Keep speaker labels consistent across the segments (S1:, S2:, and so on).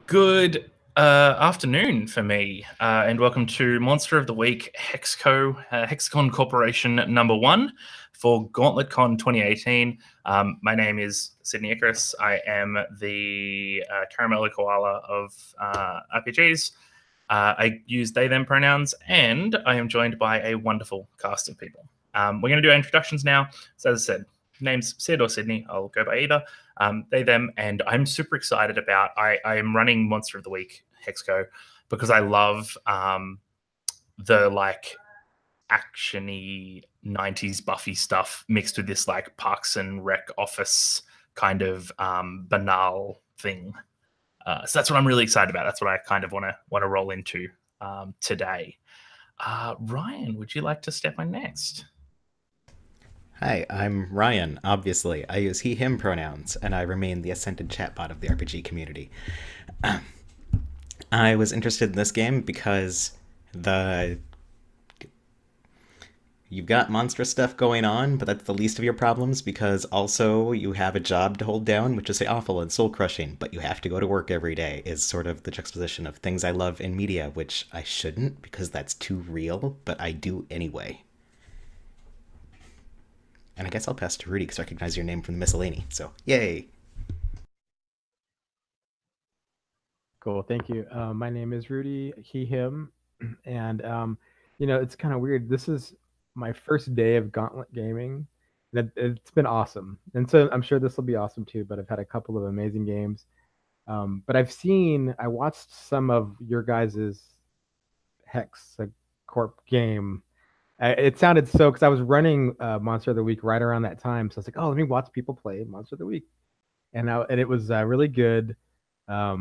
S1: Good afternoon for me, and welcome to Monster of the Week Hexagon Corporation #1 for GauntletCon 2018. My name is Sydney Icarus. I am the Caramello Koala of RPGs. I use they, them pronouns, and I am joined by a wonderful cast of people. We're going to do our introductions now. So as I said, name's Sid or Sydney. I'll go by either. They, them, and I'm super excited about. I am running Monster of the Week Hexco because I love the like actiony 90s Buffy stuff mixed with this like Parks and Rec office kind of banal thing. So that's what I'm really excited about. That's what I kind of want to roll into today. Ryan, would you like to step on next?
S2: Hi, I'm Ryan, obviously. I use he, him pronouns, and I remain the ascended chatbot of the RPG community. I was interested in this game because the you've got monstrous stuff going on, but that's the least of your problems because also you have a job to hold down, which is awful and soul crushing, but you have to go to work every day, is sort of the juxtaposition of things I love in media, which I shouldn't because that's too real, but I do anyway. And I guess I'll pass to Rudy because I recognize your name from the miscellany, so yay!
S3: Cool, thank you. My name is Rudy, he, him, and it's kind of weird. This is my first day of Gauntlet gaming. It's been awesome, and so I'm sure this will be awesome too. But I've had a couple of amazing games. But I watched some of your guys's Hex Corp game. It sounded so because I was running Monster of the Week right around that time, so I was like, oh, let me watch people play Monster of the Week, and it was really good. I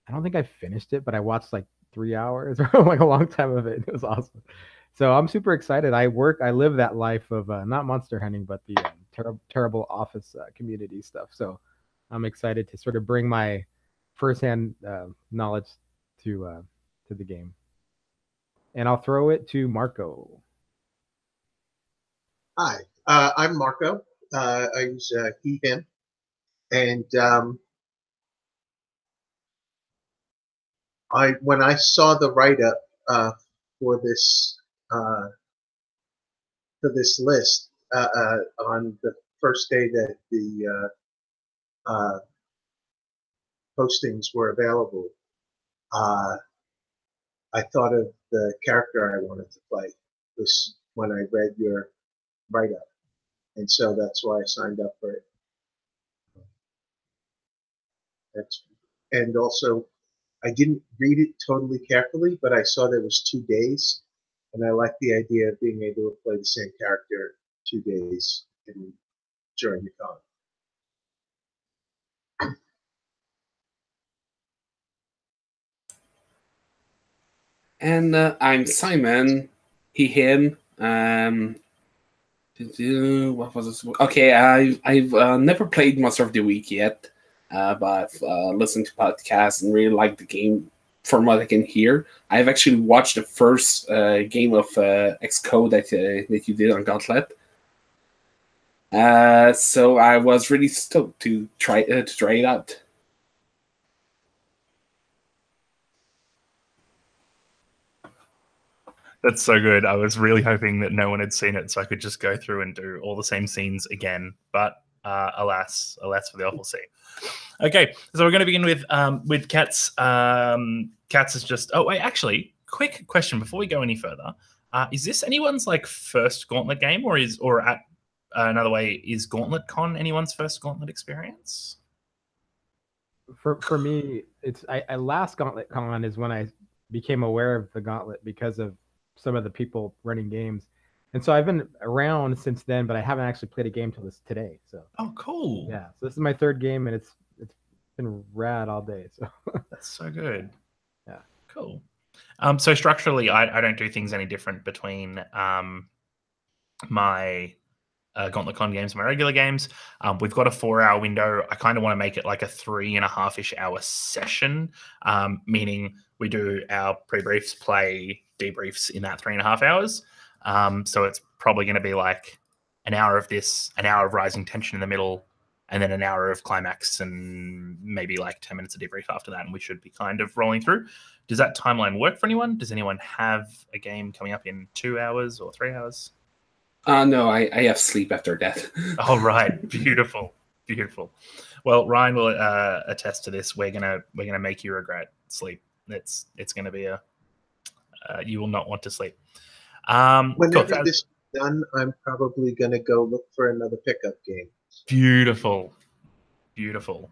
S3: don't think I finished it, but I watched like 3 hours or like a long time of it. It was awesome. So I'm super excited. I live that life of not monster hunting, but the terrible office community stuff. So I'm excited to sort of bring my firsthand knowledge to the game. And I'll throw it to Marco.
S4: Hi, I'm Marco. I use he, him, and when I saw the write-up for this list on the first day that the postings were available, I thought of the character I wanted to play. This when I read your write-up, and so that's why I signed up for it. And also, I didn't read it totally carefully, but I saw there was 2 days, and I like the idea of being able to play the same character 2 days during the con.
S5: And I'm Simon, he, him. What was this? Okay, I've never played Monster of the Week yet, but I've listened to podcasts and really like the game from what I can hear. I've actually watched the first game of Xcode that you did on Gauntlet. So I was really stoked to try it out.
S1: That's so good. I was really hoping that no one had seen it so I could just go through and do all the same scenes again. But alas for the awful scene. Okay, so we're going to begin with Cats. Cats is just... Oh, wait, actually, quick question before we go any further. Is this anyone's like first Gauntlet game, or at another way, is Gauntlet Con anyone's first Gauntlet experience?
S3: For me, I last Gauntlet Con is when I became aware of the Gauntlet because of some of the people running games, and so I've been around since then, but I haven't actually played a game till today. So
S1: oh, cool.
S3: Yeah, so this is my third game, and it's been rad all day. So
S1: that's so good.
S3: Yeah,
S1: cool. So structurally, I don't do things any different between my GauntletCon games and my regular games. We've got a 4-hour window. I kind of want to make it like a 3.5-ish hour session, meaning we do our pre-briefs, play, debriefs in that 3.5 hours. So it's probably going to be like an hour of this, an hour of rising tension in the middle, and then an hour of climax and maybe like 10 minutes of debrief after that, and we should be kind of rolling through. Does that timeline work for anyone? Does anyone have a game coming up in 2 hours or 3 hours?
S5: No, I have sleep after that.
S1: All right, beautiful, beautiful. Well, Ryan will attest to this. We're gonna make you regret sleep. It's gonna be you will not want to sleep.
S4: Whenever
S1: cool.
S4: this is done, I'm probably going to go look for another pickup game.
S1: Beautiful, beautiful.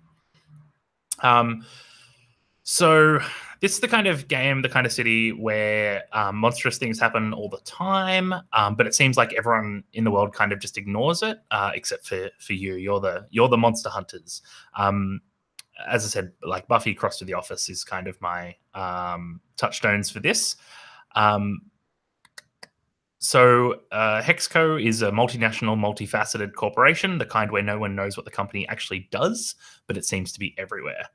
S1: So this is the kind of game, the kind of city where monstrous things happen all the time, but it seems like everyone in the world kind of just ignores it, except for you. You're the monster hunters. As I said, like Buffy Cross to the Office is kind of my touchstones for this. So Hexco is a multinational, multifaceted corporation, the kind where no one knows what the company actually does, but it seems to be everywhere.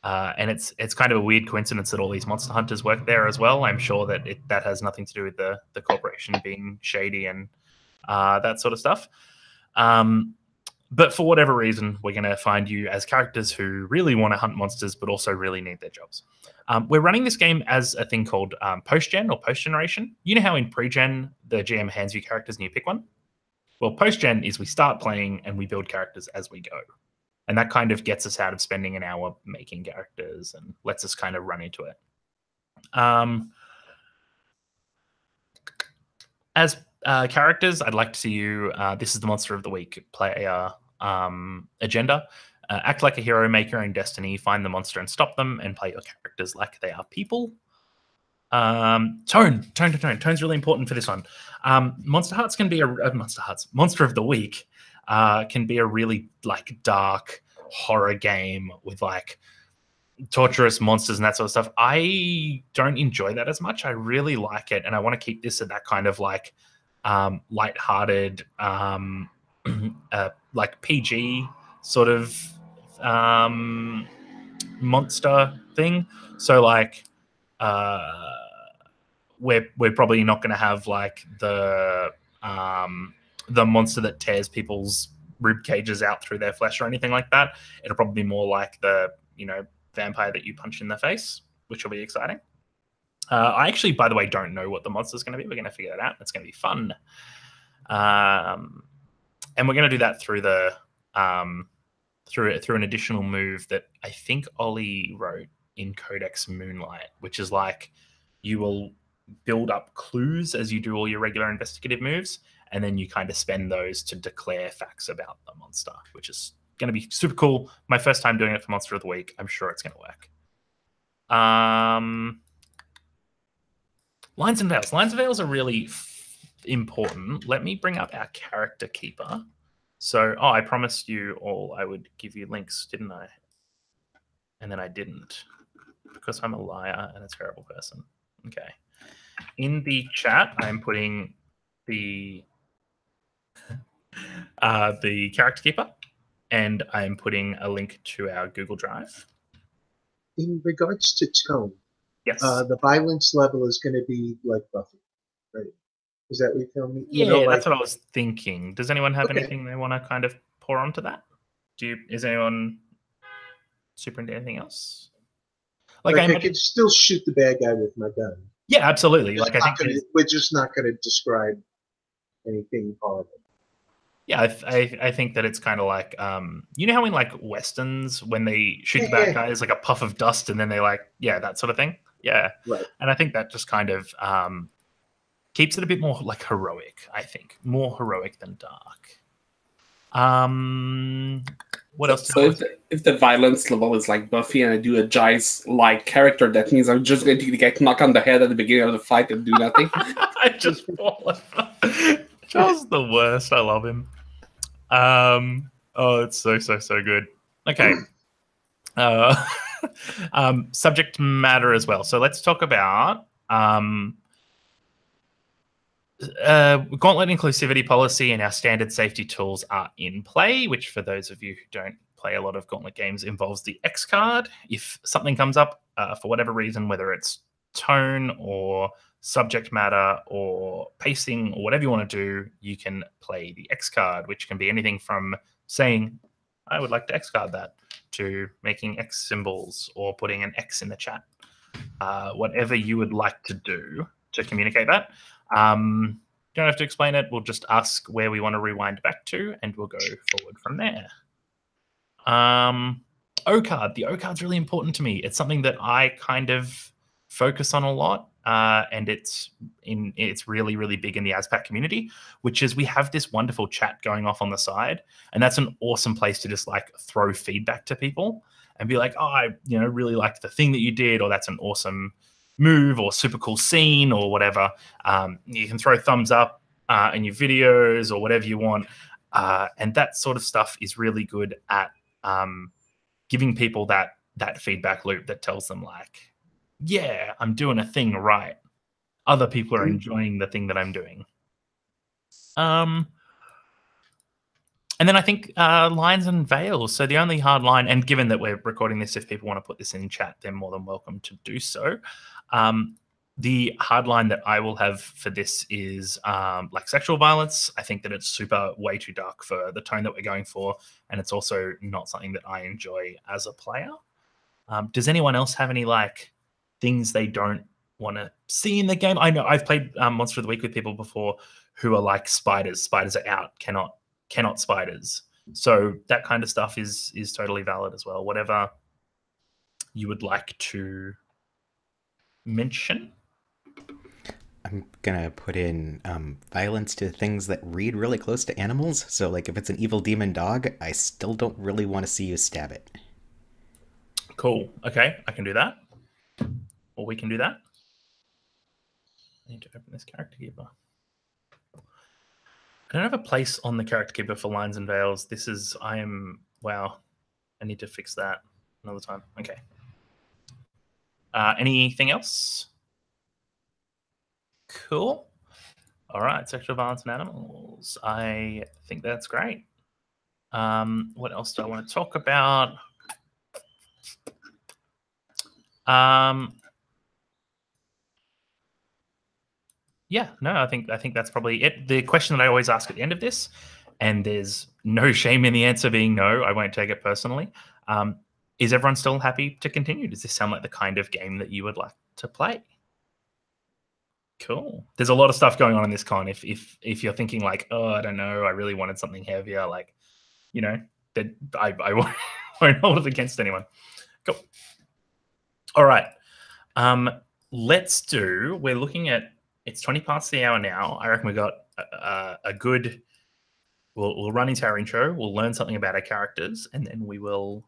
S1: And it's kind of a weird coincidence that all these monster hunters work there as well. I'm sure that that has nothing to do with the corporation being shady and that sort of stuff. But for whatever reason, we're going to find you as characters who really want to hunt monsters, but also really need their jobs. We're running this game as a thing called post-gen or post-generation. You know how in pre-gen, the GM hands you characters and you pick one? Well, post-gen is we start playing and we build characters as we go. And that kind of gets us out of spending an hour making characters and lets us kind of run into it. As characters, I'd like to see you, this is the Monster of the Week player agenda. Act like a hero, make your own destiny, find the monster and stop them, and play your characters like they are people. Tone's really important for this one. Monster of the Week can be a really like dark horror game with like torturous monsters and that sort of stuff. I don't enjoy that as much. I really like it, and I want to keep this at that kind of like lighthearted, like PG sort of monster thing. So like we're probably not going to have like the monster that tears people's rib cages out through their flesh or anything like that. It'll probably be more like the vampire that you punch in the face, which will be exciting. I actually, by the way, don't know what the monster's going to be. We're going to figure that out. It's going to be fun. And we're going to do that through the through an additional move that I think Ollie wrote in Codex Moonlight, which is like you will build up clues as you do all your regular investigative moves, and then you kind of spend those to declare facts about the monster, which is going to be super cool. My first time doing it for Monster of the Week. I'm sure it's going to work. Lines and Veils. Lines and Veils are really important. Let me bring up our character keeper. So, I promised you all I would give you links, didn't I? And then I didn't, because I'm a liar and a terrible person. Okay. In the chat, I'm putting the character keeper, and I'm putting a link to our Google Drive.
S4: In regards to tone,
S1: yes,
S4: the violence level is going to be like Buffy, right? Is that what you're telling me?
S1: Yeah, that's what I was thinking. Does anyone have anything they want to kind of pour onto that? Is anyone super into anything else?
S4: Like I could still shoot the bad guy with my gun.
S1: Yeah, absolutely. Like I think
S4: we're just not going to describe anything horrible.
S1: Yeah, I think that it's kind of like you know how in like westerns when they shoot the bad guy, it's like a puff of dust, and then they like that sort of thing. Yeah,
S4: right.
S1: And I think that just kind of keeps it a bit more like heroic. I think more heroic than dark. What else?
S5: So if the violence level is like Buffy and I do a Giles-like character, that means I'm just going to get knocked on the head at the beginning of the fight and do nothing.
S1: I just fall. Giles the worst. I love him. It's so good. Okay. Subject matter as well. So let's talk about Gauntlet inclusivity policy and our standard safety tools are in play, which for those of you who don't play a lot of Gauntlet games involves the X card. If something comes up for whatever reason, whether it's tone or subject matter or pacing or whatever you want to do, you can play the X card, which can be anything from saying I would like to X card that, to making X symbols or putting an X in the chat. Whatever you would like to do to communicate that. Don't have to explain it. We'll just ask where we want to rewind back to, and we'll go forward from there. O card. The O card's really important to me. It's something that I kind of focus on a lot, and it's really, really big in the ASPAC community, which is we have this wonderful chat going off on the side, and that's an awesome place to just like throw feedback to people and be like, oh, I really liked the thing that you did, or that's an awesome move or super cool scene or whatever. You can throw thumbs up in your videos or whatever you want, and that sort of stuff is really good at giving people that feedback loop that tells them like, yeah, I'm doing a thing right. Other people are enjoying the thing that I'm doing. And then I think lines and veils. So the only hard line, and given that we're recording this, if people want to put this in chat, they're more than welcome to do so. The hard line that I will have for this is like sexual violence. I think that it's way too dark for the tone that we're going for, and it's also not something that I enjoy as a player. Does anyone else have any like things they don't want to see in the game? I know I've played Monster of the Week with people before who are like spiders. Spiders are out. Cannot spiders. So that kind of stuff is totally valid as well. Whatever you would like to mention.
S2: I'm gonna put in violence to things that read really close to animals. So like if it's an evil demon dog, I still don't really want to see you stab it.
S1: Cool. Okay, I can do that. Or we can do that. I need to open this character keeper. I don't have a place on the character keeper for lines and veils. Wow. I need to fix that another time. Okay. Anything else? Cool. All right. Sexual violence and animals. I think that's great. What else do I want to talk about? Yeah, no, I think that's probably it. The question that I always ask at the end of this, and there's no shame in the answer being no, I won't take it personally. Is everyone still happy to continue? Does this sound like the kind of game that you would like to play? Cool. There's a lot of stuff going on in this con. If you're thinking like, oh, I don't know, I really wanted something heavier, like, that I won't hold it against anyone. Cool. All right. We're looking at, it's 20 past the hour now. I reckon we got a good, we'll run into our intro. We'll learn something about our characters, and then we will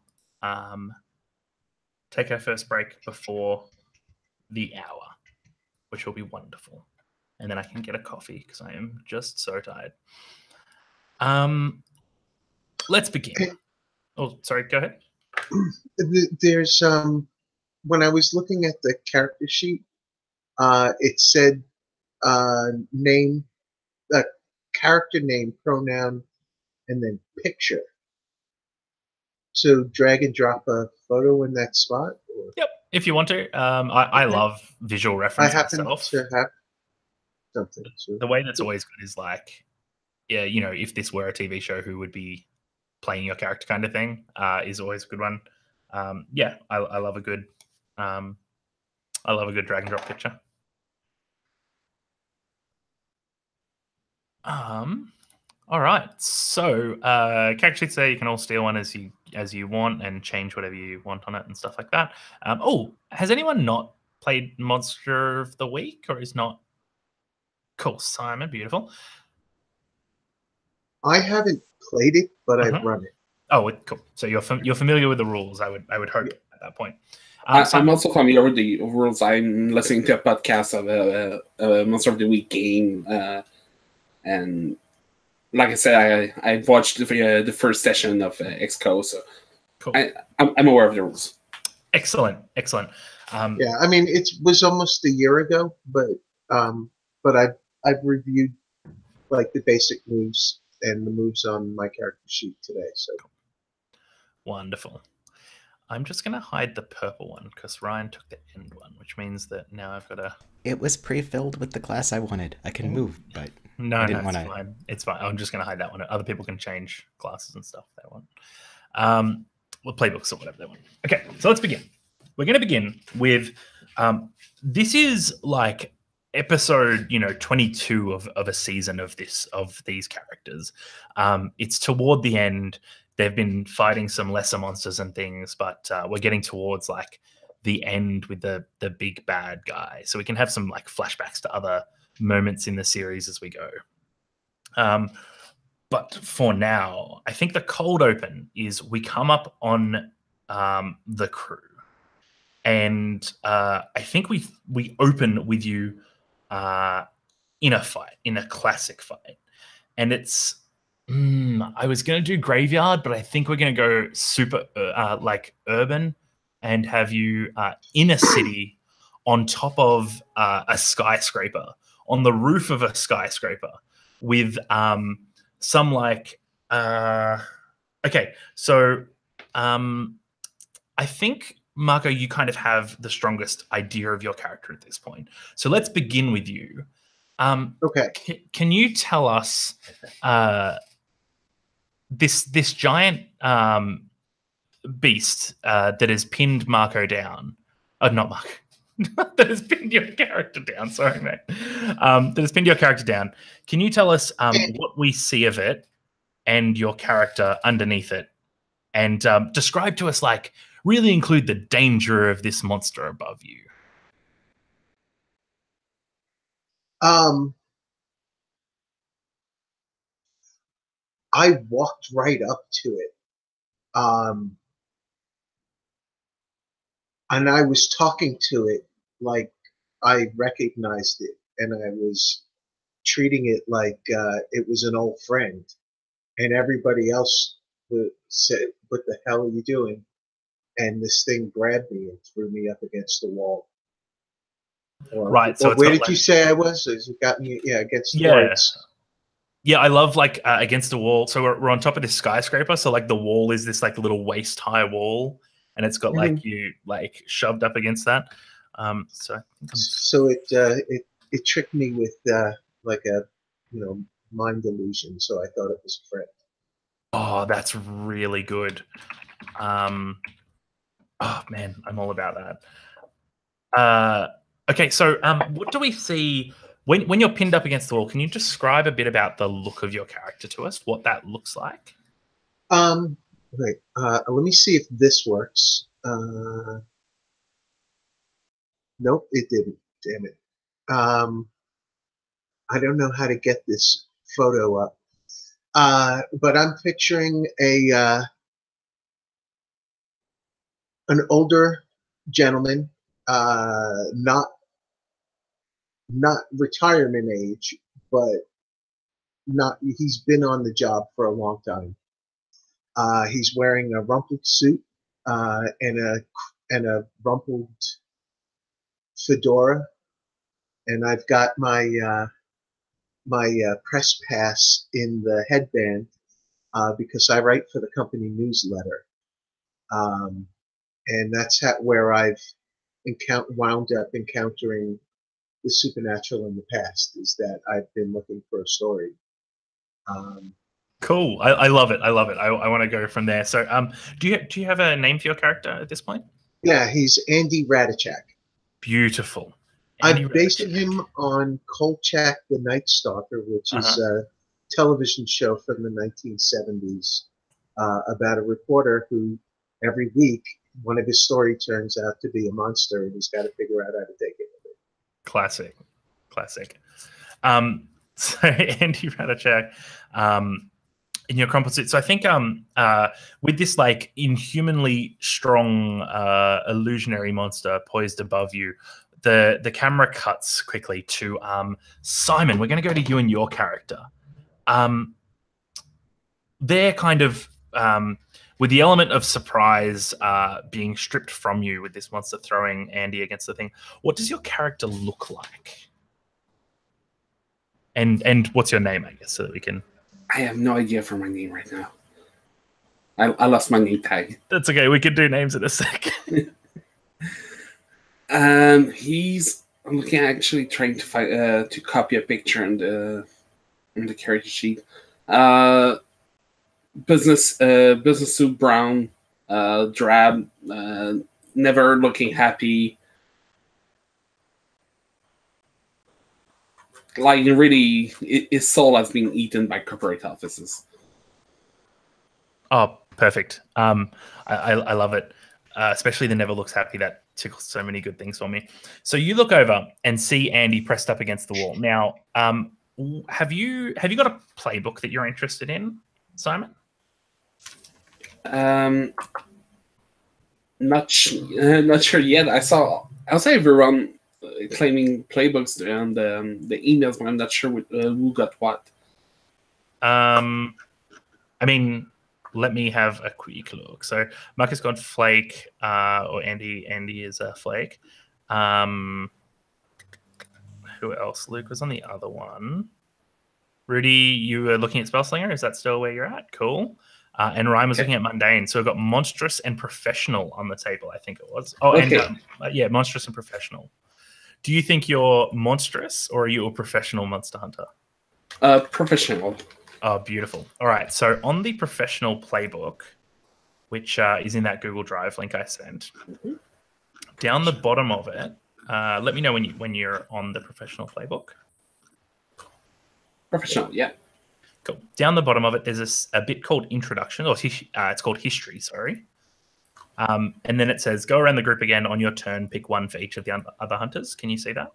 S1: take our first break before the hour, which will be wonderful. And then I can get a coffee because I am just so tired. Let's begin. Oh, sorry, go ahead.
S4: There's when I was looking at the character sheet, it said name, character name, pronoun, and then picture. So drag and drop a photo in that spot? Or?
S1: Yep, if you want to. I love visual reference myself.
S4: To have something. So.
S1: The way that's always good is like, yeah, if this were a TV show, who would be playing your character kind of thing is always a good one. Yeah, I love a good drag and drop picture. All right. So character sheets there, you can all steal one as you want and change whatever you want on it and stuff like that. Has anyone not played Monster of the Week or is not? Cool, Simon, beautiful.
S4: I haven't played it, but I've run it.
S1: Oh, cool. So you're familiar with the rules. I would hope at that point.
S5: I'm also familiar with the rules. I'm listening to a podcast of a Monster of the Week game, and like I said, I watched the first session of XCO, so
S1: cool.
S5: I'm aware of the rules.
S1: Excellent.
S4: Yeah, I mean it was almost a year ago, but I've reviewed like the basic moves and the moves on my character sheet today. So
S1: wonderful. I'm just going to hide the purple one because Ryan took the end one, which means that now I've got to...
S2: It was pre-filled with the class I wanted. I can move, but
S1: no, it's fine. It's fine. I'm just going to hide that one. Other people can change classes and stuff if they want. Well, playbooks or whatever they want. Okay, so let's begin. We're going to begin with this is like episode 22 of a season of these characters. It's toward the end. They've been fighting some lesser monsters and things, but we're getting towards like the end with the big bad guy, so we can have some like flashbacks to other moments in the series as we go. But for now, I think the cold open is we come up on the crew, and I think we open with you in a fight, in a classic fight, and it's I was going to do graveyard, but I think we're going to go super like urban and have you in a city on top of a skyscraper, on the roof of a skyscraper with some like okay, so I think Marco, you kind of have the strongest idea of your character at this point, so let's begin with you.
S4: Okay.
S1: Can you tell us this giant beast that has pinned Marco down? Not Marco. That has pinned your character down. Sorry, mate. That has pinned your character down. Can you tell us what we see of it and your character underneath it, and describe to us, like, really include the danger of this monster above you?
S4: I walked right up to it. And I was talking to it like I recognized it, and I was treating it like it was an old friend. And everybody else said, "What the hell are you doing?" And this thing grabbed me and threw me up against the wall.
S1: Right. So
S4: where did you say I was? It got me, against the wall.
S1: Yeah, I love like against the wall. So we're on top of this skyscraper. So like the wall is this like little waist high wall, and it's got like you like shoved up against that. So
S4: it tricked me with like a mind illusion. So I thought it was a friend.
S1: Oh, that's really good. Oh man, I'm all about that. Okay, so what do we see when you're pinned up against the wall? Can you describe a bit about the look of your character to us? What that looks like?
S4: Right. Let me see if this works. Nope, it didn't. Damn it. I don't know how to get this photo up. But I'm picturing an older gentleman, not retirement age, but he's been on the job for a long time. He's wearing a rumpled suit and a rumpled fedora, and I've got my press pass in the headband because I write for the company newsletter, and that's where I've wound up encountering the supernatural in the past. Is that I've been looking for a story.
S1: Cool. I love it. I love it. I want to go from there. So, do you have a name for your character at this point?
S4: Yeah, he's Andy Radachak.
S1: Beautiful.
S4: I've based him on Kolchak the Night Stalker, which is a television show from the 1970s about a reporter who every week one of his story turns out to be a monster, and he's got to figure out how to take it.
S1: Classic. So Andy Radachak, in your composite. So I think with this like inhumanly strong illusionary monster poised above you, the camera cuts quickly to Simon. We're going to go to you and your character. They're kind of with the element of surprise being stripped from you with this monster throwing Andy against the thing. What does your character look like? And what's your name, I guess, so that we can...
S5: I have no idea for my name right now. I lost my name tag.
S1: That's okay. We can do names in a sec.
S5: I'm looking at actually trying to find to copy a picture in the character sheet. business suit brown, drab, never looking happy. Like really, his soul has been eaten by corporate offices.
S1: Oh, perfect. I love it, especially the never looks happy. That tickles so many good things for me. So you look over and see Andy pressed up against the wall. Now, have you got a playbook that you're interested in, Simon?
S5: Not sure yet. I saw everyone claiming playbooks and the emails, but I'm not sure who got what.
S1: I mean, let me have a quick look. So Marcus got Flake, or Andy is a Flake. Who else? Luke was on the other one. Rudy, you were looking at Spellslinger. Is that still where you're at? Cool. And Ryan was looking at Mundane. So we've got Monstrous and Professional on the table, I think it was. Oh, okay. And yeah, Monstrous and Professional. Do you think you're monstrous or are you a professional monster hunter?
S5: Professional.
S1: Oh, beautiful. All right. So on the professional playbook, which is in that Google Drive link I sent, down the bottom of it, let me know when you're on the professional playbook.
S5: Professional, yeah.
S1: Cool. Down the bottom of it, there's a bit called Introduction, or it's called History, sorry. And then it says, go around the group again on your turn, pick one for each of the other hunters. Can you see that?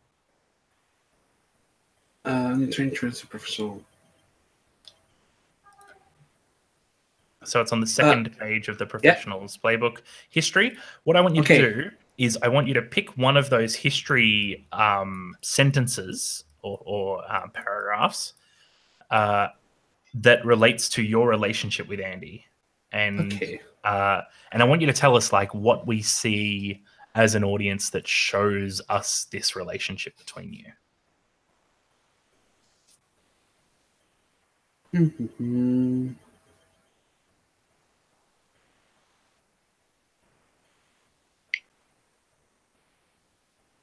S5: Professional.
S1: So it's on the second page of the professional's playbook, History. What I want you to do is I want you to pick one of those history sentences or paragraphs that relates to your relationship with Andy. And I want you to tell us like what we see as an audience that shows us this relationship between you.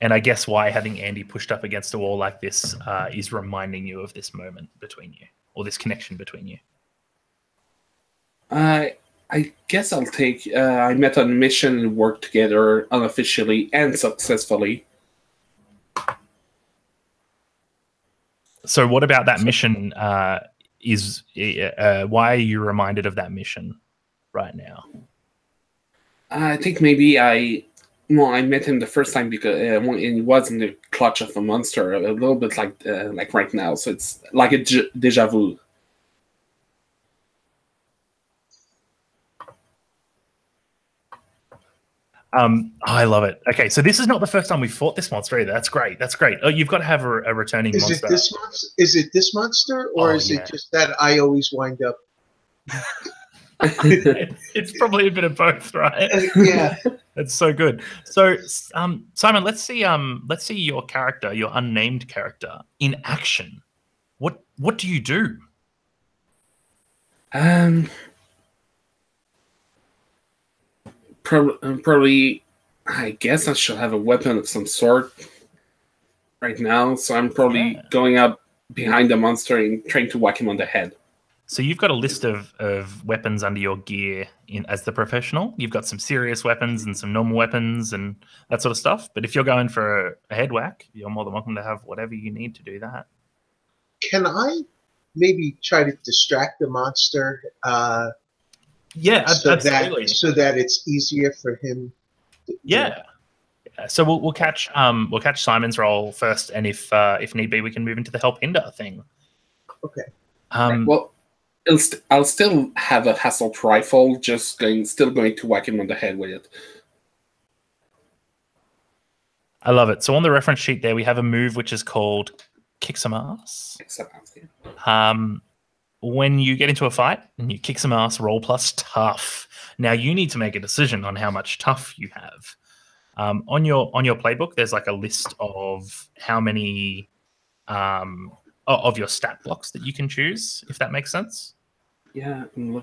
S1: And I guess why having Andy pushed up against a wall like this is reminding you of this moment between you, or this connection between you.
S5: I guess I'll take. I met on a mission and worked together unofficially and successfully.
S1: So, what about that mission? Why are you reminded of that mission right now?
S5: I think maybe I met him the first time because he was in the clutch of a monster, a little bit like right now. So it's like a deja vu.
S1: I love it. Okay, so this is not the first time we fought this monster either. That's great. That's great. Oh, you've got to have a returning monster.
S4: Is it this monster, or is it just that I always wind up?
S1: It's probably a bit of both, right?
S4: Yeah,
S1: it's so good. So, Simon, let's see your character, your unnamed character, in action. What do you do?
S5: Probably, I guess I should have a weapon of some sort right now. So I'm probably going up behind the monster and trying to whack him on the head.
S1: So you've got a list of weapons under your gear as the professional. You've got some serious weapons and some normal weapons and that sort of stuff. But if you're going for a head whack, you're more than welcome to have whatever you need to do that.
S4: Can I maybe try to distract the monster?
S1: Absolutely.
S4: So that it's easier for him.
S1: So we'll catch Simon's roll first, and if need be, we can move into the help hinder thing.
S4: Okay.
S5: Well, I'll still have a assault rifle, still going to whack him on the head with it.
S1: I love it. So on the reference sheet there, we have a move which is called Kick Some Ass. When you get into a fight and you kick some ass, roll plus tough. Now you need to make a decision on how much tough you have. On your playbook, there's like a list of how many of your stat blocks that you can choose, if that makes sense.
S5: Yeah, I'm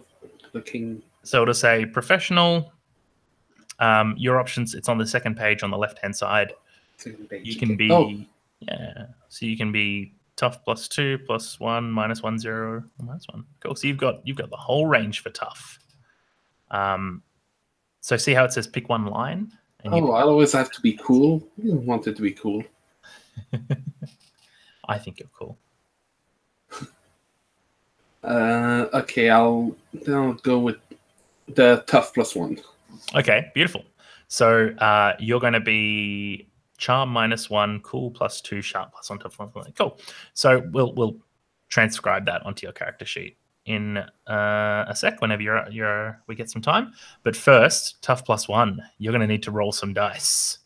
S5: looking.
S1: So it'll say professional. Your options, it's on the second page on the left-hand side.
S5: Second page.
S1: You can be so you can be tough +2, +1, -1, 0, -1. Cool. So you've got the whole range for tough. So see how it says pick one line? And
S5: I always have to be cool. You don't want it to be cool.
S1: I think you're cool.
S5: Okay, I'll go with the tough +1.
S1: Okay, beautiful. So you're going to be charm -1, cool +2, sharp +1, tough +1. Cool. So we'll transcribe that onto your character sheet in a sec whenever we get some time. But first, tough +1. You're going to need to roll some dice.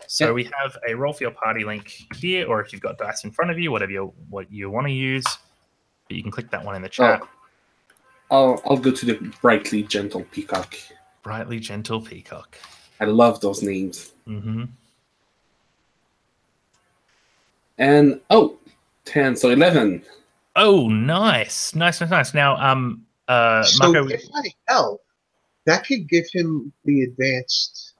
S1: So we have a roll for your party link here, or if you've got dice in front of you, what you want to use. But you can click that one in the chat.
S5: I'll go to the brightly gentle peacock.
S1: Brightly gentle peacock.
S5: I love those names.
S1: Mm-hmm.
S5: And 10, so 11.
S1: Oh, nice. Now,
S4: So
S1: Marco,
S4: if I help, that could give him the advanced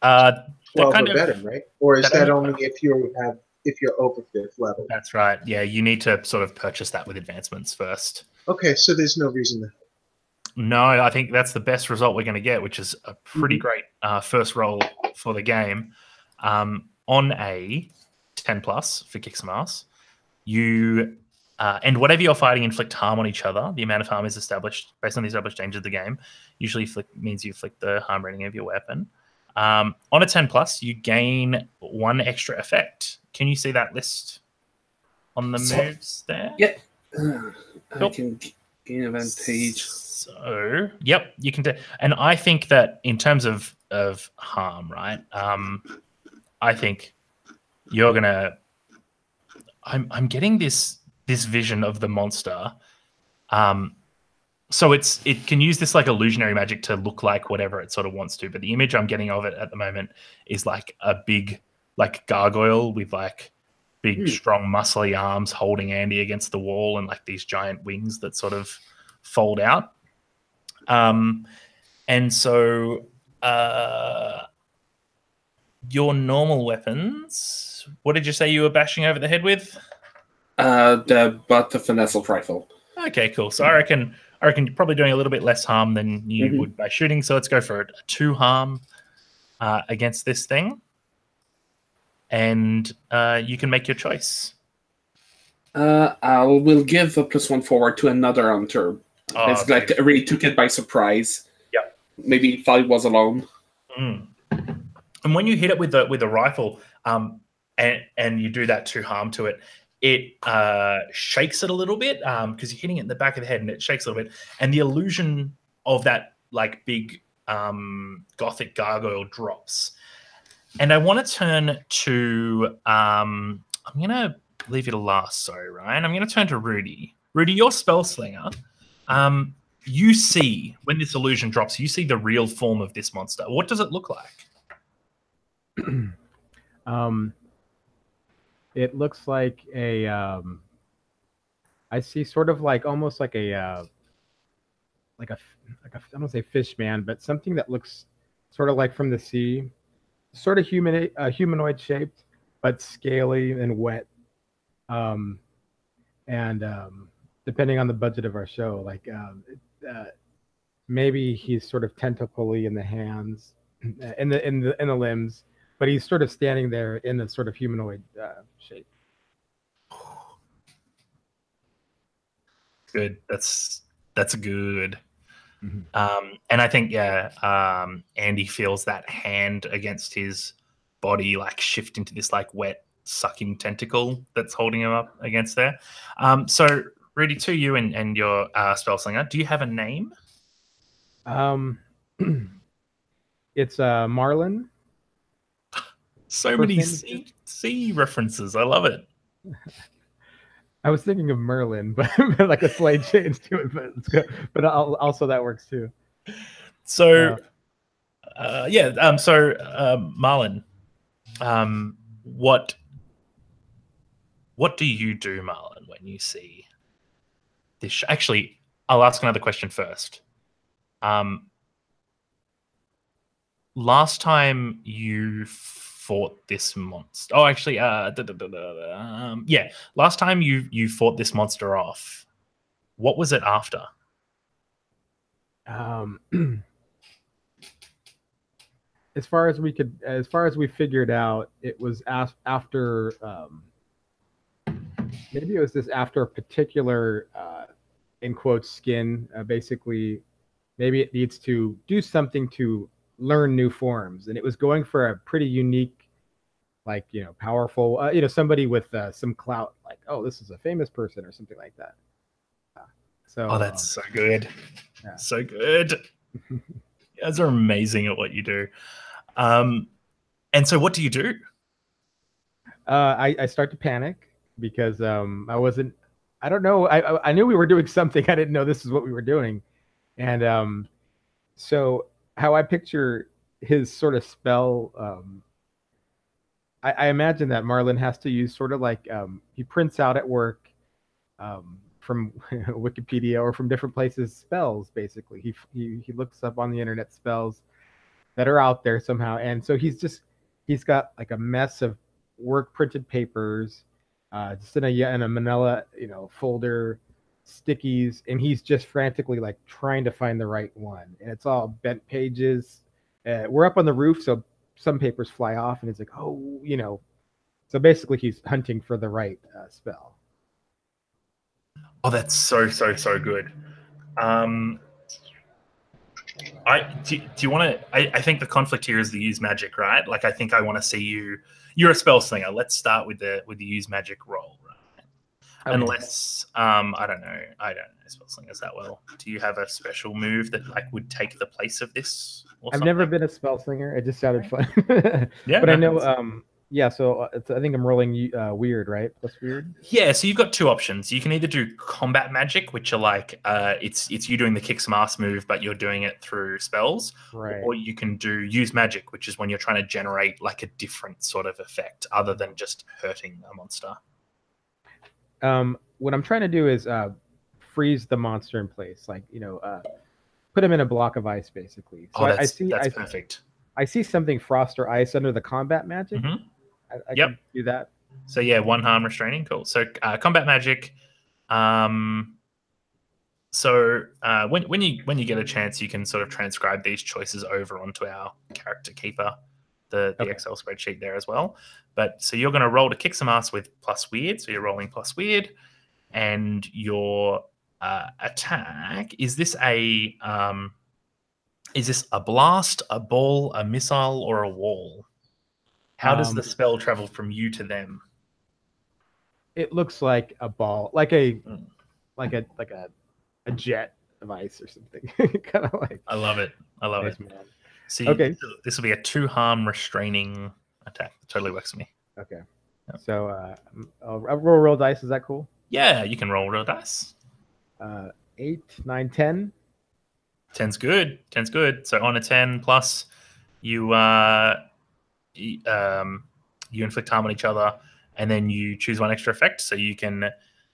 S4: 12
S1: kind
S4: or
S1: of
S4: better, right? Or is
S1: that
S4: that
S1: only-
S4: only if you're over 5th level?
S1: That's right. Yeah, you need to sort of purchase that with advancements first.
S4: Okay, so there's no reason to help.
S1: No, I think that's the best result we're going to get, which is a pretty great first roll for the game. On a 10+ for kick some ass, you and whatever you're fighting inflict harm on each other. The amount of harm is established based on the established danger of the game. Usually means you inflict the harm rating of your weapon. On a 10+, you gain 1 extra effect. Can you see that list on the moves there?
S5: Yeah.
S1: Cool.
S5: I can gain advantage.
S1: So, yep, you can do. And I think that in terms of harm, right? I think you're gonna. I'm getting this vision of the monster. So it can use this like illusionary magic to look like whatever it sort of wants to. But the image I'm getting of it at the moment is like a big like gargoyle with like big, strong, muscly arms holding Andy against the wall and like these giant wings that sort of fold out. And so your normal weapons, what did you say you were bashing over the head with?
S5: The butt of an assault rifle.
S1: Okay, cool. So I reckon you're probably doing a little bit less harm than you would by shooting. So let's go for a 2 harm against this thing. And you can make your choice.
S5: I will give a +1 forward to another hunter. It's like I really took it by surprise.
S1: Yeah.
S5: Maybe thought it was alone.
S1: And when you hit it with the rifle, and you do that 2 harm to it, it shakes it a little bit because you're hitting it in the back of the head, and it shakes a little bit. And the illusion of that like big gothic gargoyle drops. And I want to turn to I'm gonna leave you to last. Sorry, Ryan. I'm gonna turn to Rudy. Rudy, you're spell slinger. You see when this illusion drops, you see the real form of this monster. What does it look like?
S3: It looks like a I see sort of like almost like a I don't say fish man, but something that looks sort of like from the sea, sort of humanoid shaped, but scaly and wet. Depending on the budget of our show, like maybe he's sort of tentacly in the hands, in the limbs, but he's sort of standing there in a sort of humanoid shape.
S1: Good. That's good. And I think Andy feels that hand against his body like shift into this like wet sucking tentacle that's holding him up against there. So Rudy, to you and your spell slinger, do you have a name?
S3: It's Marlin.
S1: So many sea references. I love it.
S3: I was thinking of Merlin, but like a slight change to it. But it's good. But also that works too.
S1: So, Marlin, what do you do, Marlin, when you see this? Actually, I'll ask another question first. Last time you fought this monster. Oh, actually, yeah, last time you fought this monster off, what was it after?
S3: As far as we figured out, it was after. Maybe it was this after a particular, in quotes, skin. Basically, maybe it needs to do something to learn new forms, and it was going for a pretty unique, like, powerful, somebody with some clout, like, oh, this is a famous person or something like that. So,
S1: oh, that's so good.
S3: Yeah.
S1: So good. You guys are amazing at what you do. And so what do you do?
S3: I start to panic because I don't know. I knew we were doing something. I didn't know this is what we were doing. And so how I picture his sort of spell, I imagine that Marlon has to use sort of like, he prints out at work, from Wikipedia or from different places, spells. Basically, he looks up on the internet spells that are out there somehow, and so he's got like a mess of work printed papers, just in a manila, folder, stickies, and he's just frantically like trying to find the right one, and it's all bent pages. We're up on the roof, so some papers fly off, and it's like, oh. So basically, he's hunting for the right spell.
S1: Oh, that's so good. Do you want to? I think the conflict here is the use magic, right? Like, I think I want to see you. You're a spell slinger. Let's start with the use magic roll, right? Okay. Unless I don't know spell slingers that well. Do you have a special move that like would take the place of this?
S3: I've never been a spell slinger. It just sounded fun.
S1: Yeah,
S3: but I know. Yeah, so I think I'm rolling weird, right? Plus weird.
S1: Yeah, so you've got two options. You can either do combat magic, which are like it's you doing the kick some ass move, but you're doing it through spells,
S3: right?
S1: Or you can do use magic, which is when you're trying to generate like a different sort of effect other than just hurting a monster.
S3: What I'm trying to do is freeze the monster in place, like put him in a block of ice, basically. So
S1: that's perfect.
S3: I see something frost or ice under the combat magic.
S1: Mm-hmm.
S3: I can do that.
S1: So yeah, 1 harm restraining. Cool. So combat magic. So when you get a chance, you can sort of transcribe these choices over onto our character keeper, the Excel spreadsheet there as well. But so you're going to roll to kick some ass with plus weird. So you're rolling plus weird, and your attack is this a blast, a ball, a missile, or a wall? How does the spell travel from you to them?
S3: It looks like a ball, like a jet of ice or something. Kind of like.
S1: I love it.
S3: Man.
S1: So this will be a 2 harm restraining attack. It totally works for me.
S3: Okay. Yep. So I'll roll dice. Is that cool?
S1: Yeah, you can roll real dice.
S3: 8, 9, 10.
S1: 10's good. 10's good. So on a 10 plus, you inflict harm on each other, and then you choose one extra effect, so you can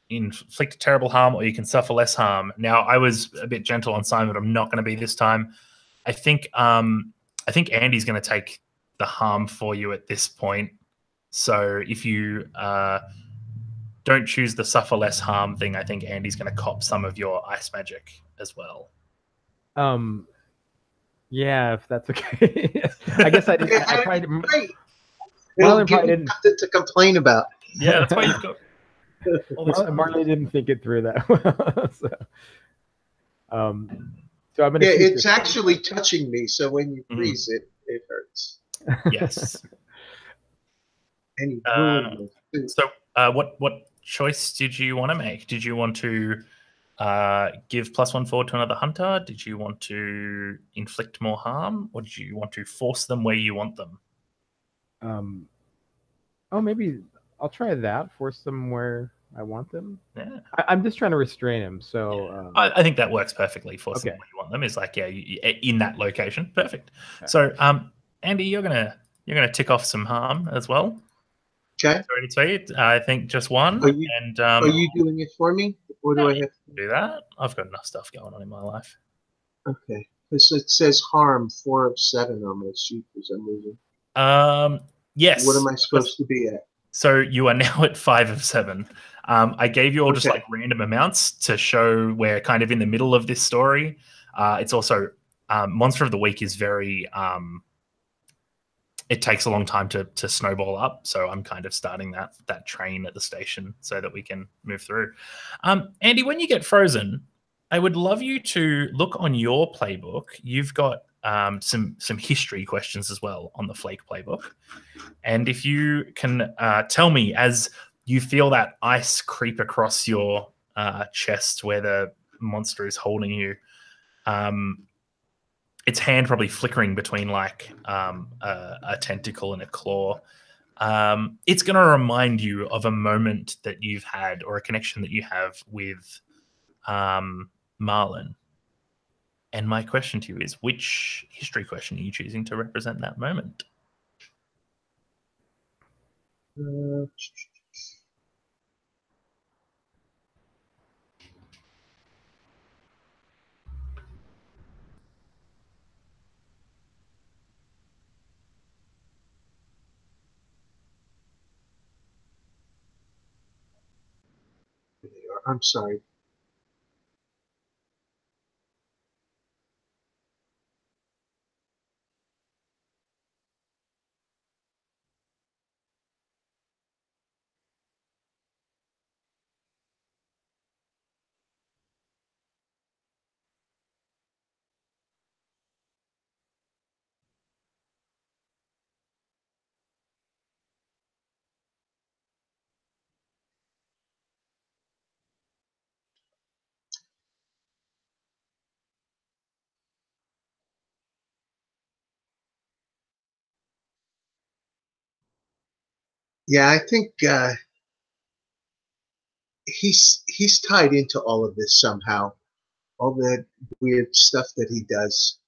S1: inflict terrible harm or you can suffer less harm. Now, I was a bit gentle on Simon, but I'm not going to be this time. I think Andy's going to take the harm for you at this point. So if you don't choose the suffer less harm thing, I think Andy's going to cop some of your ice magic as well.
S3: Yeah, if that's okay. I guess I didn't. I tried.
S4: Marlon probably didn't to complain about.
S1: Yeah, that's why you've got.
S3: Marlon didn't think it through that well. So I'm gonna.
S4: Yeah, it's actually touching me. So when you freeze it, it hurts.
S1: Yes.
S4: So
S1: what choice did you want to make? Did you want to give +1 forward to another hunter? Did you want to inflict more harm, or did you want to force them where you want them?
S3: Maybe I'll try that. Force them where I want them.
S1: Yeah,
S3: I'm just trying to restrain him. So
S1: I think that works perfectly. Force them where you want them is like in that location. Perfect. Okay. So Andy, you're gonna tick off some harm as well.
S4: Okay.
S1: Sorry to tell you, I think just one.
S4: Are you doing it for me, or do I have to
S1: do that? I've got enough stuff going on in my life.
S4: Okay, because it says harm 4 of 7 on my sheet for some reason. What
S1: Yes.
S4: am I supposed to be at?
S1: So you are now at 5 of 7. I gave you all just
S4: Okay.
S1: like random amounts to show we're kind of in the middle of this story. It's also Monster of the Week is very it takes a long time to snowball up. So I'm kind of starting that train at the station so that we can move through. Andy, when you get frozen, I would love you to look on your playbook. You've got some history questions as well on the Flake playbook. And if you can tell me as you feel that ice creep across your chest where the monster is holding you, its hand probably flickering between like a tentacle and a claw. It's going to remind you of a moment that you've had or a connection that you have with Marlin. And my question to you is, which history question are you choosing to represent that moment?
S4: Uh, I'm sorry. Yeah, I think he's tied into all of this somehow. All that weird stuff that he does.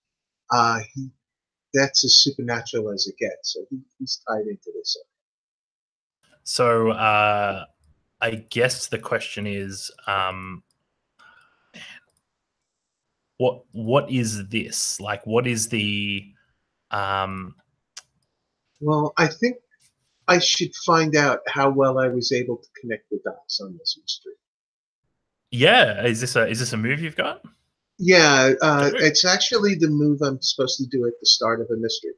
S4: He That's as supernatural as it gets. So he's tied into this.
S1: So I guess the question is, what is this? Like, what is the
S4: Well, I think I should find out how well I was able to connect the dots on this mystery.
S1: yeah, is this a move you've got?
S4: Yeah,
S1: Go.
S4: it's actually the move I'm supposed to do at the start of a mystery.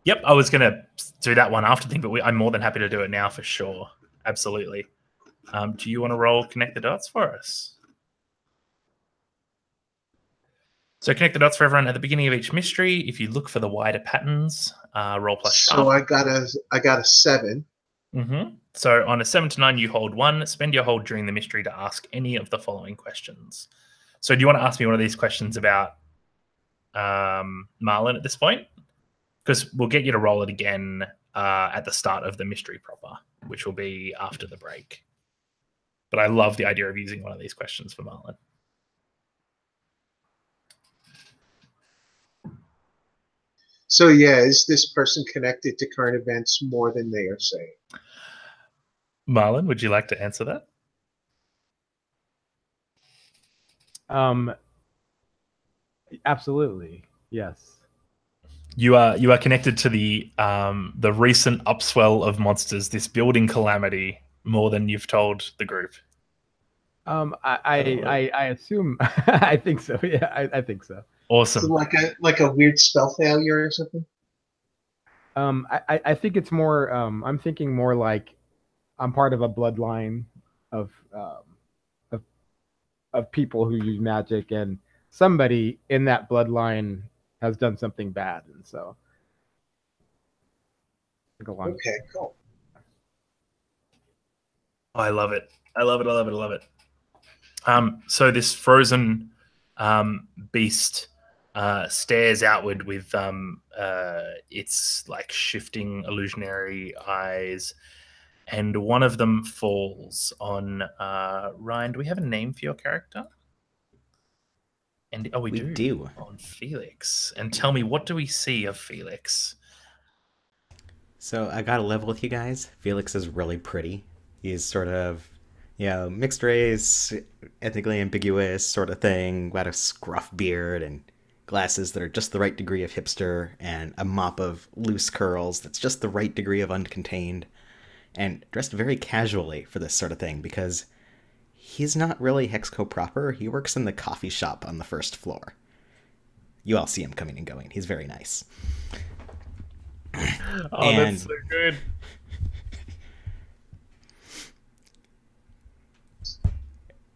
S1: Yep, I was gonna do that one after thing, but I'm more than happy to do it now for sure. Absolutely. Do you want to roll connect the dots for us? So connect the dots for everyone at the beginning of each mystery. If you look for the wider patterns, roll plus
S4: So
S1: sharp.
S4: I got a 7.
S1: So on a 7 to 9, you hold 1. Spend your hold during the mystery to ask any of the following questions. So do you want to ask me one of these questions about Marlin at this point? Because we'll get you to roll it again at the start of the mystery proper, which will be after the break. But I love the idea of using one of these questions for Marlin.
S4: So yeah, is this person connected to current events more than they are saying?
S1: Marlin, would you like to answer that?
S3: Absolutely, yes.
S1: You are connected to the recent upswell of monsters, this building calamity, more than you've told the group.
S3: I assume. I think so. Yeah, I think so.
S1: Awesome.
S4: So like a weird spell failure or something?
S3: I think it's more. I'm thinking more like I'm part of a bloodline of of of people who use magic, and somebody in that bloodline has done something bad, and so go on.
S4: Okay, cool.
S1: Oh, I love it. I love it. I love it. I love it. So this frozen beast stares outward with its like shifting illusionary eyes, and one of them falls on Ryan. Do we have a name for your character? And we do on Felix. And tell me, what do we see of Felix?
S2: So I got to level with you guys. Felix is really pretty. He's sort of, mixed race, ethnically ambiguous sort of thing. Got a scruff beard and glasses that are just the right degree of hipster, and a mop of loose curls that's just the right degree of uncontained, and dressed very casually for this sort of thing because he's not really Hexco proper. He works in the coffee shop on the first floor. You all see him coming and going. He's very nice.
S1: Oh, that's so good.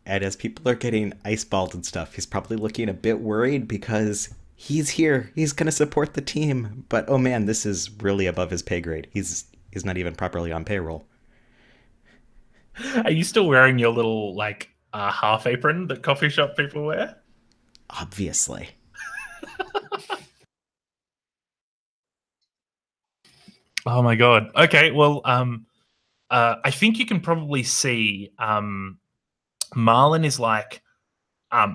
S2: And as people are getting iceballed and stuff, he's probably looking a bit worried because he's here. He's going to support the team. But oh man, this is really above his pay grade. He's not even properly on payroll.
S1: Are you still wearing your little like half apron that coffee shop people wear?
S2: Obviously.
S1: Oh my god. Okay, well, I think you can probably see Marlon is like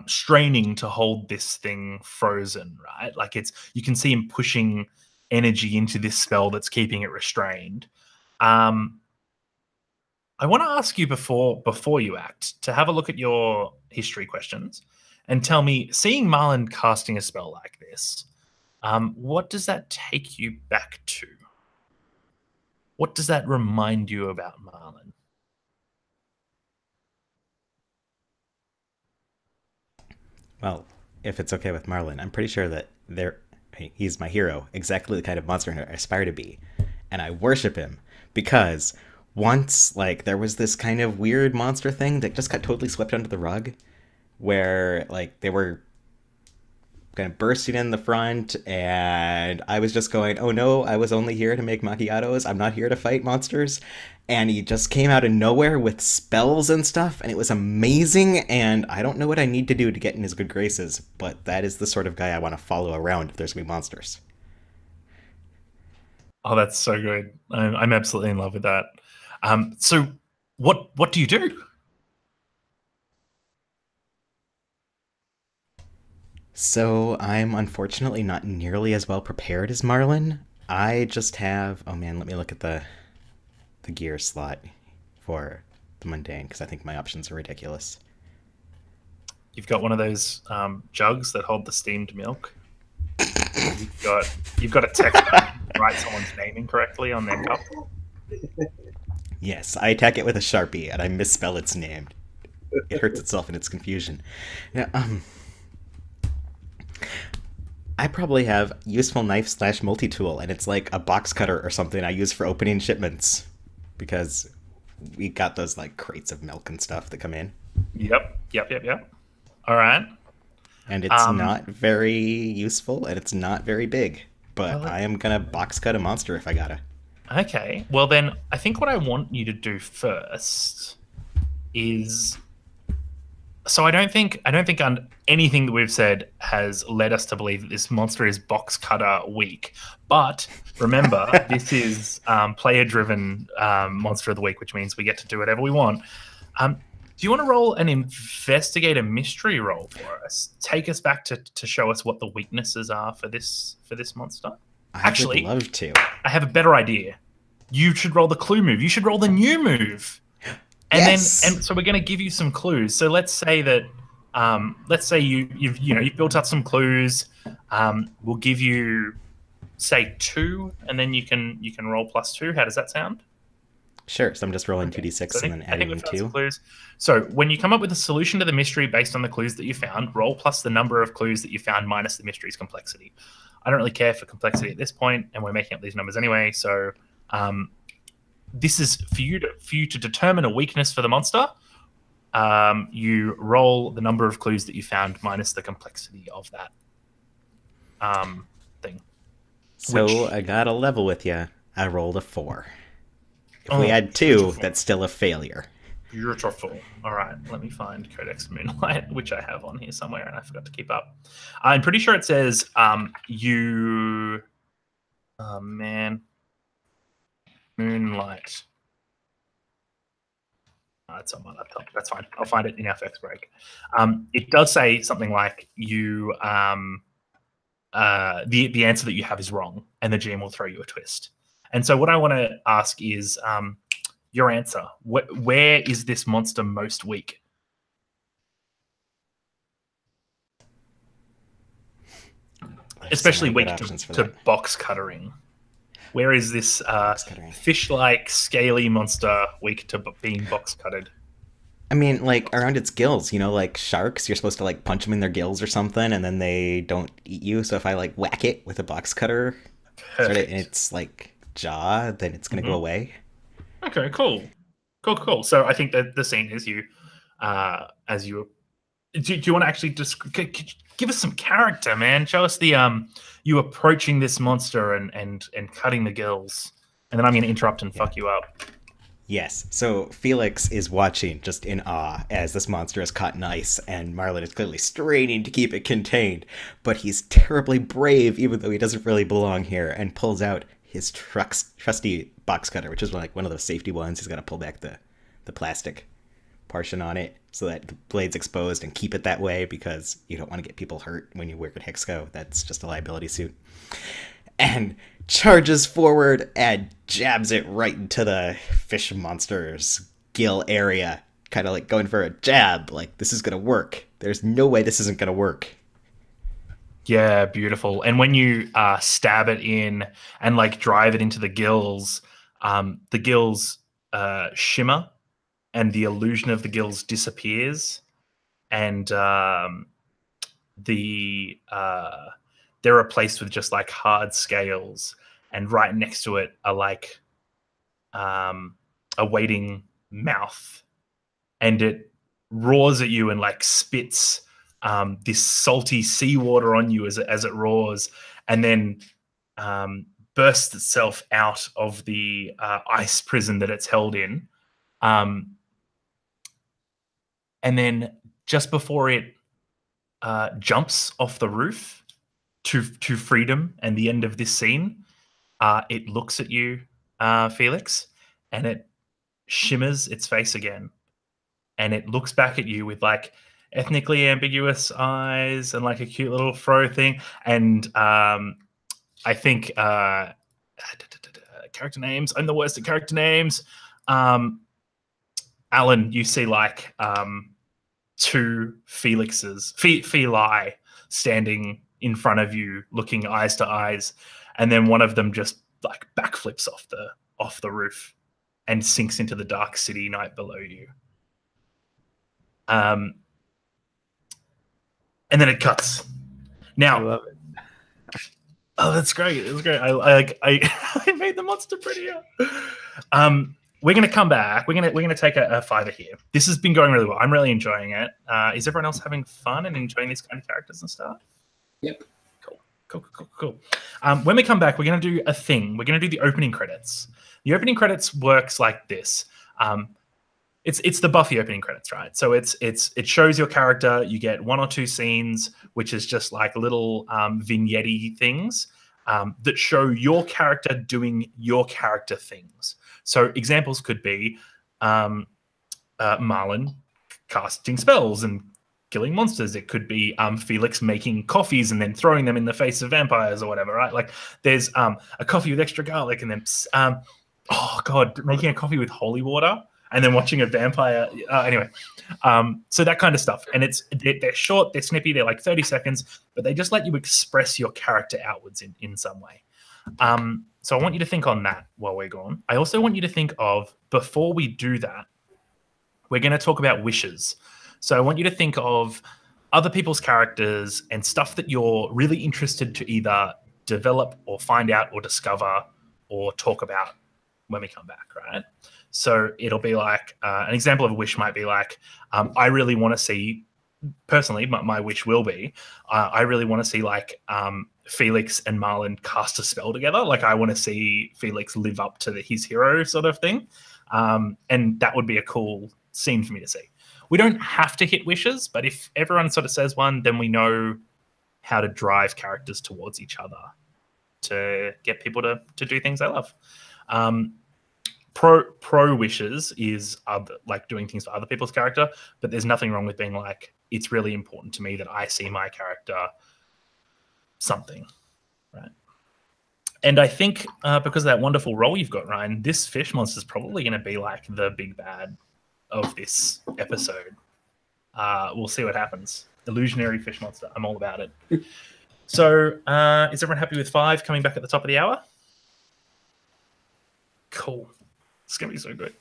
S1: straining to hold this thing frozen, right? Like you can see him pushing energy into this spell that's keeping it restrained. I want to ask you before you act to have a look at your history questions and tell me, seeing Marlon casting a spell like this, what does that take you back to? What does that remind you about Marlon?
S2: Well, if it's okay with Marlon, I'm pretty sure that he's my hero, exactly the kind of monster hunter I aspire to be. And I worship him because once, like, there was this kind of weird monster thing that just got totally swept under the rug, where, like, they were kind of bursting in the front, and I was just going, oh no, I was only here to make macchiatos, I'm not here to fight monsters. And he just came out of nowhere with spells and stuff, and it was amazing, and I don't know what I need to do to get in his good graces, but that is the sort of guy I want to follow around if there's going to be monsters.
S1: Oh, that's so good. I'm absolutely in love with that. So what do you do?
S2: So I'm unfortunately not nearly as well prepared as Marlon. I just have... Oh man, let me look at the gear slot for the mundane, because I think my options are ridiculous.
S1: You've got one of those jugs that hold the steamed milk. You've got a text to write someone's name incorrectly on their cup.
S2: Yes, I attack it with a Sharpie, and I misspell its name. It hurts itself in its confusion. Now, I probably have useful knife / multi-tool, and it's like a box cutter or something I use for opening shipments, because we got those like crates of milk and stuff that come in.
S1: Yep. All right.
S2: And it's not very useful, and it's not very big, but I am gonna box cut a monster if I gotta.
S1: Okay. Well, then I think what I want you to do first is... So I don't think anything that we've said has led us to believe that this monster is box cutter weak. But remember, this is player-driven monster of the week, which means we get to do whatever we want. Do you want to roll an investigate a mystery roll for us? Take us back to show us what the weaknesses are for this monster.
S2: Actually, I would love to.
S1: I have a better idea. You should roll the clue move. You should roll the new move. And
S2: yes!
S1: then so we're going to give you some clues. So let's say that you've built up some clues. We'll give you, say, 2, and then you can roll +2. How does that sound?
S2: Sure. So I'm just rolling 2d6 and then adding 2.
S1: Clues. So when you come up with a solution to the mystery based on the clues that you found, roll plus the number of clues that you found minus the mystery's complexity. I don't really care for complexity at this point, and we're making up these numbers anyway. So this is for you to determine a weakness for the monster. You roll the number of clues that you found minus the complexity of that thing.
S2: So I got a level with you. I rolled a 4. If we add 2, beautiful. That's still a failure.
S1: Beautiful. All right, let me find Codex Moonlight, which I have on here somewhere, and I forgot to keep up. I'm pretty sure it says you... Oh, man. Moonlight. Oh, it's on my laptop. That's fine. I'll find it in our FX break. It does say something like you... the answer that you have is wrong, and the GM will throw you a twist. And so what I want to ask is your answer. Where is this monster most weak? especially
S2: many good
S1: weak
S2: options for
S1: to
S2: that.
S1: box cuttering. Where is this
S2: cuttering.
S1: fish-like scaly monster weak to being box cutted?
S2: I mean, like around its gills, you know, like sharks, you're supposed to like punch them in their gills or something, and then they don't eat you. So if I like whack it with a box cutter, sort of
S1: Perfect.
S2: in its like jaw, then it's gonna go away.
S1: Okay, cool. So I think that the scene is you, as you. Do you want to actually just give us some character, man? Show us the you approaching this monster and cutting the gills, and then I'm going to interrupt and fuck you up.
S2: Yes. So Felix is watching just in awe as this monster is caught in ice, and Marlon is clearly straining to keep it contained. But he's terribly brave, even though he doesn't really belong here, and pulls out his trusty box cutter, which is like one of those safety ones. He's got to pull back the plastic portion on it so that the blade's exposed and keep it that way because you don't want to get people hurt when you work at Hexco. That's just a liability suit. And charges forward and jabs it right into the fish monster's gill area. Kind of like going for a jab, like this is going to work. There's no way this isn't going to work.
S1: Yeah, beautiful. And when you stab it in and like drive it into the gills shimmer and the illusion of the gills disappears. And they're replaced with just like hard scales, and right next to it are like a waiting mouth, and it roars at you and like spits this salty seawater on you as it roars, and then bursts itself out of the ice prison that it's held in, and then just before it jumps off the roof to freedom and the end of this scene, it looks at you, Felix, and it shimmers its face again, and it looks back at you with like ethnically ambiguous eyes and like a cute little fro thing. And I think character names. I'm the worst at character names. Alan, you see like two Felixes, Feli, standing in front of you, looking eyes to eyes, and then one of them just like backflips off the roof and sinks into the dark city night below you. And then it cuts. Now,
S3: I love it.
S1: Oh, that's great. It was great. I made the monster prettier. We're gonna come back. We're gonna take a fiver here. This has been going really well. I'm really enjoying it. Is everyone else having fun and enjoying these kind of characters and stuff?
S5: Yep.
S1: Cool. When we come back, we're gonna do a thing. We're gonna do the opening credits. The opening credits works like this. It's the Buffy opening credits, right? So it shows your character. You get one or two scenes, which is just like little vignette things that show your character doing your character things. So examples could be Marlon casting spells and killing monsters. It could be Felix making coffees and then throwing them in the face of vampires or whatever, right? Like there's a coffee with extra garlic, and then making a coffee with holy water, and then watching a vampire. Anyway, so that kind of stuff. And they're short, they're snippy, they're like 30 seconds, but they just let you express your character outwards in some way. So I want you to think on that while we're gone. I also want you to think of, before we do that, we're going to talk about wishes. So I want you to think of other people's characters and stuff that you're really interested to either develop or find out or discover or talk about when we come back, right? So it'll be like, an example of a wish might be like, I really want to see, personally, my wish will be, I really want to see like Felix and Marlon cast a spell together. Like I want to see Felix live up to his hero sort of thing. And that would be a cool scene for me to see. We don't have to hit wishes, but if everyone sort of says one, then we know how to drive characters towards each other to get people to do things they love. Pro wishes is like doing things for other people's character, but there's nothing wrong with being like, it's really important to me that I see my character something, right? And I think because of that wonderful role you've got, Ryan, this fish monster is probably going to be like the big bad of this episode. We'll see what happens. Illusionary fish monster. I'm all about it. So, is everyone happy with 5 coming back at the top of the hour? Cool. It's going to be so good.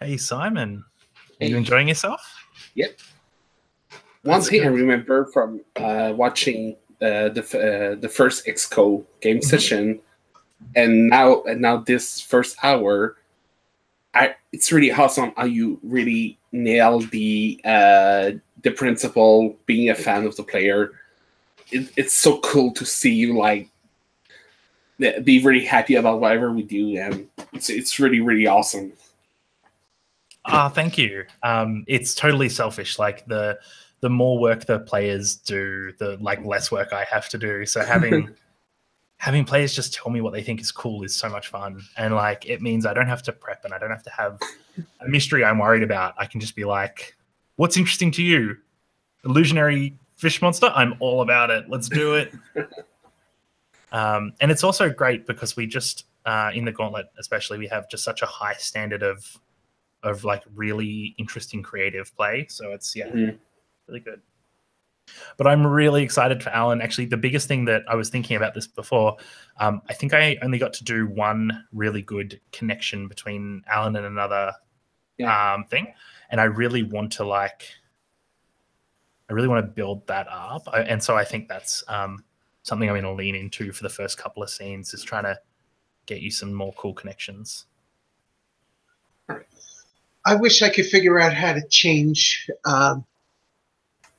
S1: Hey, Simon. Are you enjoying yourself?
S5: Yep. One
S1: That's
S5: thing I
S1: good.
S5: remember from watching the first XCO game session, and now this first hour, it's really awesome how you really nail the principle. Being a fan of the player, it's so cool to see you like be really happy about whatever we do, and it's really really awesome.
S1: Thank you. It's totally selfish. Like the more work the players do, the like less work I have to do. So having players just tell me what they think is cool is so much fun. And like it means I don't have to prep and I don't have to have a mystery I'm worried about. I can just be like, what's interesting to you? Illusionary fish monster? I'm all about it. Let's do it. And it's also great because we just in the Gauntlet especially, we have just such a high standard of like really interesting creative play. So it's really good. But I'm really excited for Alan. Actually, the biggest thing that I was thinking about this before, I think I only got to do one really good connection between Alan and another thing, and I really want to build that up. And so I think that's something I'm going to lean into for the first couple of scenes, is trying to get you some more cool connections.
S4: I wish I could figure out how to change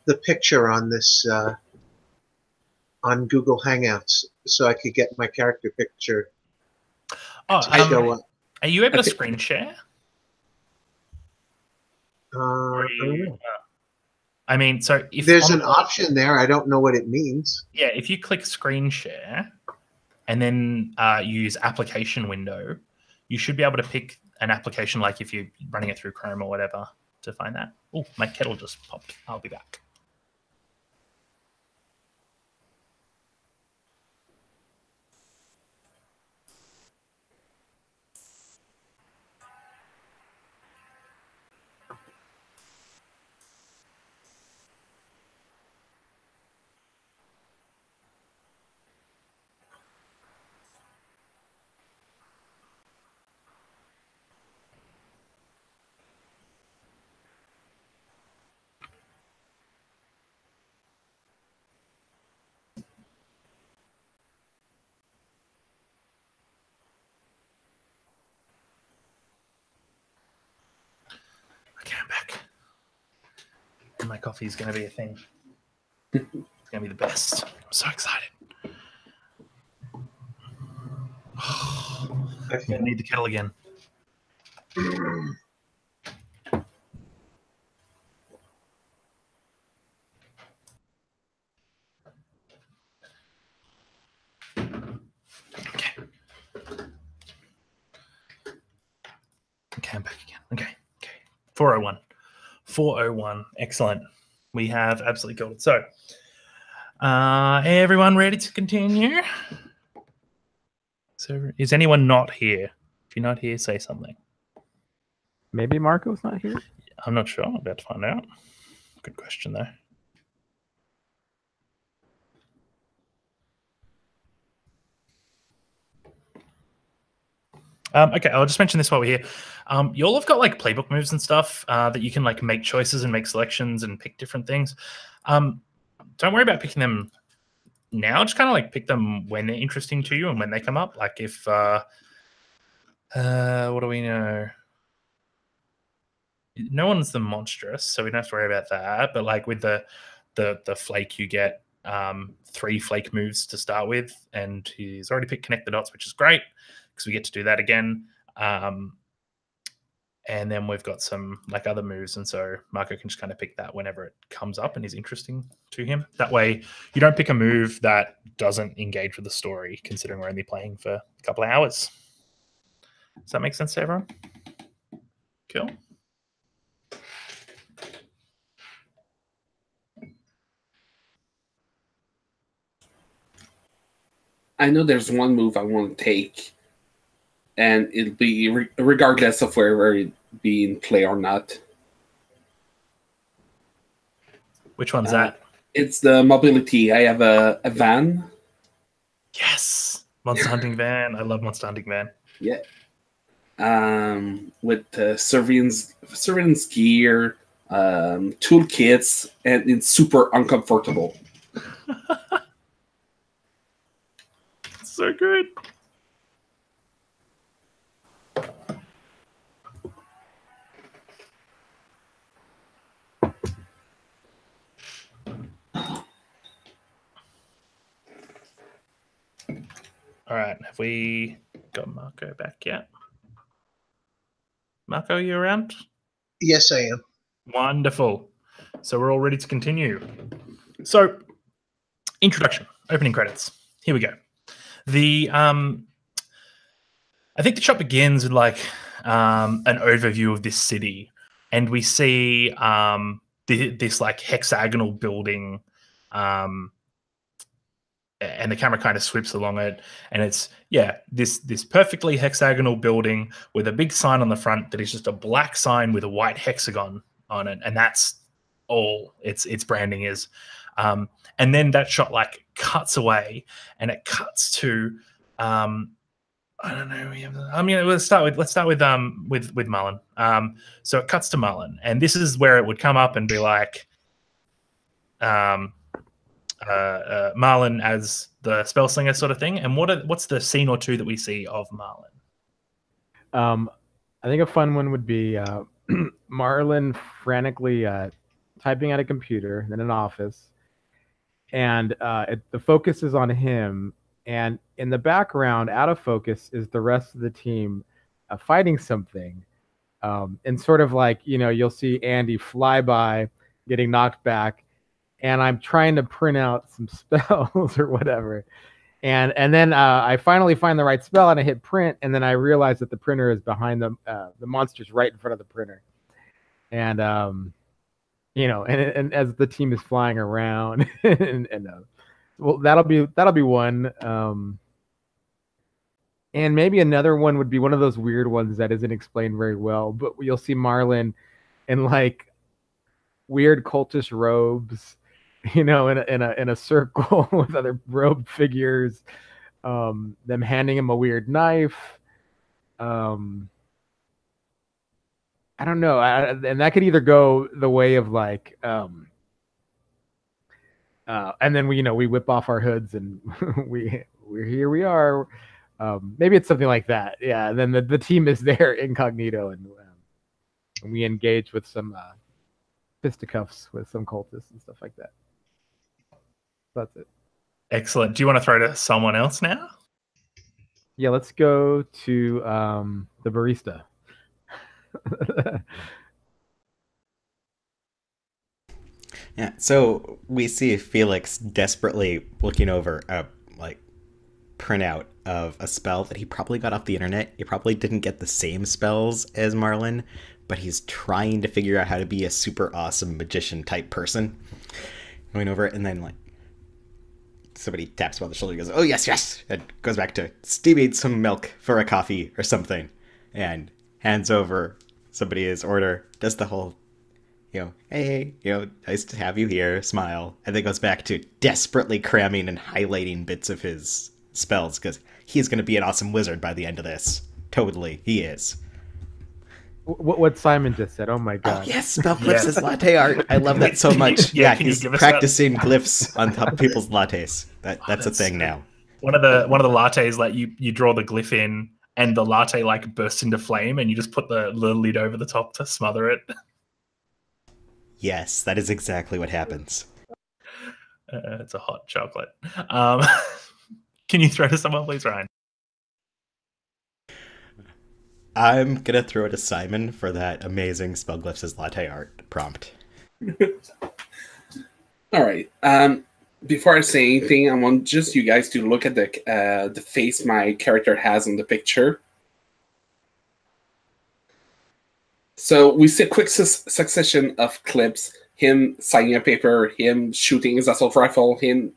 S4: the picture on this on Google Hangouts so I could get my character picture to show up.
S1: Are you able to screen share?
S4: I don't know.
S1: I mean, so if
S4: there's an option there, I don't know what it means.
S1: Yeah, if you click screen share and then use application window, you should be able to pick an application, like if you're running it through Chrome or whatever, to find that. Oh, my kettle just popped. I'll be back. my coffee is going to be a thing. It's going to be the best. I'm so excited. I'm going to need the kettle again. Okay. Okay, I'm back again. Okay. 401. 401. Excellent. We have absolutely got it. So, everyone ready to continue? So, is anyone not here? If you're not here, say something.
S3: Maybe Marco's not here?
S1: I'm not sure. I'm about to find out. Good question, though. Okay, I'll just mention this while we're here. You all have got like playbook moves and stuff that you can like make choices and make selections and pick different things. Don't worry about picking them now. Just kind of like pick them when they're interesting to you and when they come up. Like if, what do we know? No one's the monstrous, so we don't have to worry about that. But like with the flake, you get 3 flake moves to start with, and he's already picked connect the dots, which is great because we get to do that again. And then we've got some like other moves, and so Marco can just kind of pick that whenever it comes up and is interesting to him. That way, you don't pick a move that doesn't engage with the story, considering we're only playing for a couple of hours. Does that make sense to everyone? Cool.
S5: I know there's one move I want to take, and it'll be regardless of wherever it be in play or not.
S1: Which one's that?
S5: It's the mobility. I have a van.
S1: Yes, Monster Hunting Van. I love Monster Hunting Van.
S5: Yeah. With surveillance gear, toolkits, and it's super uncomfortable.
S1: So good. All right, have we got Marco back yet? Marco, you around?
S4: Yes, I am.
S1: Wonderful. So we're all ready to continue. So, introduction, opening credits. Here we go. I think the shot begins with like an overview of this city, and we see this like hexagonal building, and the camera kind of sweeps along it, and it's this perfectly hexagonal building with a big sign on the front that is just a black sign with a white hexagon on it, and that's all its branding is. And then that shot like cuts away, and it cuts to I don't know. Let's start with Marlon. So it cuts to Marlon, and this is where it would come up and be like Marlon as the spell slinger sort of thing. And what's the scene or two that we see of Marlon?
S3: I think a fun one would be Marlon frantically typing at a computer in an office, and the focus is on him, and in the background, out of focus, is the rest of the team fighting something, and sort of like, you'll see Andy fly by, getting knocked back, and I'm trying to print out some spells or whatever, and then I finally find the right spell, and I hit print, and then I realize that the printer is behind the monster's right in front of the printer, and and as the team is flying around, well, that'll be one. And maybe another one would be one of those weird ones that isn't explained very well, but you'll see Marlon in like weird cultish robes, in a circle with other robed figures, them handing him a weird knife. I don't know, and that could either go the way of like, and then we whip off our hoods and we're here. We are. Maybe it's something like that. Yeah. And then the team is there incognito, and we engage with some fisticuffs with some cultists and stuff like that. That's it.
S1: Excellent. Do you want to throw to someone else now?
S3: Yeah, let's go to the barista.
S2: Yeah, so we see Felix desperately looking over a printout of a spell that he probably got off the internet. He probably didn't get the same spells as Marlin, but he's trying to figure out how to be a super awesome magician type person. Going over it, and then somebody taps him on the shoulder and goes, "Oh yes, yes," and goes back to steaming some milk for a coffee or something, and hands over somebody his order, does the whole hey, nice to have you here, smile, and then goes back to desperately cramming and highlighting bits of his spells, because he's going to be an awesome wizard by the end of this. Totally, he is.
S3: What Simon just said, oh my god.
S2: Oh yes, spell glyphs is latte art. I love that so much. Yeah, he's practicing glyphs on top of people's lattes. That's a thing now.
S1: One of the lattes, you draw the glyph in, and the latte bursts into flame, and you just put the lid over the top to smother it.
S2: Yes, that is exactly what happens.
S1: It's a hot chocolate. Can you throw to someone, please, Ryan?
S2: I'm going to throw it to Simon for that amazing Spellglyphs as latte art prompt.
S5: All right. Before I say anything, I want just you guys to look at the face my character has on the picture. So we see a quick succession of clips: him signing a paper, him shooting his assault rifle, him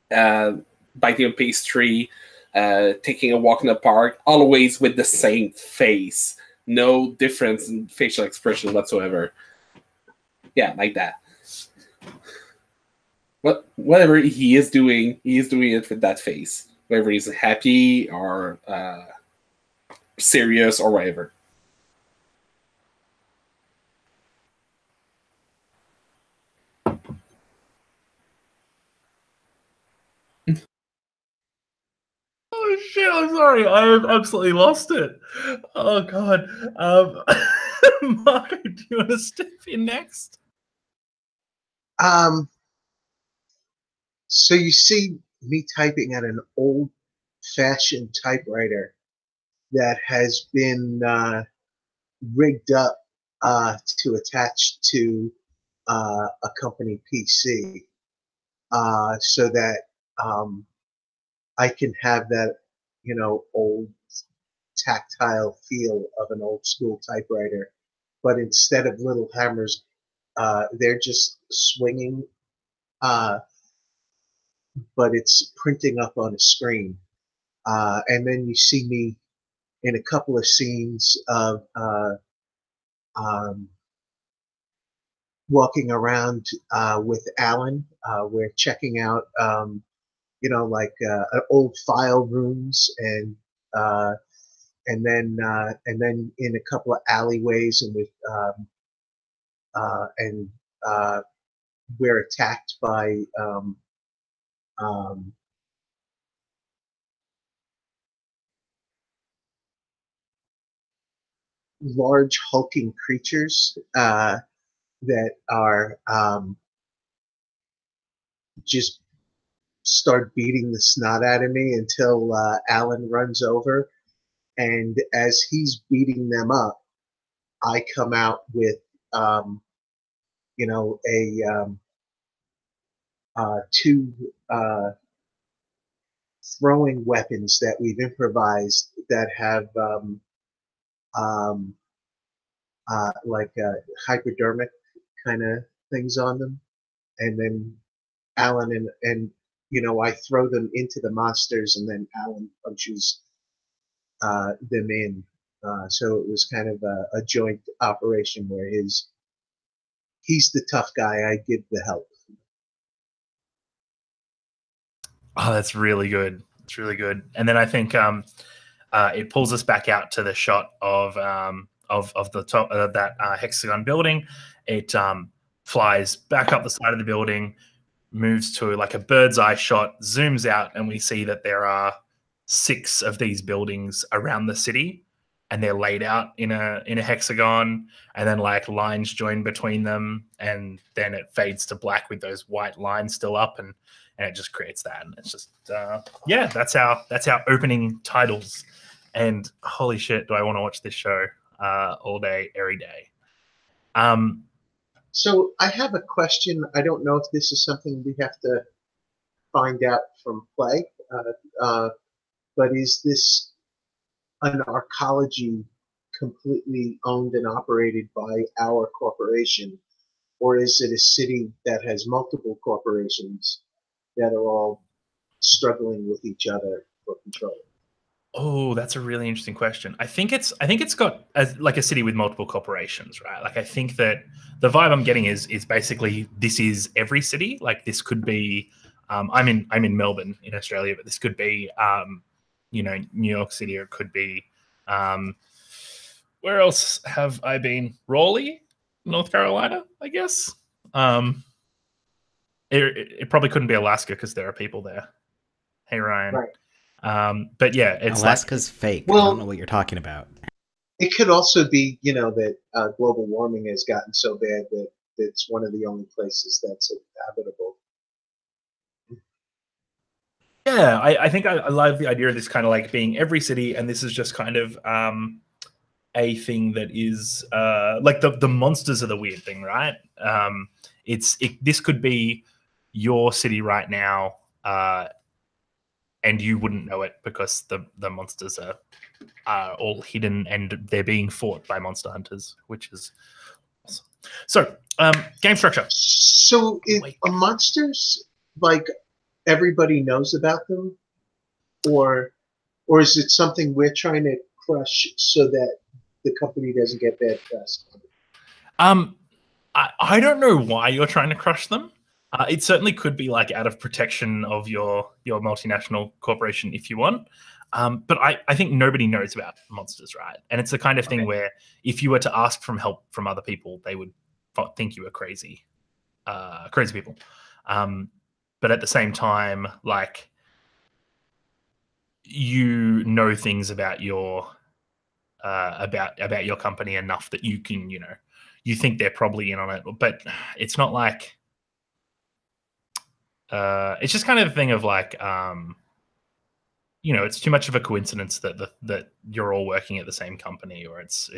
S5: biting a pastry, taking a walk in the park, always with the same face. No difference in facial expression whatsoever. Yeah, like that. Whatever he is doing it with that face. Whether he's happy or serious or whatever.
S1: Oh shit, I'm sorry. I have absolutely lost it. Oh god. Marco, do you want to step in next?
S4: So you see me typing at an old-fashioned typewriter that has been rigged up to attach to a company PC, so that I can have that, old tactile feel of an old school typewriter. But instead of little hammers, they're just swinging, but it's printing up on a screen. And then you see me in a couple of scenes of walking around with Alan. We're checking out, old file rooms, and then in a couple of alleyways, and we're attacked by large hulking creatures that are just start beating the snot out of me until Alan runs over. And as he's beating them up, I come out with, two throwing weapons that we've improvised that have hypodermic kind of things on them. And then Alan and I throw them into the monsters, and then Alan punches them in. So it was kind of a joint operation where he's the tough guy, I give the help.
S1: Oh, that's really good. It's really good. And then I think it pulls us back out to the shot of the top of that hexagon building. It flies back up the side of the building, moves to a bird's eye shot, zooms out, and we see that there are 6 of these buildings around the city. and they're laid out in a hexagon, and then like lines join between them, and then it fades to black with those white lines still up, and it just creates that. And it's just yeah, that's our opening titles. And holy shit, do I want to watch this show all day, every day.
S4: So I have a question. I don't know if this is something we have to find out from play, but is this an arcology completely owned and operated by our corporation, or is it a city that has multiple corporations that are all struggling with each other for control?
S1: Oh, that's a really interesting question. I think it's got like a city with multiple corporations, right? Like I think that the vibe I'm getting is basically this is every city. Like this could be I'm in Melbourne in Australia, but this could be New York City, or it could be where else have I been? Raleigh, North Carolina, I guess. It probably couldn't be Alaska because there are people there. Hey Ryan.
S4: Right.
S1: But yeah, it's
S2: Alaska's fake.
S4: Well,
S2: I don't know what you're talking about.
S4: It could also be, that global warming has gotten so bad that it's one of the only places that's habitable.
S1: Yeah, I think I love the idea of this kind of like being every city, and this is just kind of a thing that is like the monsters are the weird thing, right? This could be your city right now, and you wouldn't know it because the monsters are all hidden and they're being fought by monster hunters, which is awesome. So game structure.
S4: So are monsters like everybody knows about them, or is it something we're trying to crush so that the company doesn't get bad press?
S1: I don't know why you're trying to crush them. It certainly could be like out of protection of your multinational corporation if you want. But I think nobody knows about monsters, right? And it's the kind of thing where if you were to ask for help from other people, they would think you were crazy people. But at the same time, like you know things about your about your company enough that you can, you think they're probably in on it, but it's not like it's just kind of a thing of like it's too much of a coincidence that you're all working at the same company, or it's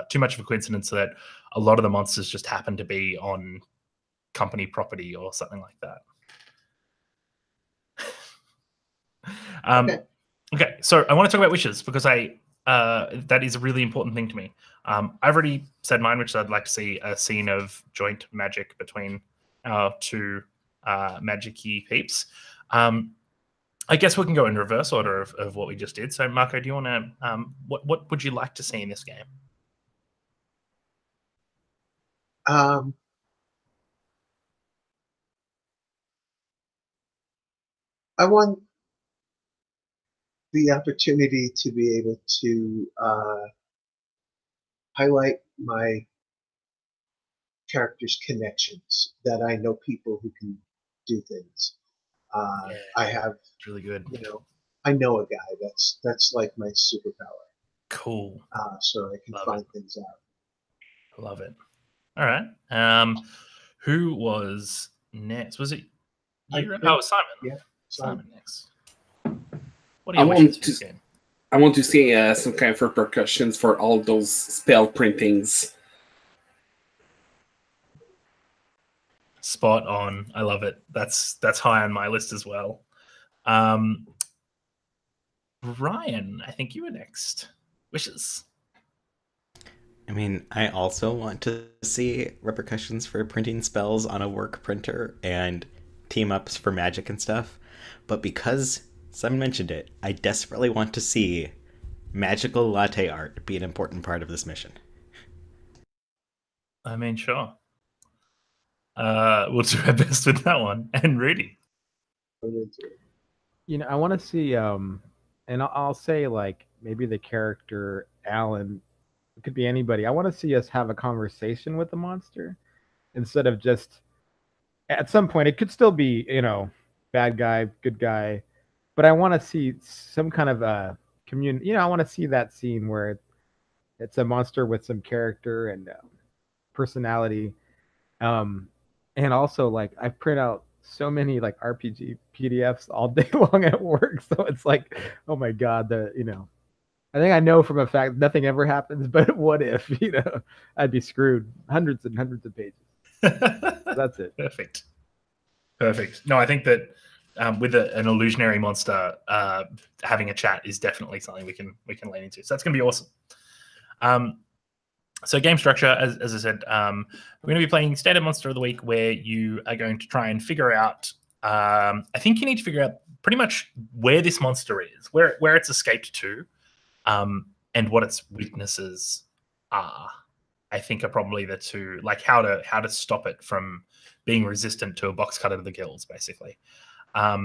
S1: too much of a coincidence that a lot of the monsters just happen to be on company property or something like that. Okay, so I want to talk about wishes because that is a really important thing to me. I've already said mine, which I'd like to see a scene of joint magic between our two magic-y peeps. I guess we can go in reverse order of what we just did. So, Marco, do you want to? What would you like to see in this game?
S4: I want the opportunity to be able to highlight my character's connections, that I know people who can do things. I have
S1: really good.
S4: I know a guy that's like my superpower.
S1: Cool.
S4: So I can find things out.
S1: Love it. All right. Who was next? Was it you? Oh, Simon.
S4: Yeah,
S1: Simon next. What do you want to see?
S5: I want to see some kind of repercussions for all those spell printings.
S1: Spot on. I love it. That's high on my list as well. Ryan, I think you were next. Wishes.
S2: I mean, I also want to see repercussions for printing spells on a work printer and team-ups for magic and stuff. But because Simon mentioned it, I desperately want to see magical latte art be an important part of this mission.
S1: I mean, sure. We'll do our best with that one. And Rudy.
S3: I want to see, and I'll say like maybe the character Alan. It could be anybody. I want to see us have a conversation with the monster instead of just at some point. It could still be, bad guy, good guy, but I want to see some kind of community. I want to see that scene where It's a monster with some character and personality. And also, like, I print out so many like RPG PDFs all day long at work, so it's like, oh my god, I think I know from a fact nothing ever happens, but what if, I'd be screwed. Hundreds and hundreds of pages. That's it.
S1: Perfect. No, I think that with an illusionary monster, having a chat is definitely something we can lean into. So that's going to be awesome. So game structure, as I said, we're going to be playing Standard Monster of the Week, where you are going to try and figure out. I think you need to figure out pretty much where this monster is, where it's escaped to, and what its weaknesses are. I think are probably the two, like how to stop it from being resistant to a box cutter to the gills, basically. I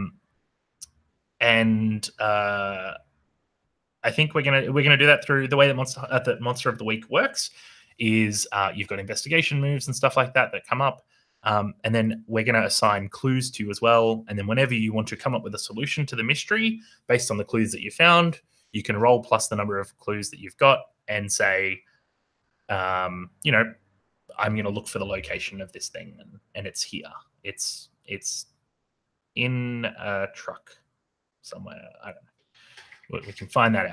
S1: think we're gonna do that through the way that Monster of the Week works. Is you've got investigation moves and stuff like that come up, and then we're gonna assign clues to you as well. And then whenever you want to come up with a solution to the mystery based on the clues that you found, you can roll plus the number of clues that you've got and say, I'm going to look for the location of this thing, and it's here. It's in a truck somewhere. I don't know. We can find that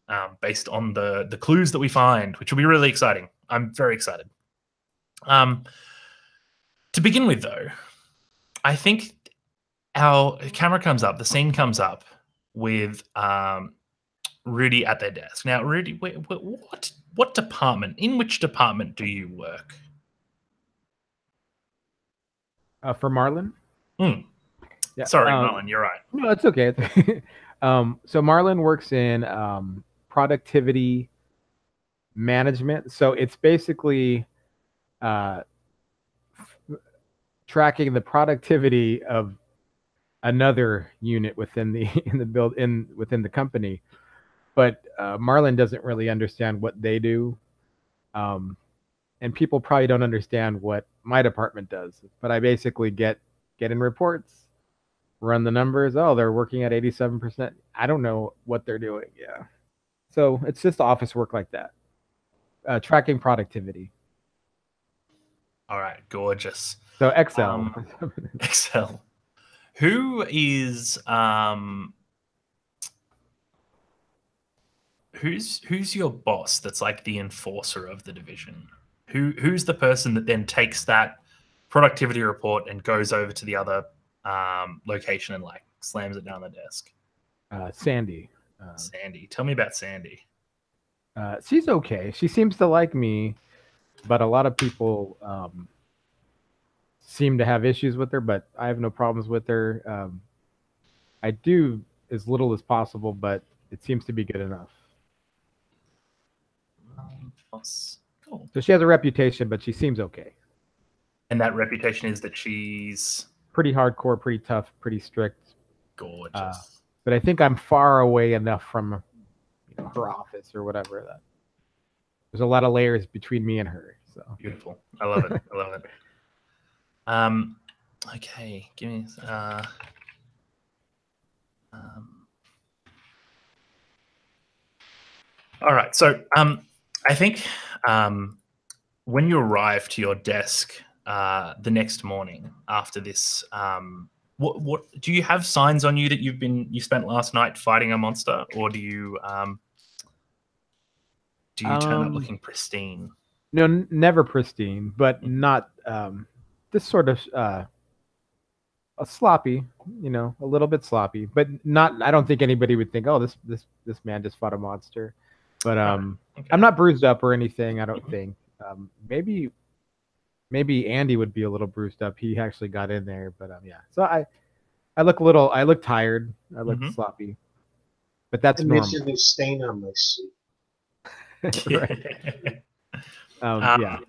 S1: out based on the clues that we find, which will be really exciting. I'm very excited. To begin with, though, I think our camera comes up, the scene comes up with Rudy at their desk. Now, Rudy, what department? In which department do you work?
S3: For Marlin?
S1: Yeah. Sorry, Marlin, you're right.
S3: No, it's okay. So Marlin works in productivity management. So it's basically tracking the productivity of another unit within the company. But Marlin doesn't really understand what they do. And people probably don't understand what my department does. But I basically get in reports, run the numbers. Oh, they're working at 87%. I don't know what they're doing. Yeah. So it's just office work like that. Tracking productivity.
S1: All right, gorgeous.
S3: So Excel.
S1: Excel. Who is who's your boss that's like the enforcer of the division? Who's the person that then takes that productivity report and goes over to the other location and like slams it down the desk?
S3: Sandy.
S1: Sandy. Tell me about Sandy.
S3: She's okay. She seems to like me, but a lot of people seem to have issues with her, but I have no problems with her. I do as little as possible, but it seems to be good enough.
S1: Cool.
S3: So she has a reputation, but she seems okay.
S1: And that reputation is that she's
S3: pretty hardcore, pretty tough, pretty strict.
S1: Gorgeous.
S3: But I think I'm far away enough from her office or whatever that there's a lot of layers between me and her. So
S1: beautiful. I love it. I love it. Okay, give me all right. So I think when you arrive to your desk the next morning after this, what do you have signs on you that you spent last night fighting a monster, or do you turn up looking pristine?
S3: No, never pristine, but not this sort of a sloppy, a little bit sloppy, but not. I don't think anybody would think, oh, this man just fought a monster. But okay. I'm not bruised up or anything. I don't think. Maybe Andy would be a little bruised up. He actually got in there, but yeah. So I look tired. I look sloppy, but that's normal.
S4: There's a new stain on my suit.
S3: Right. Yeah.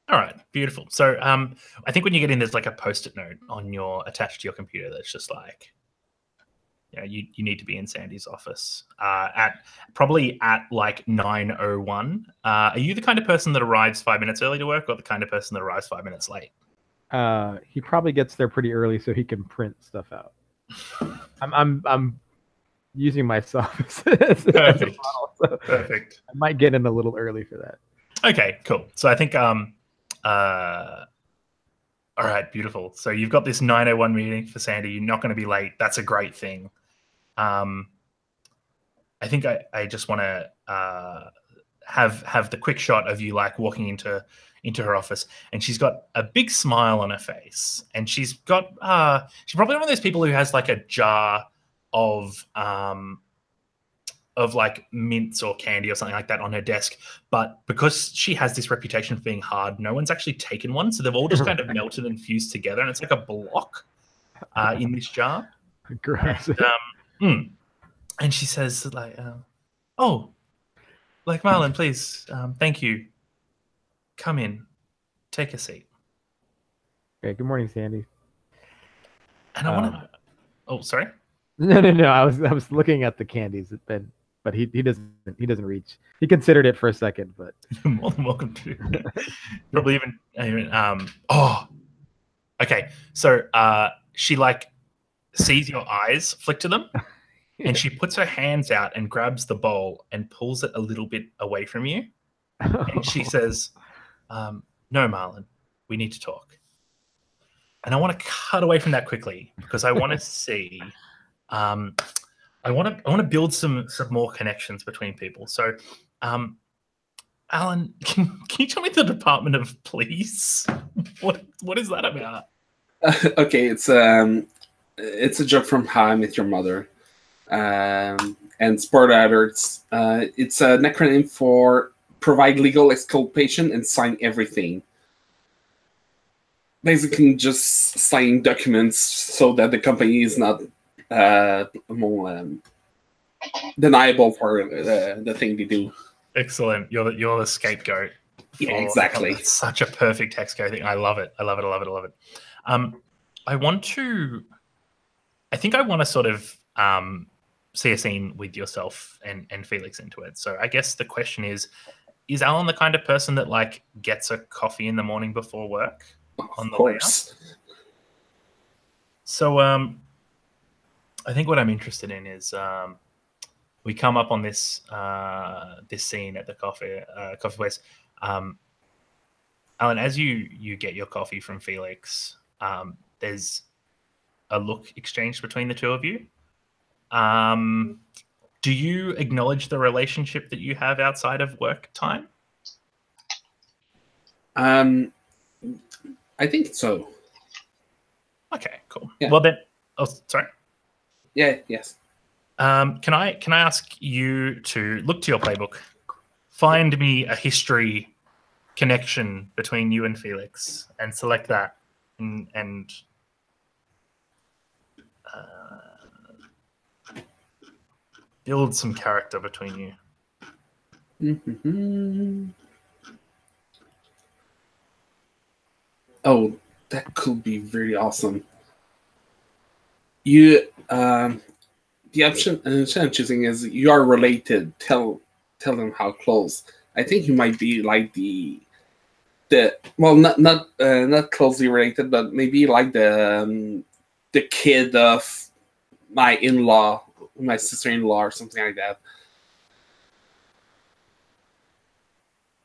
S1: All right, beautiful. So I think when you get in, there's like a post-it note attached to your computer that's just like, you need to be in Sandy's office probably at like 9:01. Are you the kind of person that arrives 5 minutes early to work, or the kind of person that arrives 5 minutes late?
S3: He probably gets there pretty early so he can print stuff out. I'm using myself as a
S1: Perfect.
S3: model, so
S1: Perfect.
S3: I might get in a little early for that.
S1: Okay, cool. So I think all right, beautiful. So you've got this 9:01 meeting for Sandy. You're not going to be late. That's a great thing. I think I just want to have the quick shot of you like walking into her office, and she's got a big smile on her face, and she's probably one of those people who has like a jar of like mints or candy or something like that on her desk. But because she has this reputation for being hard, no one's actually taken one. So they've all just kind of melted and fused together. And it's like a block in this jar.
S3: Gross.
S1: And she says like, oh, like Marlon, please, thank you. Come in, take a seat.
S3: Okay, good morning, Sandy.
S1: And I want to, oh, sorry.
S3: No. I was looking at the candies, but he doesn't reach. He considered it for a second, but
S1: You're more than welcome to. Probably even okay. So she like sees your eyes flick to them, and she puts her hands out and grabs the bowl and pulls it a little bit away from you. And she says, no, Marlon, we need to talk. And I want to cut away from that quickly because I want to see I want to build some more connections between people. So, Alan, can you tell me the Department of Police? What is that about?
S5: Okay, it's a joke from How I Met Your Mother, and spoiler alerts. It's an acronym for provide legal exculpation and sign everything. Basically, just signing documents so that the company is not more deniable for the thing they do.
S1: Excellent. You're the scapegoat.
S5: Yeah, exactly.
S1: That's such a perfect Texco thing. I love it. I think I want to sort of see a scene with yourself and Felix into it. So I guess the question is Alan the kind of person that like gets a coffee in the morning before work on the way out? So I think what I'm interested in is we come up on this this scene at the coffee place. Alan, as you get your coffee from Felix, there's a look exchanged between the two of you. Do you acknowledge the relationship that you have outside of work time?
S5: I think so.
S1: Okay, cool.
S5: Yeah.
S1: Well then, oh, sorry.
S5: Yeah. Yes.
S1: Can I ask you to look to your playbook, find me a history connection between you and Felix, and select that, and build some character between you.
S5: Mm-hmm. Oh, that could be very awesome. You, the option I'm choosing is you are related. Tell them how close. I think you might be like the well, not closely related, but maybe like the kid of my in-law, my sister-in-law, or something like that.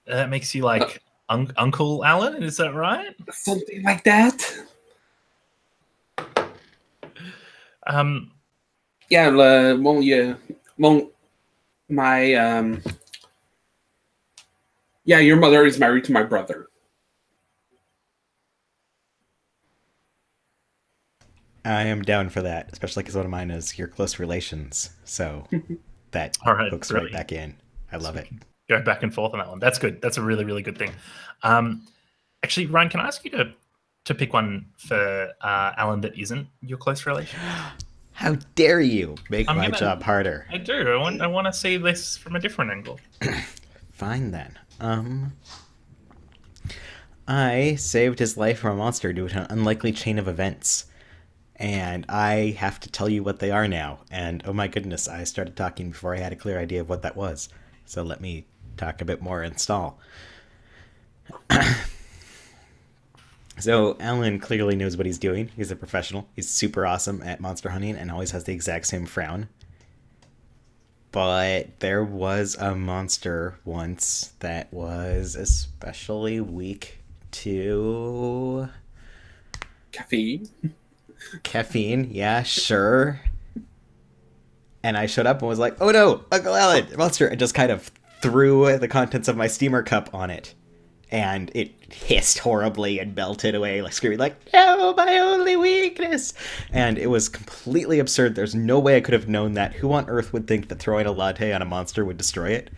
S1: That makes you like Uncle Alan, is that right?
S5: Something like that. Yeah. My yeah, your mother is married to my brother.
S2: I am down for that, especially because one of mine is your close relations. So that
S1: All right,
S2: hooks
S1: brilliant.
S2: right back in. I love it.
S1: Go back and forth on that one. That's good. That's a really, really good thing. Actually, Ryan, can I ask you to pick one for Alan that isn't your close relation?
S2: How dare you make my job harder?
S1: I do. I want to see this from a different angle.
S2: Fine then. I saved his life from a monster due to an unlikely chain of events. And I have to tell you what they are now. And oh my goodness, I started talking before I had a clear idea of what that was. So let me talk a bit more and stall. So Alan clearly knows what he's doing. He's a professional. He's super awesome at monster hunting and always has the exact same frown. but there was a monster once that was especially weak to
S5: Caffeine.
S2: caffeine. Yeah, sure. And I showed up and was like, "Oh no, Uncle Alan, monster!" and just kind of threw the contents of my steamer cup on it. And it hissed horribly and melted away, like screaming, like, "No, my only weakness!" And it was completely absurd. There's no way I could have known that. Who on earth would think that throwing a latte on a monster would destroy it?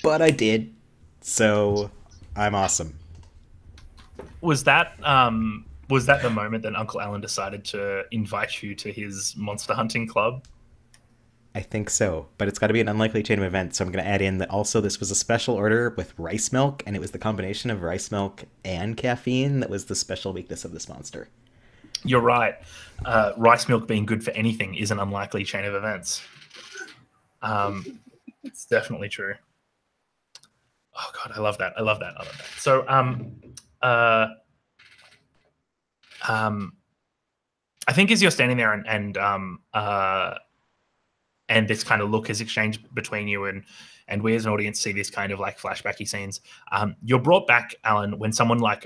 S2: But I did. So I'm awesome.
S1: Was that the moment that Uncle Alan decided to invite you to his monster hunting club?
S2: I think so, but it's got to be an unlikely chain of events, so I'm going to add in that also this was a special order with rice milk, and it was the combination of rice milk and caffeine that was the special weakness of this monster.
S1: You're right. Rice milk being good for anything is an unlikely chain of events. It's definitely true. Oh God, I love that. I love that. I love that. So, I think as you're standing there and this kind of look is exchanged between you and we as an audience see this kind of like flashbacky scenes. You're brought back, Alan, when someone like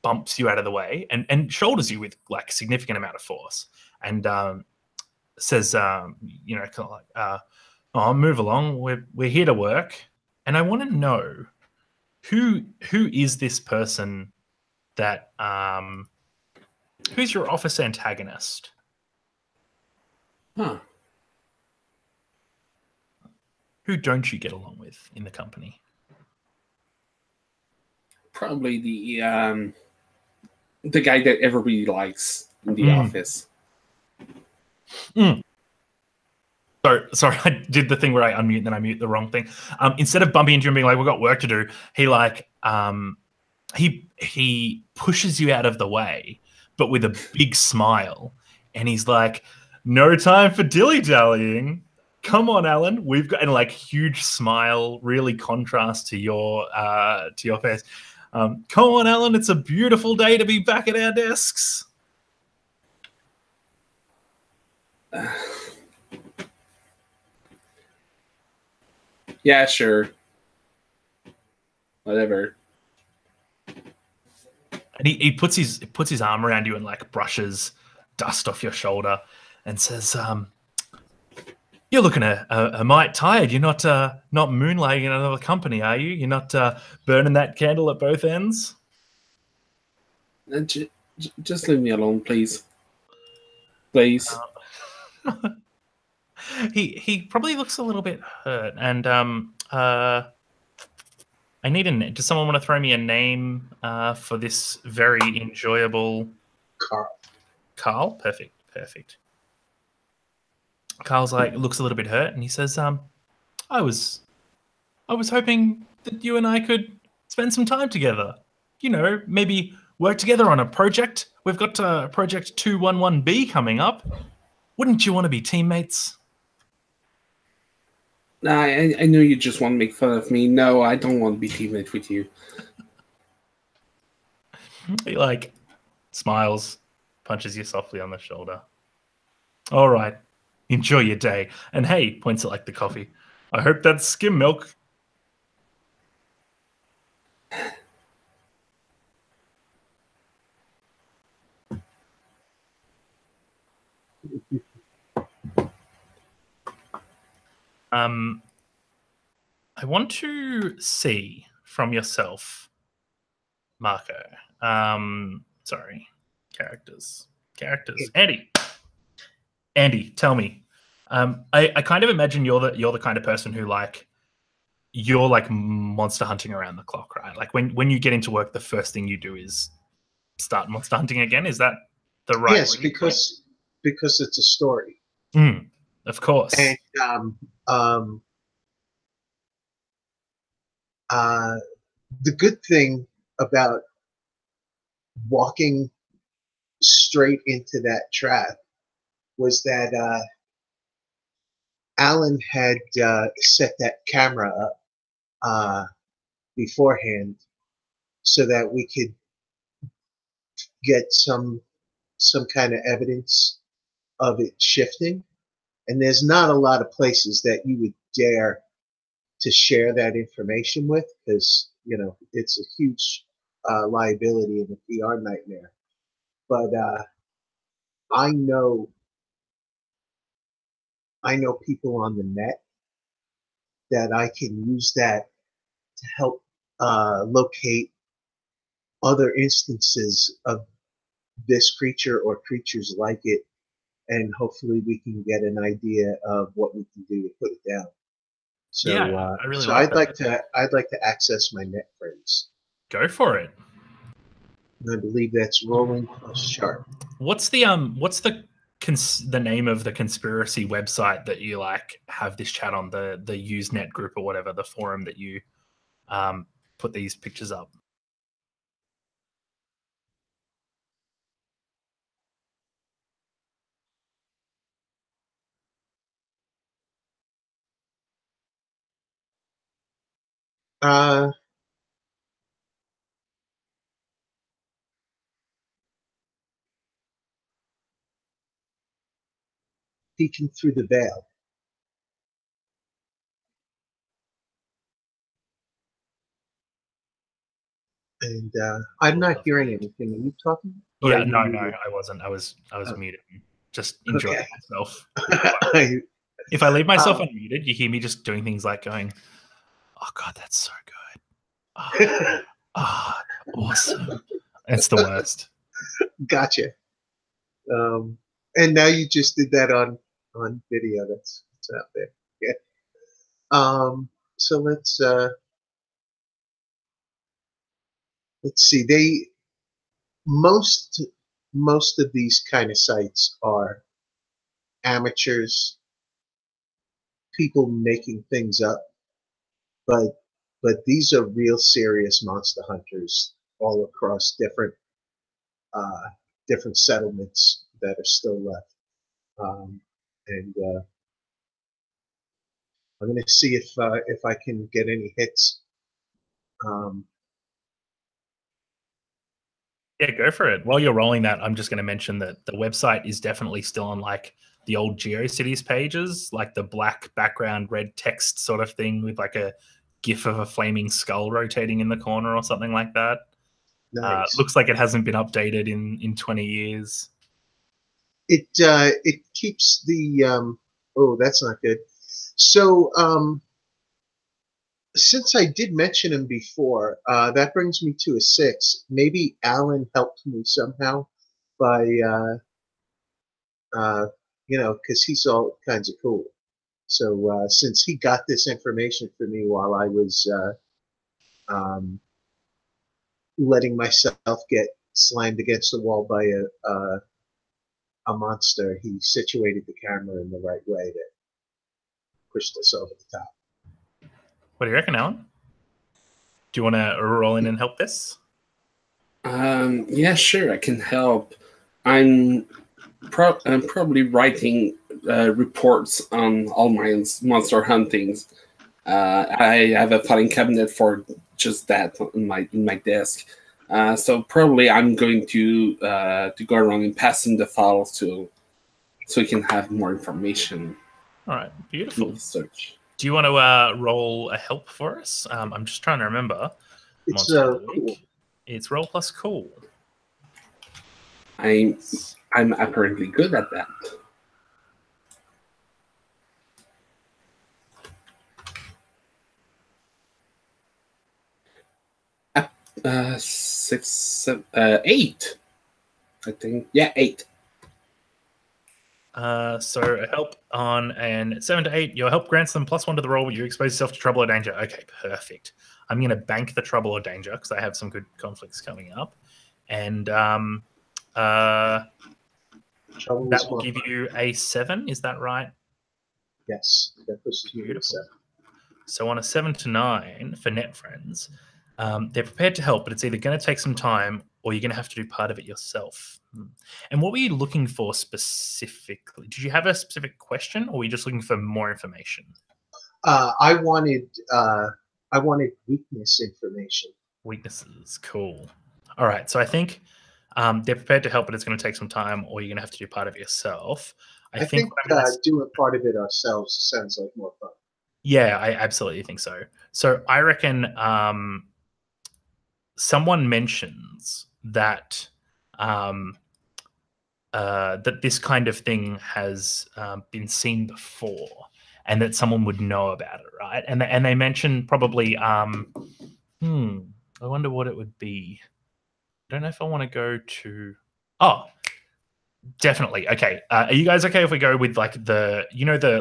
S1: bumps you out of the way and shoulders you with like significant amount of force and says, you know, kind of like, "Oh, move along. We're here to work." And I want to know who is this person that who's your office antagonist?
S5: Huh.
S1: Who don't you get along with in the company?
S5: Probably the guy that everybody likes in the office.
S1: Sorry, I did the thing where I unmute and then I mute the wrong thing. Instead of bumping into you and being like, "We've got work to do," he like he pushes you out of the way, but with a big smile, and he's like, "No time for dilly-dallying. Come on, Alan. We've got," and like huge smile, really contrast to your face. "Come on, Alan. It's a beautiful day to be back at our desks."
S5: Yeah, sure. Whatever.
S1: And he puts his arm around you and like brushes dust off your shoulder and says, "You're looking a mite tired. You're not moonlighting in another company, are you? You're not burning that candle at both ends?"
S5: Just leave me alone, please. Please.
S1: He probably looks a little bit hurt, and I need a name. Does someone want to throw me a name for this very enjoyable
S4: Carl.
S1: Carl? Perfect. Carl's like looks a little bit hurt, and he says, I was hoping that you and I could spend some time together. You know, maybe work together on a project. We've got Project 211B coming up. Wouldn't you want to be teammates?"
S5: Nah, I know you just want to make fun of me. No, I don't want to be teammates with you.
S1: He like smiles, punches you softly on the shoulder. "All right, enjoy your day." And hey, points at like the coffee. "I hope that's skim milk." I want to see from yourself, Marco. Sorry, characters. Andy, tell me. I kind of imagine you're the kind of person who like you're like monster hunting around the clock, right? Like when you get into work, the first thing you do is start monster hunting again. Is that the right?
S4: Yes, because it's a story.
S1: Of course.
S4: And the good thing about walking straight into that trap was that Alan had set that camera up beforehand so that we could get some kind of evidence of it shifting. And there's not a lot of places that you would dare to share that information with, because it's a huge liability and a PR nightmare. But I know people on the net that I can use that to help locate other instances of this creature or creatures like it, and hopefully we can get an idea of what we can do to put it down. So,
S1: Yeah, I really
S4: so
S1: like
S4: I'd like to access my net friends.
S1: Go for it.
S4: And I believe that's rolling plus sharp.
S1: What's the name of the conspiracy website that you like have this chat on, the Usenet group or whatever, the forum that you put these pictures up?
S4: Peeking through the veil. And I'm not hearing anything. Are you talking?
S1: Yeah, no, I wasn't. I was muted. Just enjoying myself. If I leave myself unmuted, you hear me just doing things like going, "Oh God, that's so good! Awesome!" It's the worst.
S4: Gotcha. And now you just did that on video. That's out there. Yeah. So let's see. Most of these kind of sites are amateurs, people making things up, but these are real serious monster hunters all across different settlements that are still left. And I'm going to see if I can get any hits.
S1: Yeah, go for it. While you're rolling that, I'm just going to mention that the website is definitely still on like the old GeoCities pages, like the black background, red text sort of thing with like a GIF of a flaming skull rotating in the corner or something like that.
S4: Nice.
S1: Looks like it hasn't been updated in 20 years.
S4: It keeps the oh, that's not good. So since I did mention him before, that brings me to a 6. Maybe Alan helped me somehow by because he's all kinds of cool. So since he got this information for me while I was letting myself get slammed against the wall by a monster, he situated the camera in the right way that pushed us over the top.
S1: What do you reckon, Alan? Do you want to roll in and help this?
S5: Yeah, sure, I can help. I'm probably writing reports on all my monster huntings. I have a filing cabinet for just that on my desk. So probably I'm going to go around and pass in the files so we can have more information.
S1: All right, beautiful.
S5: Search.
S1: Do you want to roll a help for us? I'm just trying to remember.
S4: It's
S1: cool. It's roll plus cool.
S5: I'm apparently good at that. Six, seven, 8. I think. Yeah, 8.
S1: So a help on an 7 to 8. Your help grants them +1 to the roll. You expose yourself to trouble or danger. Okay, perfect. I'm going to bank the trouble or danger because I have some good conflicts coming up. And that will give you a 7. Is that right?
S4: Yes, that pushes me to 7.
S1: So on a 7 to 9 for net friends, they're prepared to help, but it's either going to take some time or you're going to have to do part of it yourself. And what were you looking for specifically? Did you have a specific question, or were you just looking for more information?
S4: I wanted weakness information.
S1: Weaknesses, cool. All right, so I think they're prepared to help, but it's going to take some time, or you're going to have to do part of it yourself.
S4: I think doing part of it ourselves sounds like more fun.
S1: Yeah, I absolutely think so. So I reckon someone mentions that that this kind of thing has been seen before, and that someone would know about it, right? And they mention probably, I wonder what it would be. I don't know if I want to go to. Oh, definitely. Okay. Are you guys okay if we go with like the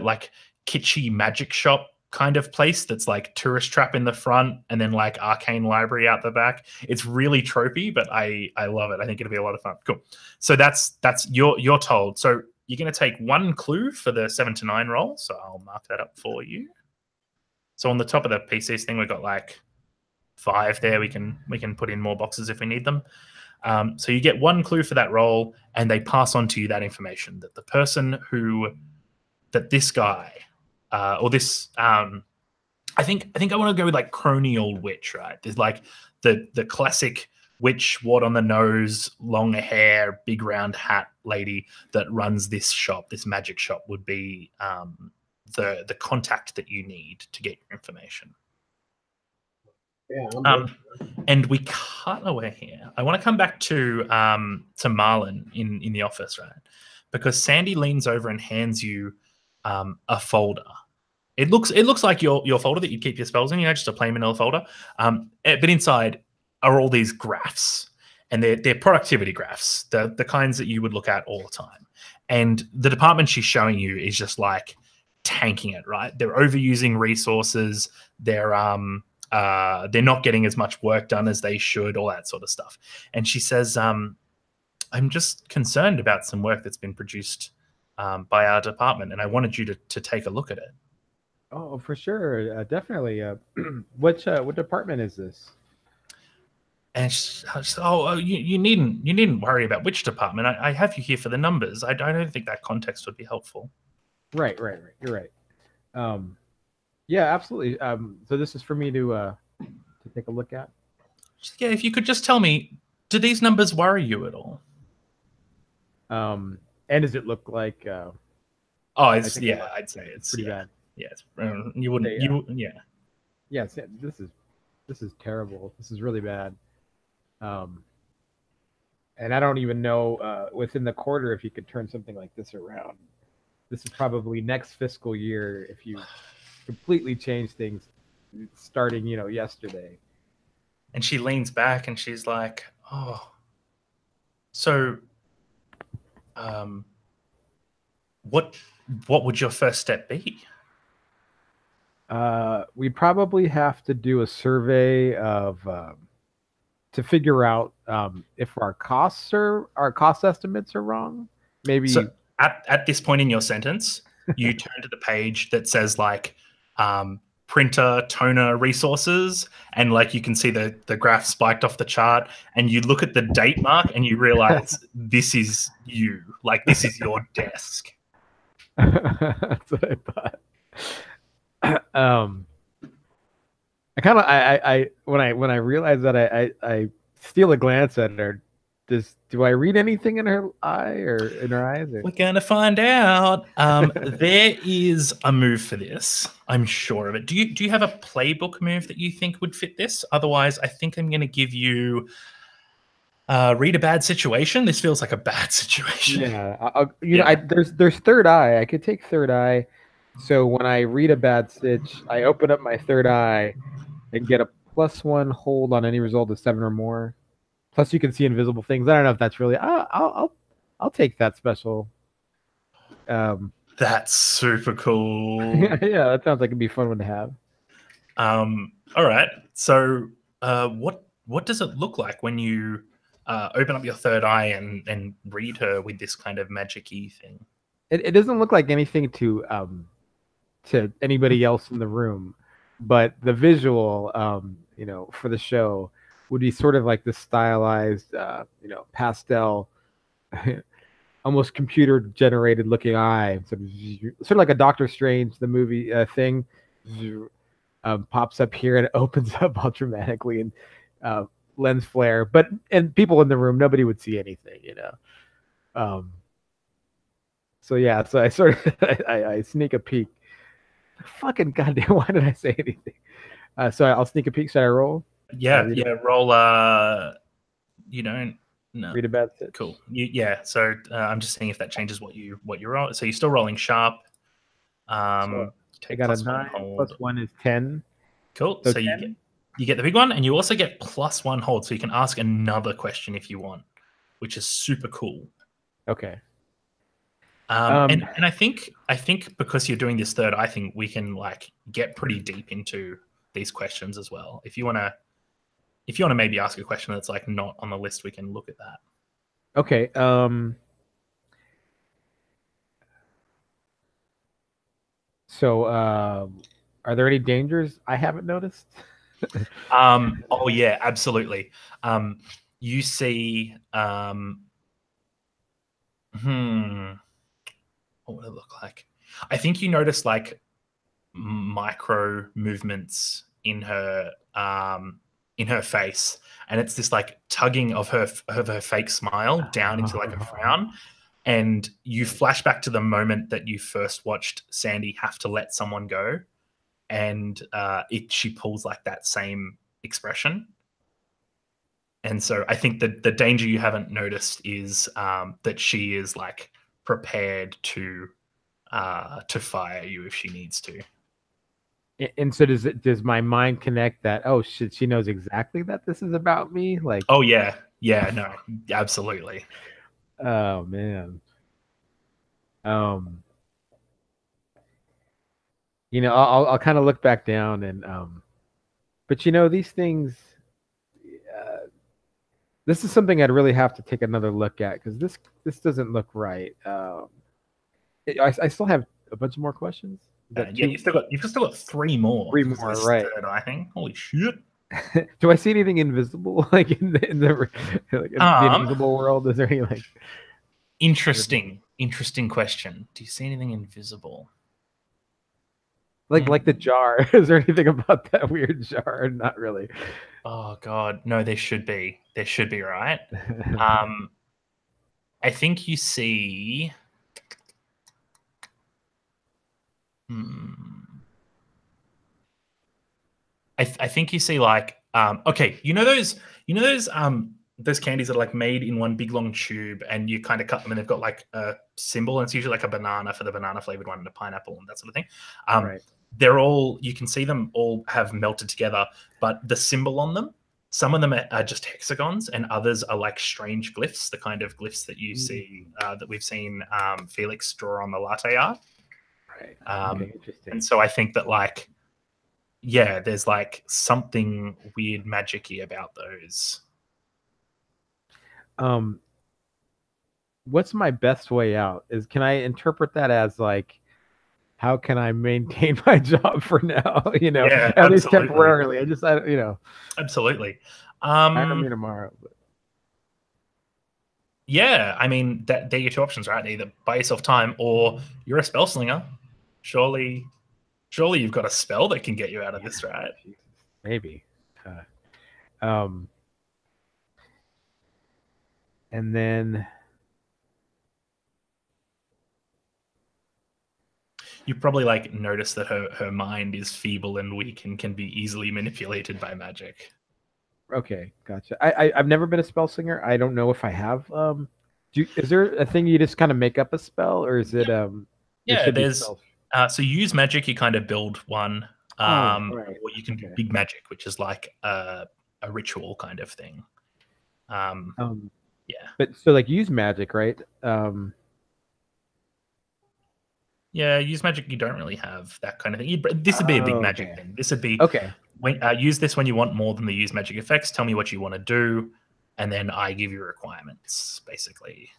S1: like kitschy magic shop kind of place that's like tourist trap in the front and then like arcane library out the back? It's really tropey, but I love it. I think it'll be a lot of fun. Cool. So that's you're told. So you're going to take one clue for the 7 to 9 roll. So I'll mark that up for you. So on the top of the PCs thing, we've got like 5 there. We can put in more boxes if we need them. So you get one clue for that roll, and they pass on to you that information that the person that this guy or this I think I want to go with like crony old witch, right? There's like the classic witch, wart on the nose, long hair, big round hat lady that runs this shop, this magic shop, would be the contact that you need to get your information.
S4: Yeah,
S1: and we cut away here. I want to come back to Marlon in the office, right? Because Sandy leans over and hands you a folder. It looks like your folder that you keep your spells in, just a plain vanilla folder. But inside are all these graphs, and they're productivity graphs, the kinds that you would look at all the time. And the department she's showing you is just like tanking it, right? They're overusing resources. They're not getting as much work done as they should, all that sort of stuff. And she says, I'm just concerned about some work that's been produced by our department, and I wanted you to take a look at it.
S3: Oh, for sure. Definitely. What department is this?
S1: And you needn't worry about which department. I have you here for the numbers. I don't think that context would be helpful.
S3: Right. You're right. Yeah, absolutely. So this is for me to take a look at.
S1: Yeah, if you could just tell me, do these numbers worry you at all?
S3: And does it look like?
S1: I'd say it's
S3: pretty bad.
S1: Yeah, you wouldn't. Yeah.
S3: Yeah, this is terrible. This is really bad. And I don't even know within the quarter if you could turn something like this around. This is probably next fiscal year if you completely change things starting, yesterday.
S1: And she leans back and she's like, "Oh, so, what would your first step be?"
S3: We probably have to do a survey of to figure out if our cost estimates are wrong. Maybe.
S1: So at this point in your sentence, you turn to the page that says like printer toner resources, and like you can see the graph spiked off the chart, and you look at the date mark and you realize this is you, like this is your desk.
S3: That's what I thought. When I realized that I steal a glance at her. Do I read anything in her eye or in her eyes? Or?
S1: We're gonna find out. There is a move for this. I'm sure of it. Do you have a playbook move that you think would fit this? Otherwise, I think I'm gonna give you read a bad situation. This feels like a bad situation.
S3: Yeah, there's third eye. I could take third eye. So when I read a bad stitch, I open up my third eye and get a +1 hold on any result of 7 or more. Plus, you can see invisible things. I don't know if that's really. I'll take that special.
S1: That's super cool.
S3: Yeah, that sounds like it'd be a fun one to have.
S1: All right. So, what does it look like when you open up your third eye and read her with this kind of magic-y thing?
S3: It doesn't look like anything to anybody else in the room, but the visual, for the show would be sort of like the stylized, pastel, almost computer generated looking eye, sort of like a Doctor Strange, the movie thing, pops up here and opens up all dramatically and lens flare. And people in the room, nobody would see anything, So yeah, so I sort of I sneak a peek. Fucking goddamn! Why did I say anything? So I'll sneak a peek. Should I roll?
S1: Yeah, roll. You don't. No.
S3: Read a bad stitch.
S1: Cool. So I'm just seeing if that changes what you roll. So you're still rolling sharp.
S3: So I got a 9 plus 1 is 10.
S1: Cool. So you get the big one, and you also get +1 hold, so you can ask another question if you want, which is super cool.
S3: Okay.
S1: And I think because you're doing this third, I think we can like get pretty deep into these questions as well. If you wanna maybe ask a question that's like not on the list, we can look at that.
S3: Okay. So are there any dangers I haven't noticed?
S1: Oh yeah, absolutely. You see what would it look like? I think you notice like micro movements in her face, and it's this like tugging of her fake smile down into like a frown, and you flash back to the moment that you first watched Sandy have to let someone go, and she pulls like that same expression. And so I think that the danger you haven't noticed is that she is like prepared to fire you if she needs to.
S3: And so does my mind connect that? Oh shit, she knows exactly that this is about me. Like,
S1: oh yeah, no, absolutely.
S3: Oh man. You know, I'll kind of look back down and but you know, these things. This is something I'd really have to take another look at because this doesn't look right. I still have a bunch more questions.
S1: You've still got 3 more.
S3: 3 more, right?
S1: Third, I think. Holy shit!
S3: Do I see anything invisible like in the invisible world? Is there any like
S1: interesting question? Do you see anything invisible?
S3: Like the jar? Is there anything about that weird jar? Not really.
S1: Oh god, no. There should be. Right. I think you see. I think you see like okay, you know those candies that are like made in one big long tube, and you kind of cut them, and they've got like a symbol, and it's usually like a banana for the banana flavored one, and a pineapple, and that sort of thing.
S3: Right.
S1: They're all, you can see them all have melted together, but the symbol on them, some of them are just hexagons, and others are like strange glyphs, the kind of glyphs that you see that we've seen Felix draw on the latte art.
S3: Right.
S1: Okay, interesting. And so I think that like, yeah, there's like something weird magic-y about those.
S3: What's my best way out? Can I interpret that as like, how can I maintain my job for now? You know,
S1: yeah,
S3: at least temporarily. You know.
S1: Absolutely.
S3: Hire me tomorrow. But...
S1: Yeah, I mean, they're your 2 options, right? Either buy yourself time, or you're a spell slinger. Surely you've got a spell that can get you out of this, right?
S3: Maybe. And then
S1: you probably like notice that her mind is feeble and weak and can be easily manipulated by magic.
S3: Okay, gotcha. I've never been a spell slinger. I don't know if I have. Is there a thing you just kind of make up a spell, or is it
S1: there's so you use magic, you kind of build one. Or you can do big magic, which is like a ritual kind of thing. Yeah.
S3: But so like use magic, right?
S1: Yeah, use magic. You don't really have that kind of thing. This would be a big magic thing. This would be when use this when you want more than the use magic effects. Tell me what you want to do, and then I give you requirements, basically.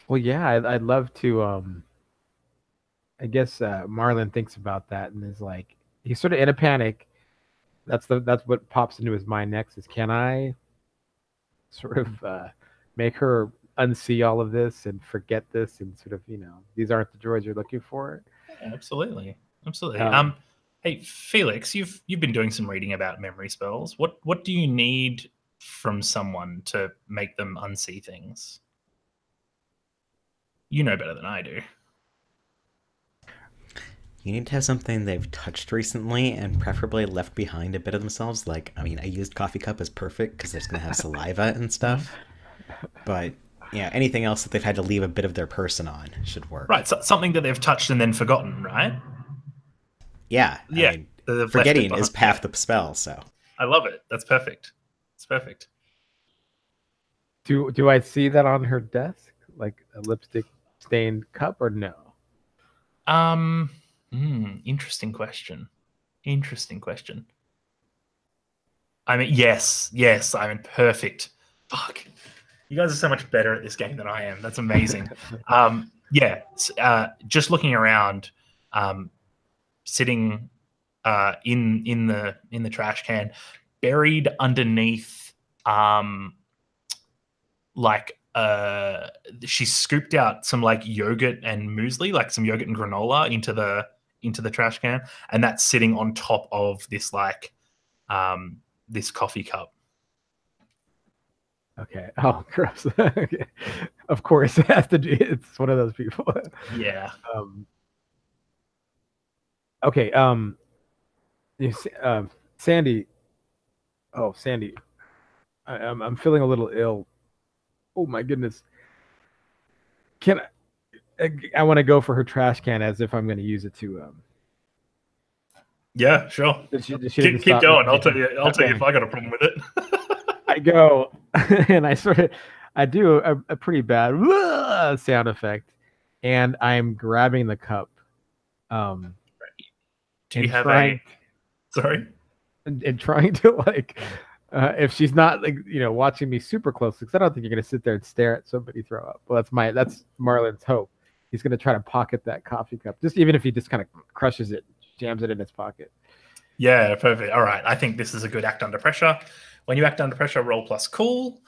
S3: Well, yeah, I'd love to. I guess Marlon thinks about that and is like, he's sort of in a panic. That's what pops into his mind next. Is can I sort of make her unsee all of this and forget this, and sort of, you know, these aren't the droids you're looking for.
S1: Yeah, absolutely. Hey Felix, you've been doing some reading about memory spells. What do you need from someone to make them unsee things? You know better than I do.
S2: You need to have something they've touched recently and preferably left behind a bit of themselves. Like, I mean, a used coffee cup is perfect because it's going to have saliva and stuff. But, yeah, anything else that they've had to leave a bit of their person on should work.
S1: Right, so something that they've touched and then forgotten, right?
S2: Yeah, I
S1: Yeah,
S2: mean,
S1: they've left it
S2: forgetting
S1: behind.
S2: is half the spell, so.
S1: I love it. That's perfect. It's perfect.
S3: Do I see that on her desk, like a lipstick stained cup, or no?
S1: Interesting question. Interesting question. I mean, yes. I mean, perfect. Fuck. You guys are so much better at this game than I am. That's amazing. Yeah. Just looking around, sitting in the trash can, buried underneath, like she scooped out some like yogurt and muesli, like some yogurt and granola into the trash can, and that's sitting on top of this like this coffee cup.
S3: Okay. Oh, gross. Okay. Of course, it has to do. It's one of those people.
S1: Yeah.
S3: Okay. Sandy. Oh, Sandy. I'm feeling a little ill. Oh my goodness. Can I want to go for her trash can as if I'm going to use it to.
S1: Yeah, sure. Keep going. I'll tell you if I got a problem with it.
S3: I go and I do a pretty bad sound effect, and I'm grabbing the cup.
S1: Do you have sorry?
S3: And trying to like, if she's not like watching me super closely, because I don't think you're gonna sit there and stare at somebody throw up. Well, that's Marlon's hope. He's gonna try to pocket that coffee cup, just even if he just kind of crushes it, jams it in his pocket.
S1: Yeah, perfect. All right. I think this is a good act under pressure. When you act under pressure, roll plus cool.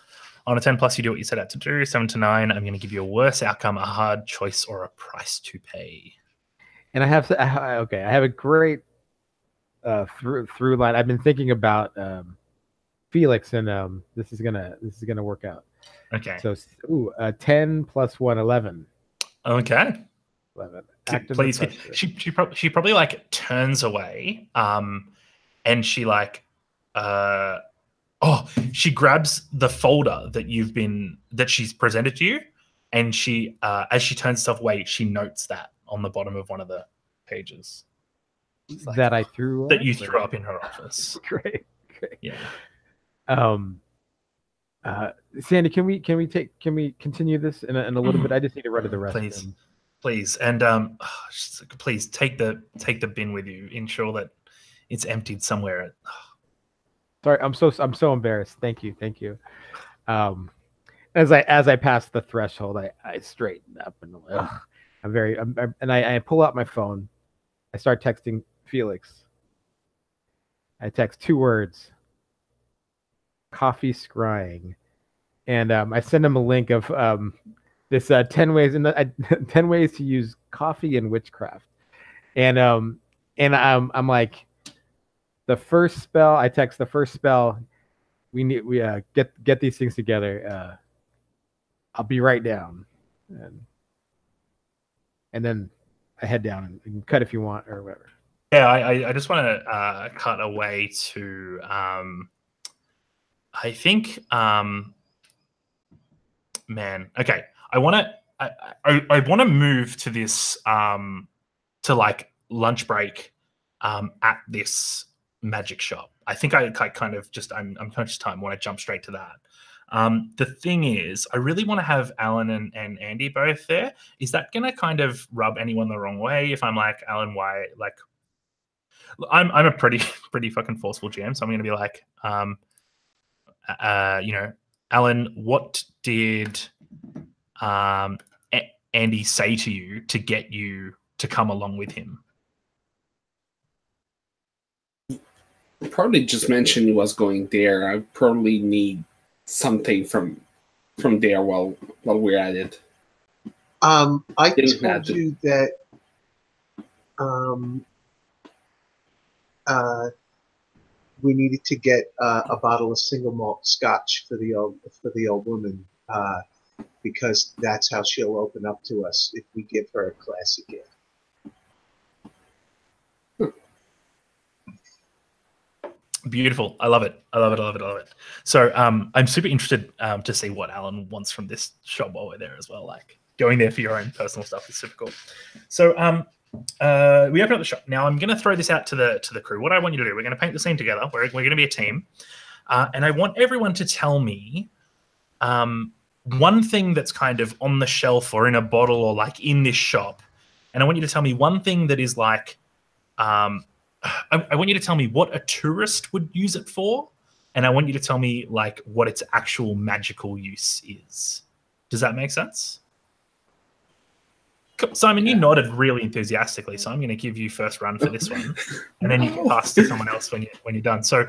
S1: On a 10 plus, you do what you set out to do. 7 to 9, I'm going to give you a worse outcome, a hard choice, or a price to pay.
S3: And I have a great through line. I've been thinking about Felix, and this is gonna work out.
S1: Okay.
S3: So 10 plus 1, 11.
S1: Okay.
S3: 11.
S1: Please. She probably like turns away, and she like she grabs the folder that she's presented to you, and she as she turns herself away, she notes that on the bottom of one of the pages
S3: like, that I threw
S1: that you threw up in her office.
S3: Great.
S1: Yeah.
S3: Sandy, can we continue this in a little bit? I just need to run to the restroom.
S1: Please, and please take the bin with you. Ensure that it's emptied somewhere.
S3: Sorry, I'm so embarrassed. Thank you. As I pass the threshold, I straighten up and I pull out my phone. I start texting Felix. I text 2 words: coffee scrying, and I send him a link of this 10 ways 10 ways to use coffee in witchcraft, and I'm like, the first spell. I text the first spell. We get these things together. I'll be right down, and then I head down and you can cut if you want or whatever.
S1: Yeah, I just want to cut away to I think man. Okay, I want to move to this to like lunch break at this magic shop. I think I kind of just I'm conscious of time. Want to jump straight to that. The thing is, I really want to have Alan and Andy both there. Is that going to kind of rub anyone the wrong way if I'm like, Alan, why? Like, I'm a pretty fucking forceful GM, so I'm going to be like, Alan, what did Andy say to you to get you to come along with him?
S5: Probably just mentioned he was going there. I probably need something from there while we're at it.
S4: I told you that we needed to get a bottle of single malt scotch for the old woman. because that's how she'll open up to us if we give her a classy gift.
S1: Beautiful. I love it. I love it. I love it. I love it. So I'm super interested to see what Alan wants from this shop while we're there as well. Like going there for your own personal stuff is super cool. So we open up the shop. Now I'm going to throw this out to the crew. What I want you to do, we're going to paint the scene together. We're going to be a team. And I want everyone to tell me one thing that's kind of on the shelf or in a bottle or like in this shop. And I want you to tell me one thing that is like, I want you to tell me what a tourist would use it for. And I want you to tell me like what its actual magical use is. Does that make sense? Cool. Simon, you nodded really enthusiastically, so I'm going to give you first run for this one, and then you can pass to someone else when you're done. So,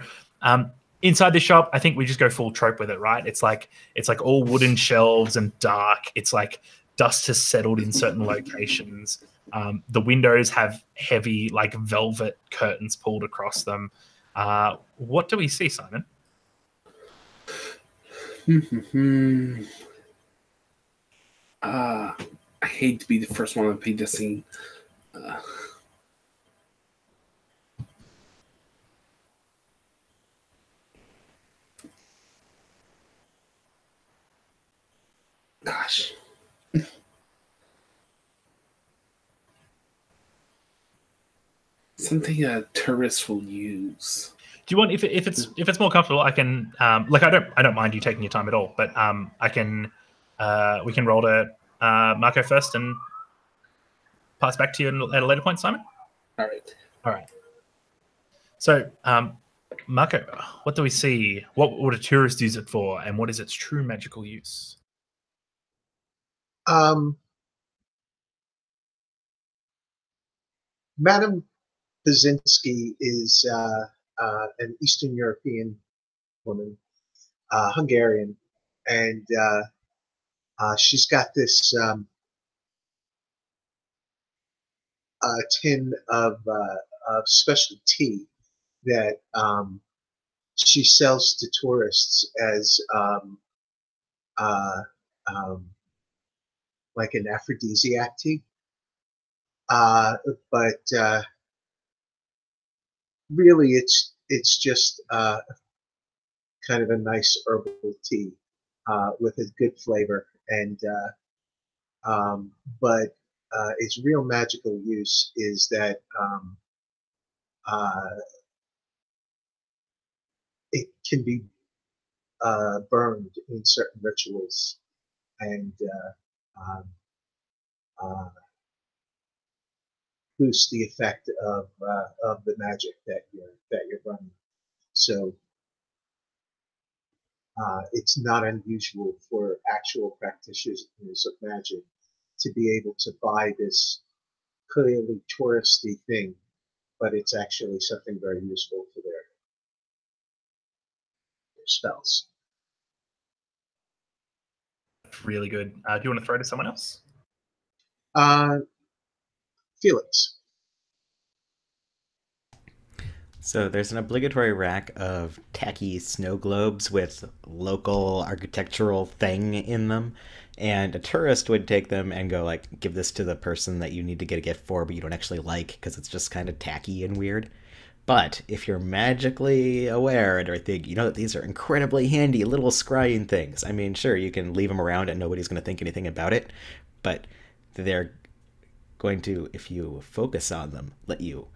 S1: inside the shop, I think we just go full trope with it, right? It's like all wooden shelves and dark. It's like dust has settled in certain locations. The windows have heavy like velvet curtains pulled across them. What do we see, Simon?
S5: I hate to be the first one to paint the scene. Gosh. Something a tourist will use.
S1: Do you want if it's more comfortable? I can like I don't mind you taking your time at all, but I can we can roll to Marco first and pass back to you at a later point, Simon.
S5: All right.
S1: So Marco, what do we see? What would a tourist use it for, and what is its true magical use?
S4: Madame Basinski is an Eastern European woman, Hungarian, and she's got this tin of special tea that she sells to tourists as like an aphrodisiac tea. But really, it's just kind of a nice herbal tea with a good flavor, and but its real magical use is that it can be burned in certain rituals, and boost the effect of the magic that you're running. So it's not unusual for actual practitioners of magic to be able to buy this clearly touristy thing, but it's actually something very useful for their spells.
S1: Really good. Do you want to throw to someone else?
S4: Felix.
S2: So there's an obligatory rack of tacky snow globes with local architectural thing in them, and a tourist would take them and go like, give this to the person that you need to get a gift for, but you don't actually like because it's just kind of tacky and weird. But if you're magically aware or think, you know that these are incredibly handy little scrying things, I mean, sure, you can leave them around and nobody's going to think anything about it, but they're going to, if you focus on them, let you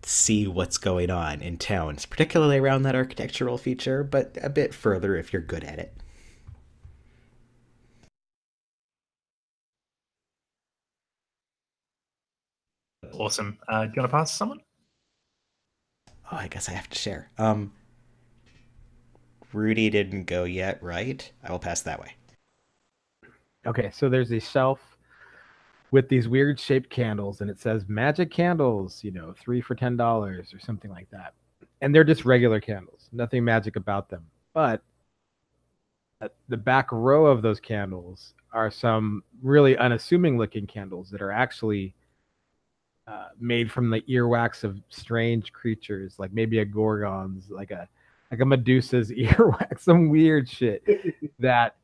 S2: see what's going on in towns, particularly around that architectural feature, but a bit further if you're good at it.
S1: Awesome. Do you want to pass to someone?
S2: Oh, I guess I have to share. Rudy didn't go yet, right? I will pass that way.
S3: Okay, so there's a shelf with these weird shaped candles, and it says magic candles, 3 for $10 or something like that. And they're just regular candles, nothing magic about them. But at the back row of those candles are some really unassuming looking candles that are actually made from the earwax of strange creatures, like maybe a gorgon's, like a Medusa's earwax, some weird shit that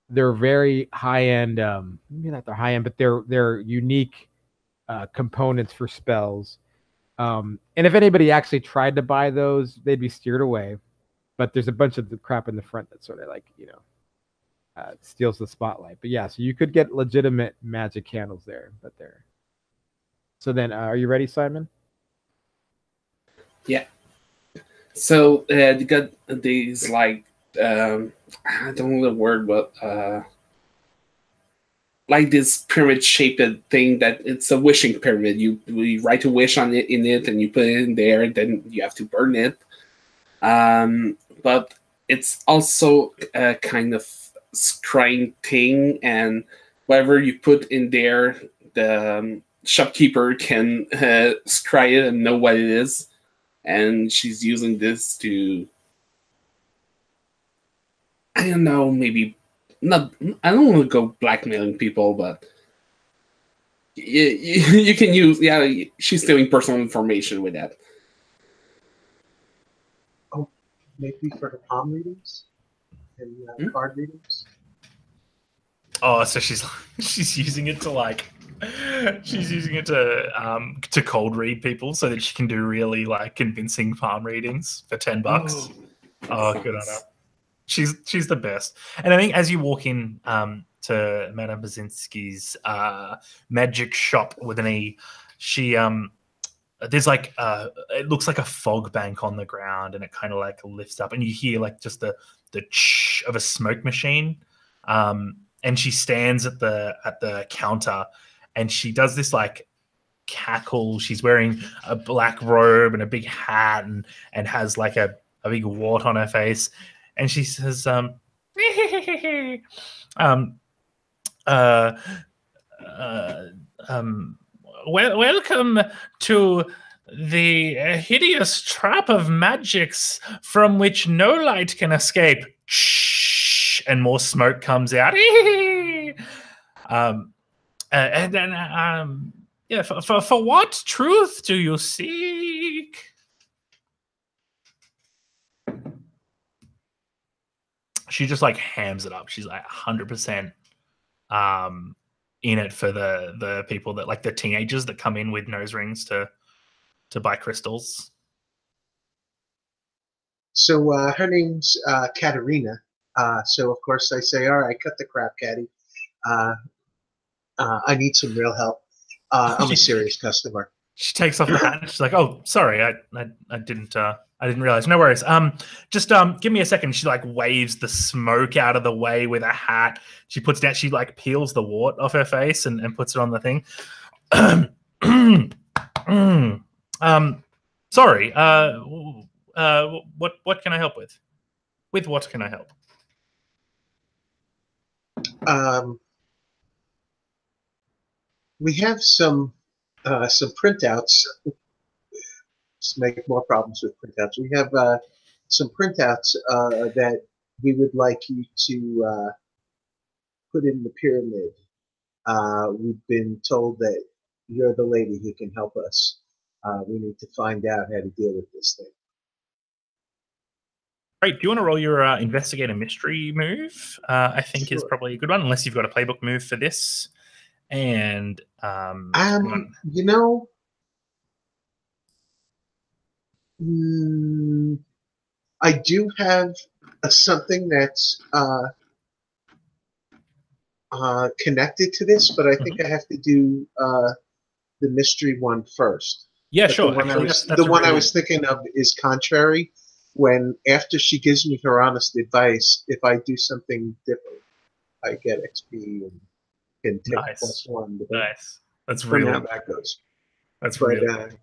S3: they're very high end. Maybe not they're high end, but they're unique components for spells. And if anybody actually tried to buy those, they'd be steered away. But there's a bunch of the crap in the front that sort of like steals the spotlight. But yeah, so you could get legitimate magic candles there, but they're. So then, are you ready, Simon?
S5: Yeah. So they got these like I don't know the word, but like this pyramid shaped thing that it's a wishing pyramid. You write a wish on it and you put it in there, and then you have to burn it. But it's also a kind of scrying thing, and whatever you put in there, the shopkeeper can scry it and know what it is. And she's using this to, I don't know, maybe not. I don't want to go blackmailing people, but you can use. Yeah, she's stealing personal information with that.
S4: Oh, maybe for the palm readings and card readings.
S1: Oh, so she's using it to like. She's using it to cold read people so that she can do really like convincing palm readings for $10. Oh, good on her. She's the best. And I think as you walk in to Madame Basinski's magic shop with an E, she there's like it looks like a fog bank on the ground, and it kind of like lifts up, and you hear like just the ch of a smoke machine. And she stands at the counter. And she does this like cackle. She's wearing a black robe and a big hat and has like a big wart on her face. And she says, welcome to the hideous trap of magics from which no light can escape. And more smoke comes out. And then, yeah, for what truth do you seek? She just like hams it up. She's like 100% in it for the people that like the teenagers that come in with nose rings to buy crystals.
S4: So her name's Katerina. So of course I say, all right, cut the crap, Caddy. I need some real help. I'm a serious customer.
S1: She takes off the hat and she's like, "Oh, sorry, I didn't realize. No worries. Just give me a second." She like waves the smoke out of the way with a hat. She puts down. She like peels the wart off her face and puts it on the thing. Sorry. What can I help with? With what can I help?
S4: We have some printouts. Just make more problems with printouts. We have some printouts that we would like you to put in the pyramid. We've been told that you're the lady who can help us. We need to find out how to deal with this thing.
S1: Great. Do you want to roll your investigator mystery move? I think is probably a good one, unless you've got a playbook move for this. And
S4: you know, I do have something that's connected to this, but I think I have to do the mystery one first.
S1: Yeah,
S4: but
S1: sure.
S4: The one I was thinking of is contrary. When after she gives me her honest advice, if I do something different, I get XP and can take +1.
S1: Nice. That's really
S4: how that goes.
S1: That's really good.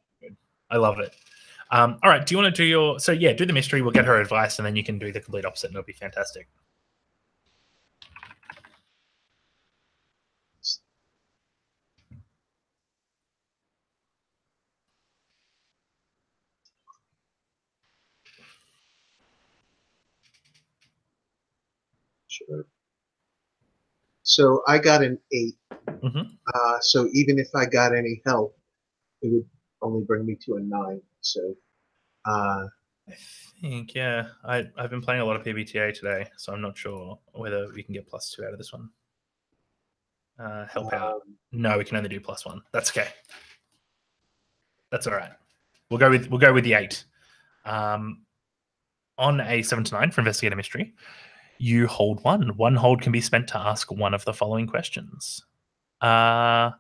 S1: I love it. All right. Do you want to do your? So yeah, do the mystery. We'll get her advice, and then you can do the complete opposite, and it'll be fantastic.
S4: Sure. So I got an 8. So even if I got any help, it would only bring me to a 9. So
S1: I think, yeah. I've been playing a lot of PBTA today, so I'm not sure whether we can get +2 out of this one. Help out. No, we can only do +1. That's okay. That's all right. We'll go with the 8. On a 7 to 9 for investigator mystery, you hold 1. 1 hold can be spent to ask one of the following questions. I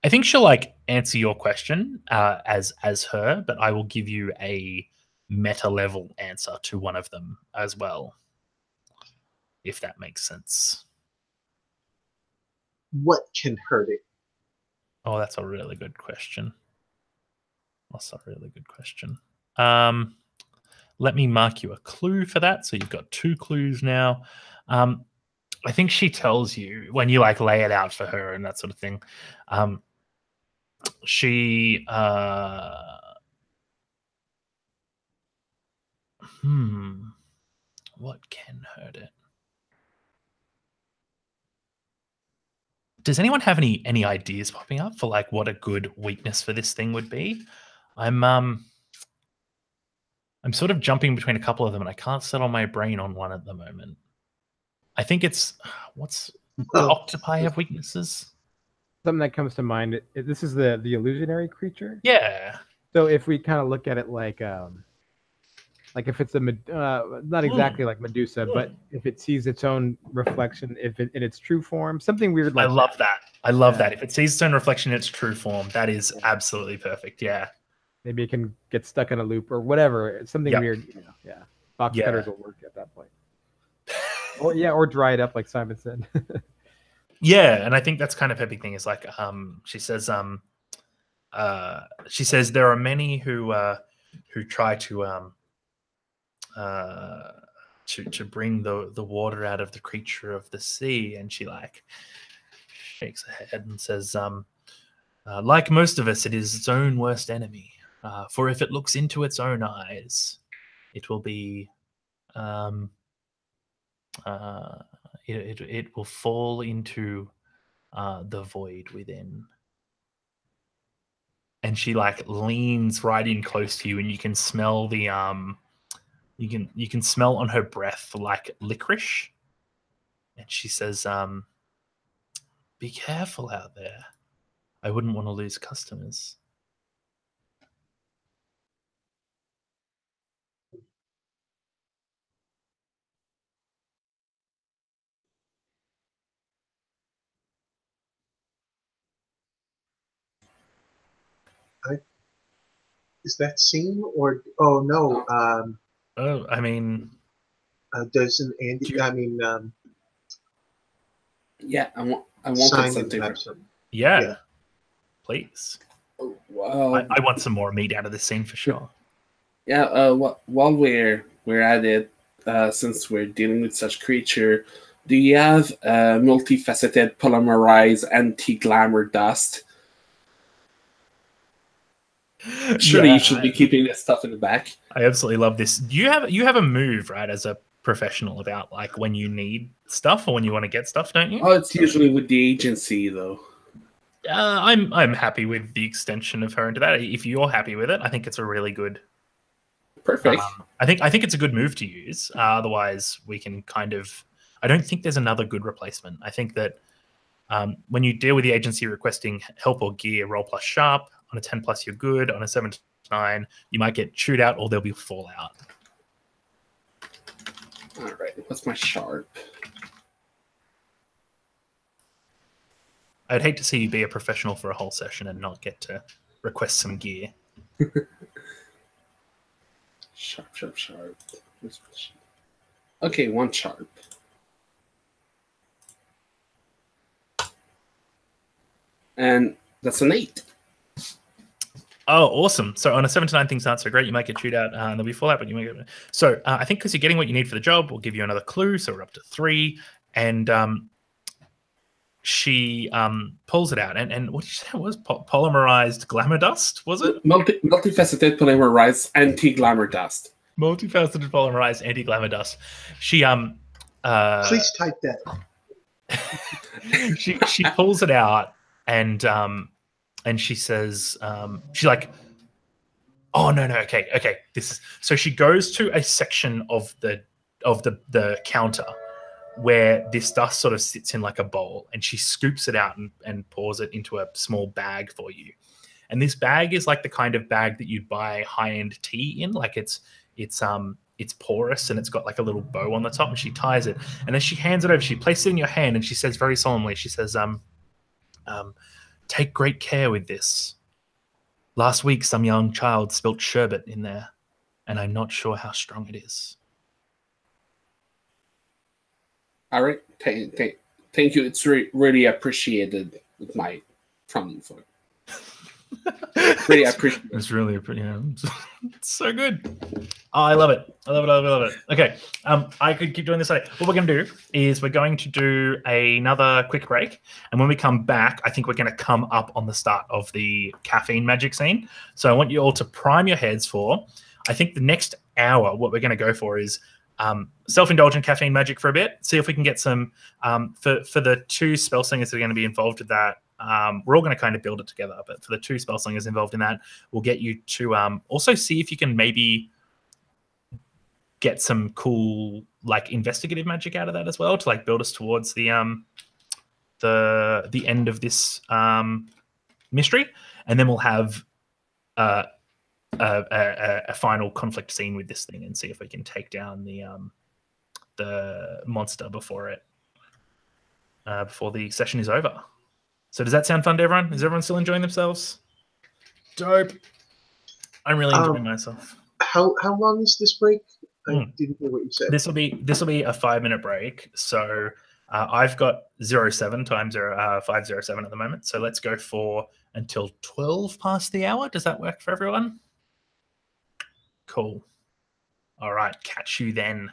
S1: think she'll answer your question as her, but I will give you a meta level answer to one of them as well, if that makes sense.
S4: What can hurt it?
S1: Oh, that's a really good question. Let me mark you a clue for that. So you've got 2 clues now. I think she tells you when you lay it out for her and that sort of thing. She what can hurt it? Does anyone have any ideas popping up for what a good weakness for this thing would be? I'm sort of jumping between a couple of them and I can't settle my brain on one at the moment. I think it's do octopi have weaknesses?
S3: Something that comes to mind. This is the illusionary creature.
S1: Yeah.
S3: So if we kind of look at it like if it's not exactly like Medusa, but if it sees its own reflection, if it in its true form, something weird like
S1: I love that. I love that. If it sees its own reflection in its true form, that is absolutely perfect. Yeah.
S3: Maybe it can get stuck in a loop or whatever. It's something weird. Yeah. Box cutters will work at that point. or dry it up like Simon said.
S1: Yeah, and I think that's kind of her big thing is she says there are many who try to bring the water out of the creature of the sea, and she shakes her head and says like most of us, it is its own worst enemy. For if it looks into its own eyes, it will be it will fall into the void within. And she leans right in close to you, and you can smell the you can smell on her breath licorice. And she says, "Be careful out there. I wouldn't want to lose customers."
S4: Is that scene or no?
S1: I mean,
S4: doesn't Andy?
S5: Yeah, I wanted something.
S1: Yeah, please.
S5: Oh, wow.
S1: I want some more meat out of this scene for sure.
S5: Yeah. While we're at it, since we're dealing with such creature, do you have multifaceted polymerized anti-glamour dust? Surely you should be keeping this stuff in the back.
S1: I absolutely love this. You have a move, right, as a professional about when you need stuff or when you want to get stuff, don't you?
S5: Oh, it's usually with the agency though.
S1: I'm happy with the extension of her into that. If you're happy with it, I think it's a really good.
S5: Perfect.
S1: I think it's a good move to use. Otherwise, we can kind of. I don't think there's another good replacement. I think that when you deal with the agency requesting help or gear, roll plus sharp. On a 10+, you're good. On a 7 to 9, you might get chewed out or there'll be fallout.
S5: All right, what's my sharp?
S1: I'd hate to see you be a professional for a whole session and not get to request some gear.
S5: Sharp. Okay, 1 sharp. And that's an 8.
S1: Oh, awesome. So on a 7 to 9, things aren't so great. You might get chewed out and there'll be fallout, but you might get... So I think because you're getting what you need for the job, we'll give you another clue. So we're up to 3. And she pulls it out. And what did you say it was? Polymerized glamour dust, was it?
S5: Multifaceted polymerized anti-glamour dust.
S1: Multifaceted polymerized anti-glamour dust. She
S4: please type that.
S1: she pulls it out and she says she Oh no, okay. So she goes to a section of the counter where this dust sort of sits in like a bowl, and she scoops it out and pours it into a small bag for you. And this bag is like the kind of bag that you'd buy high-end tea in. Like it's porous and it's got like a little bow on the top, and she ties it. And then she hands it over. She places it in your hand, and she says very solemnly, she says, take great care with this. Last week, some young child spilt sherbet in there, and I'm not sure how strong it is.
S5: All right. Thank you. It's really appreciated from you. Really appreciate it.
S1: It's really it's so good. Oh, I love it. I love it. Okay. I could keep doing this later. What we're going to do is we're going to do another quick break. And when we come back, I think we're going to come up on the start of the caffeine magic scene. So I want you all to prime your heads for, I think the next hour, what we're going to go for is self-indulgent caffeine magic for a bit. See if we can get some, for the two spell slingers that are going to be involved with that. We're all going to kind of build it together, but for the two spell slingers involved in that, we'll get you to also see if you can maybe get some cool like investigative magic out of that as well to like build us towards the end of this mystery, and then we'll have a final conflict scene with this thing and see if we can take down the monster before the session is over. So does that sound fun to everyone? Is everyone still enjoying themselves? Dope. I'm really enjoying myself.
S4: How long is this break? I didn't hear what you said.
S1: This will be a 5-minute break. So I've got 07 times 507 at the moment. So let's go for until 12 past the hour. Does that work for everyone? Cool. All right. Catch you then.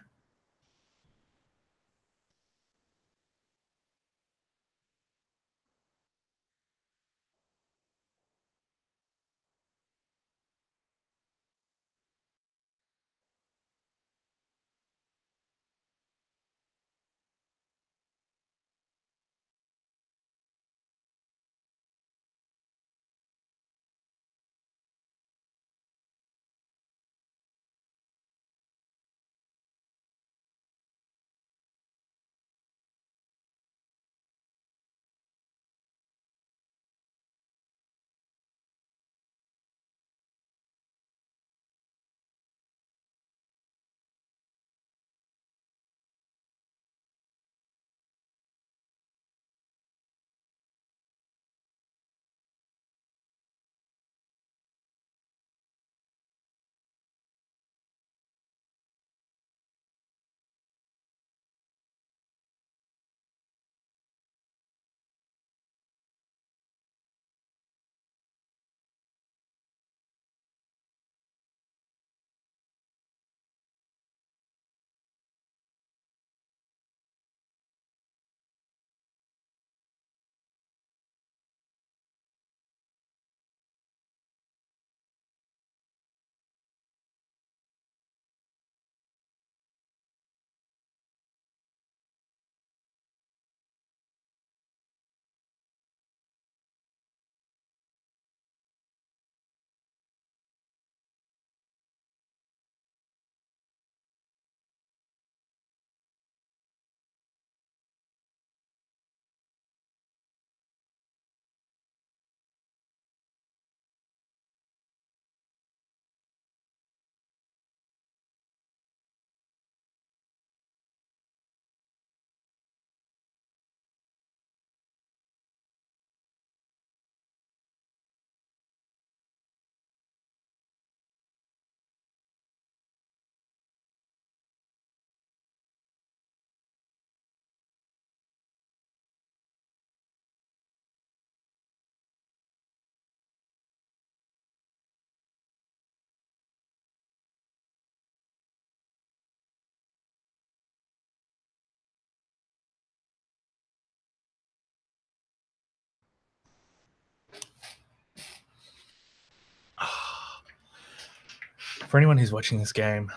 S1: For anyone who's watching this game,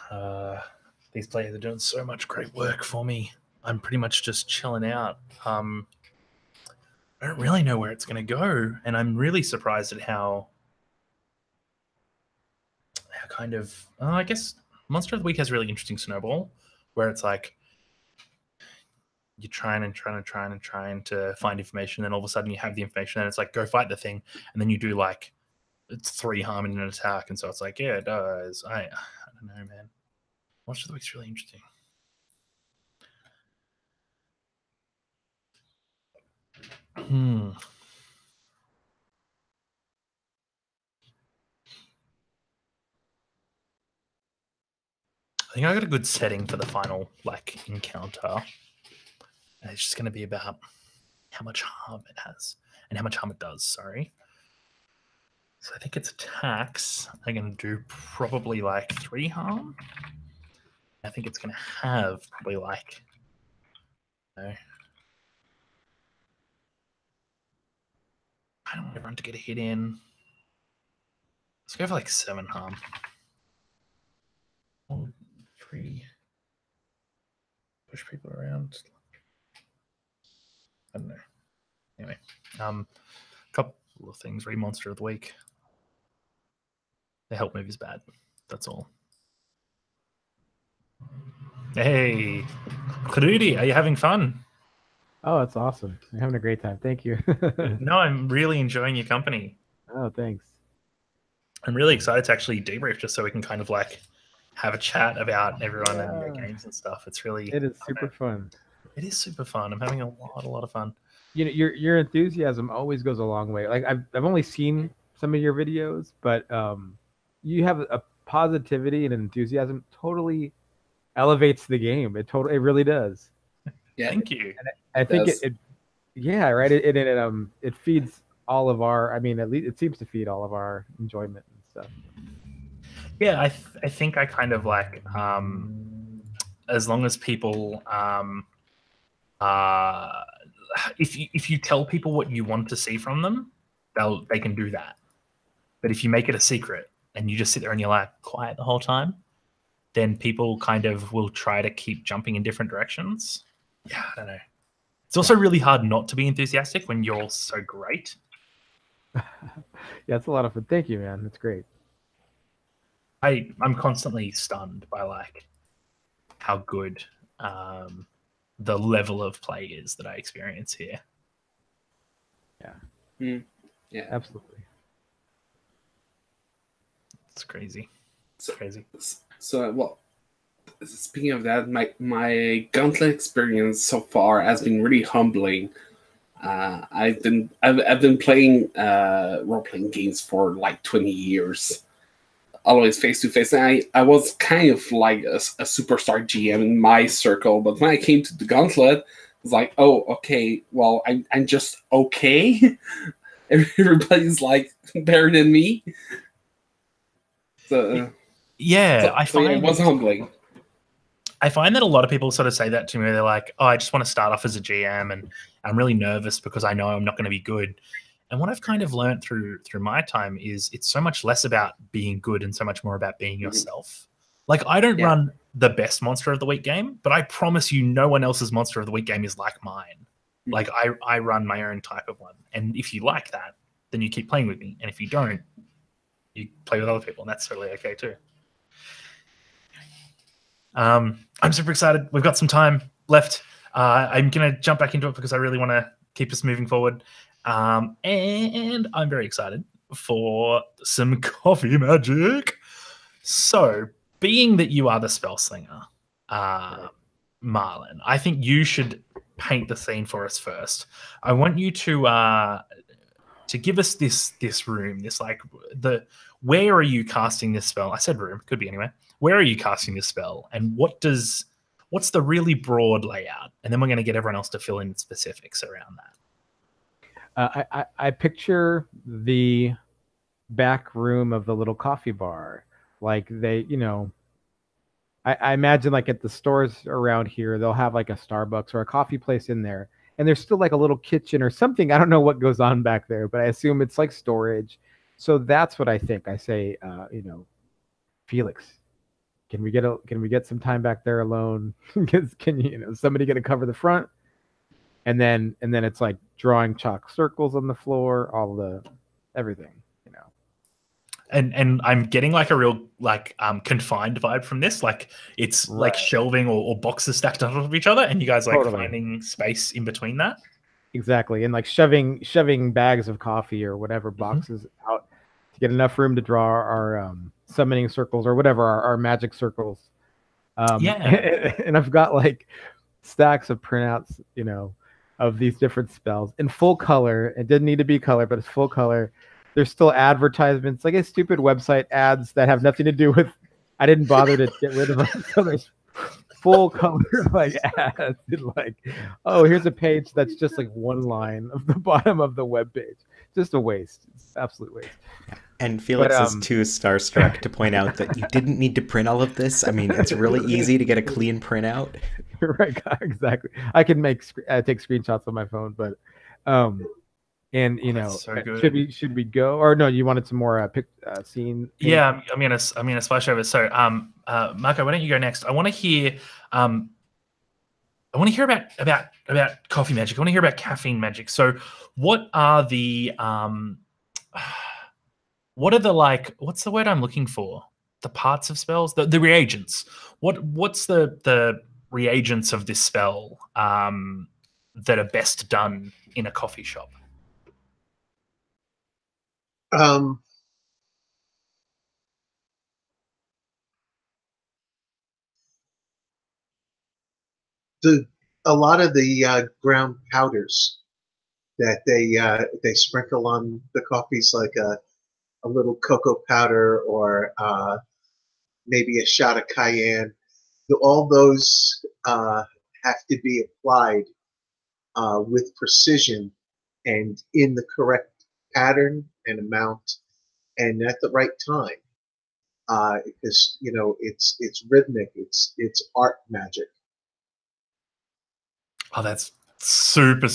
S1: these players are doing so much great work for me. I'm pretty much just chilling out. I don't really know where it's going to go, and I'm really surprised at how kind of, I guess Monster of the Week has a really interesting snowball where it's like you're trying to find information, and all of a sudden you have the information, and it's like go fight the thing, and then you do like it's 3 harm in an attack, and so it's like yeah, it does. I don't know, man. Monster of the Week's really interesting. I think I got a good setting for the final like encounter. And it's just going to be about how much harm it has and how much harm it does. Sorry. So I think its attacks are going to do probably like 3 harm. I think it's going to have probably like, you know, I don't want everyone to get a hit in. Let's go for like 7 harm. 1, 3. Push people around. I don't know. Anyway, couple of things. Read Monster of the Week. The help move is bad. That's all. Hey, Rudy, are you having fun?
S3: Oh, that's awesome. I'm having a great time. Thank you.
S1: No, I'm really enjoying your company.
S3: Oh, thanks.
S1: I'm really excited to actually debrief just so we can kind of like have a chat about everyone and their games and stuff. It's really
S3: It is super fun.
S1: It is super fun. I'm having a lot of fun.
S3: You know, your enthusiasm always goes a long way. Like I've only seen some of your videos, but you have a positivity and enthusiasm totally elevates the game. It really does.
S5: Yeah,
S1: thank you.
S3: And I think it yeah, right. It feeds all of our. I mean, at least it seems to feed all of our enjoyment and stuff.
S1: Yeah, I think I kind of like as long as people if you tell people what you want to see from them, they can do that. But if you make it a secret and you just sit there and you're like quiet the whole time, then people kind of will try to keep jumping in different directions. Yeah, I don't know. It's also really hard not to be enthusiastic when you're all so great.
S3: Yeah, it's a lot of fun. Thank you, man. That's great.
S1: I'm constantly stunned by like how good the level of play is that I experience here.
S3: Yeah.
S5: Yeah,
S3: Absolutely.
S1: It's crazy. It's crazy.
S5: So, well, speaking of that, my Gauntlet experience so far has been really humbling. I've been playing role playing games for like 20 years, always face to face. And I was kind of like a superstar GM in my circle, but when I came to the Gauntlet, I was like, oh, okay, well, I'm just okay. Everybody's like better than me. So
S1: yeah, I find
S5: it was humbling.
S1: I find that a lot of people sort of say that to me. They're like, oh, I just want to start off as a GM and I'm really nervous because I know I'm not going to be good. And what I've kind of learned through my time is it's so much less about being good and so much more about being yourself. Like I don't run the best Monster of the Week game, but I promise you no one else's Monster of the Week game is like mine. Like I run my own type of one. And if you like that, then you keep playing with me. And if you don't, you play with other people, and that's totally okay too. I'm super excited. We've got some time left. I'm going to jump back into it because I really want to keep us moving forward. And I'm very excited for some coffee magic. So, being that you are the spell slinger, Marlon, I think you should paint the scene for us first. I want you to give us this room, this like where are you casting this spell? I said room, could be anywhere. Where are you casting this spell, and what's the really broad layout? And then we're going to get everyone else to fill in specifics around that.
S3: I picture the back room of the little coffee bar, like they, I imagine like at the stores around here, they'll have like a Starbucks or a coffee place in there, and there's still like a little kitchen or something. I don't know what goes on back there, but I assume it's like storage. So that's what I think. I say, Felix, can we get some time back there alone? Can somebody gonna cover the front? And then it's like drawing chalk circles on the floor, all the everything.
S1: and I'm getting like a real like confined vibe from this. Like it's like shelving or boxes stacked on top of each other, and you guys like finding space in between that.
S3: Exactly, and like shoving bags of coffee or whatever boxes out to get enough room to draw our summoning circles or whatever our magic circles. And I've got like stacks of printouts, you know, of these different spells in full color. It didn't need to be color, but it's full color. There's still advertisements, like a stupid website ads that have nothing to do with. I didn't bother to get rid of them. So there's full color like ads and like, oh, here's a page that's just like one line of the bottom of the web page. Just a waste. It's absolute waste.
S2: And Felix is too starstruck to point out that you didn't need to print all of this. I mean, it's really easy to get a clean printout.
S3: Right, exactly. I can take screenshots on my phone, but and you know,
S1: so
S3: should we go, or no? You wanted some more scene?
S1: Yeah, I'm gonna splash over. So, Marco, why don't you go next? I want to hear about coffee magic. I want to hear about caffeine magic. So, what are the like? What's the word I'm looking for? The parts of spells, the reagents. What's the reagents of this spell that are best done in a coffee shop?
S4: A lot of the ground powders that they sprinkle on the coffees, like a little cocoa powder or maybe a shot of cayenne. All those have to be applied with precision and in the correct pattern and amount and at the right time, because you know it's rhythmic, it's art magic.
S1: Oh, that's super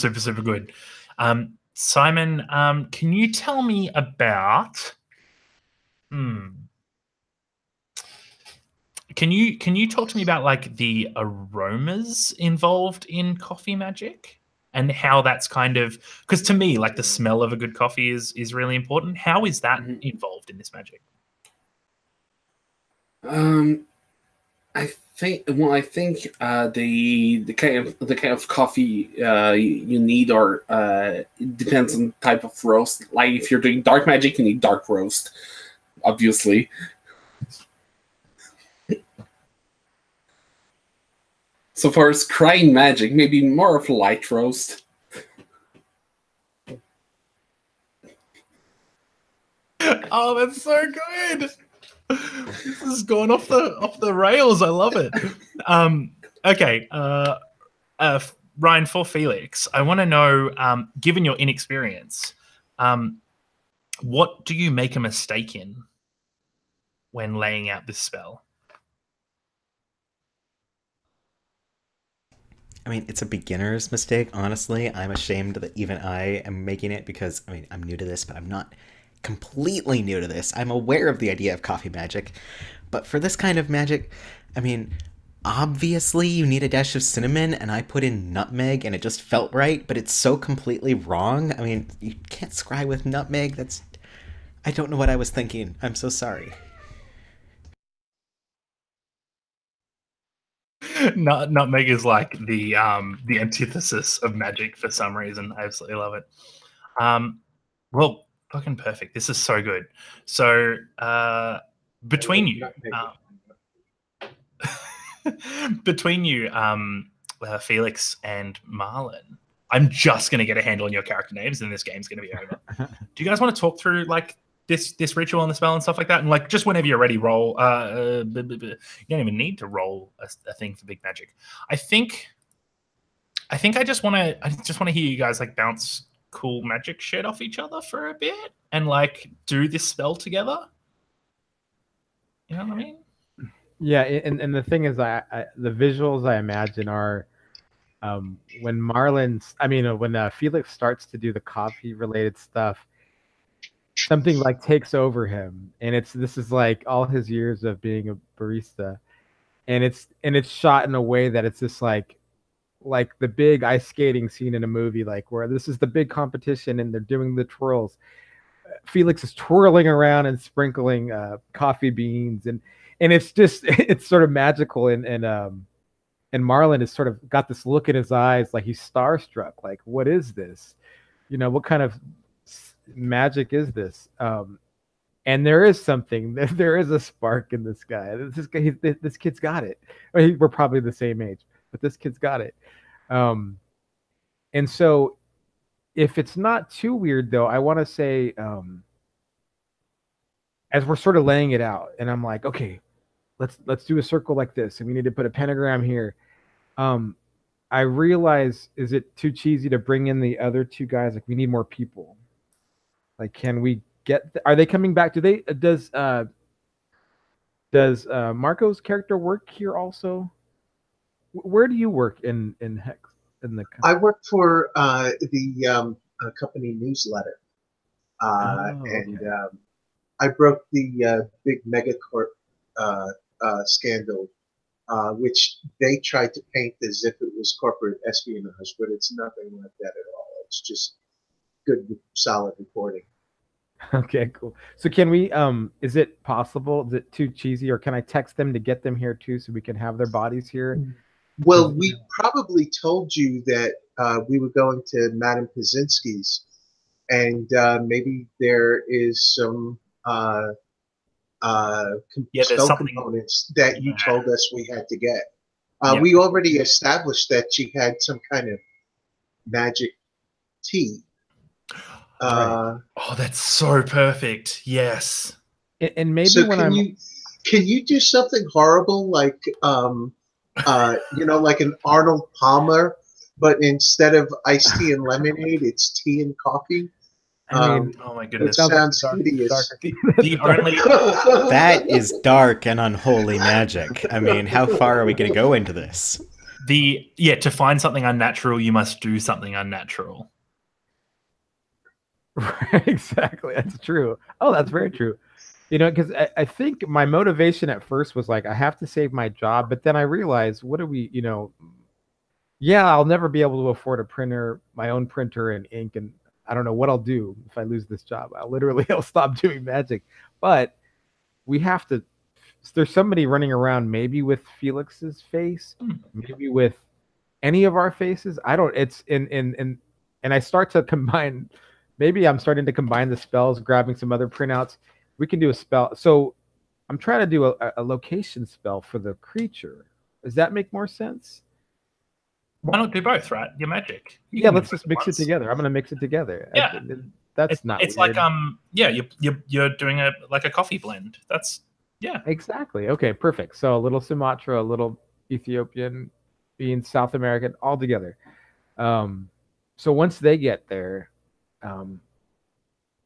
S1: good. Simon, can you tell me about Can you talk to me about like the aromas involved in coffee magic and how that's kind of, because to me, like the smell of a good coffee is really important. How is that involved in this magic?
S5: I think the kind of coffee you need, or it depends on the type of roast. Like if you're doing dark magic, you need dark roast, obviously. So far as crying magic, maybe more of light roast.
S1: Oh, that's so good. This is going off the rails. I love it. Okay. Ryan, for Felix, I want to know, given your inexperience, what do you make a mistake in when laying out this spell?
S2: I mean, it's a beginner's mistake, honestly. I'm ashamed that even I am making it because, I mean, I'm new to this, but I'm not completely new to this. I'm aware of the idea of coffee magic, but for this kind of magic, I mean, obviously you need a dash of cinnamon, and I put in nutmeg, and it just felt right, but it's so completely wrong. I mean, you can't scry with nutmeg. I don't know what I was thinking. I'm so sorry.
S1: Nutmeg is like the antithesis of magic for some reason. I absolutely love it. Well, fucking perfect. This is so good. So between you, Felix and Marlon, I'm just gonna get a handle on your character names, and this game's gonna be over. Do you guys want to talk through like this ritual and the spell and stuff like that, and like just whenever you're ready, roll. You don't even need to roll a thing for big magic. I think I just want to hear you guys like bounce cool magic shit off each other for a bit and like do this spell together. You know what I mean?
S3: Yeah, and the thing is, the visuals I imagine are when when Felix starts to do the coffee related stuff, something like takes over him, and this is like all his years of being a barista, and it's shot in a way that it's just like the big ice skating scene in a movie, like where this is the big competition and they're doing the twirls. Felix is twirling around and sprinkling coffee beans, and it's just it's sort of magical, and Marlon has sort of got this look in his eyes like he's starstruck, like what is this? You know, what kind of magic is this? And there is something, there is a spark in this guy. This kid's got it. I mean, we're probably the same age, but this kid's got it. And so if it's not too weird though, I want to say, as we're sort of laying it out, and I'm like, okay, let's do a circle like this, and we need to put a pentagram here. I realize, is it too cheesy to bring in the other two guys? Like, we need more people. Like, can we are they coming back? Does Marco's character work here also? Where do you work in Hex?
S4: I work for the company newsletter, and I broke the big megacorp scandal, which they tried to paint as if it was corporate espionage, but it's nothing like that at all. It's just good, solid reporting.
S3: Okay, cool. So can we, is it possible, is it too cheesy, or can I text them to get them here too so we can have their bodies here?
S4: Well, we probably told you that we were going to Madame Kaczynski's, and maybe there is some spell components that you told us we had to get. We already established that she had some kind of magic tea.
S1: Oh, that's so perfect. Yes.
S3: And maybe
S4: so
S3: when
S4: can you do something horrible like like an Arnold Palmer, but instead of iced tea and lemonade, it's tea and coffee?
S3: I mean,
S1: oh my goodness,
S4: it sounds hideous.
S2: That is dark and unholy magic. I mean, how far are we going to go into this?
S1: To find something unnatural, you must do something unnatural.
S3: Exactly, that's true. Oh, that's very true. You know, because I think my motivation at first was like, I have to save my job, but then I realized, what do we, I'll never be able to afford a printer, my own printer and ink, and I don't know what I'll do if I lose this job. I'll stop doing magic. But we have to. There's somebody running around, maybe with Felix's face, maybe with any of our faces. I don't. It's and I start to combine. Maybe I'm starting to combine the spells, grabbing some other printouts. We can do a spell. So I'm trying to do a location spell for the creature. Does that make more sense?
S1: Why not do both, right? Your magic.
S3: Let's just mix it together. I'm going to mix it together.
S1: Yeah.
S3: That's not
S1: It's
S3: weird.
S1: like, you're doing a coffee blend. That's, yeah.
S3: Exactly. Okay, perfect. So a little Sumatra, a little Ethiopian, being South American, all together. So once they get there,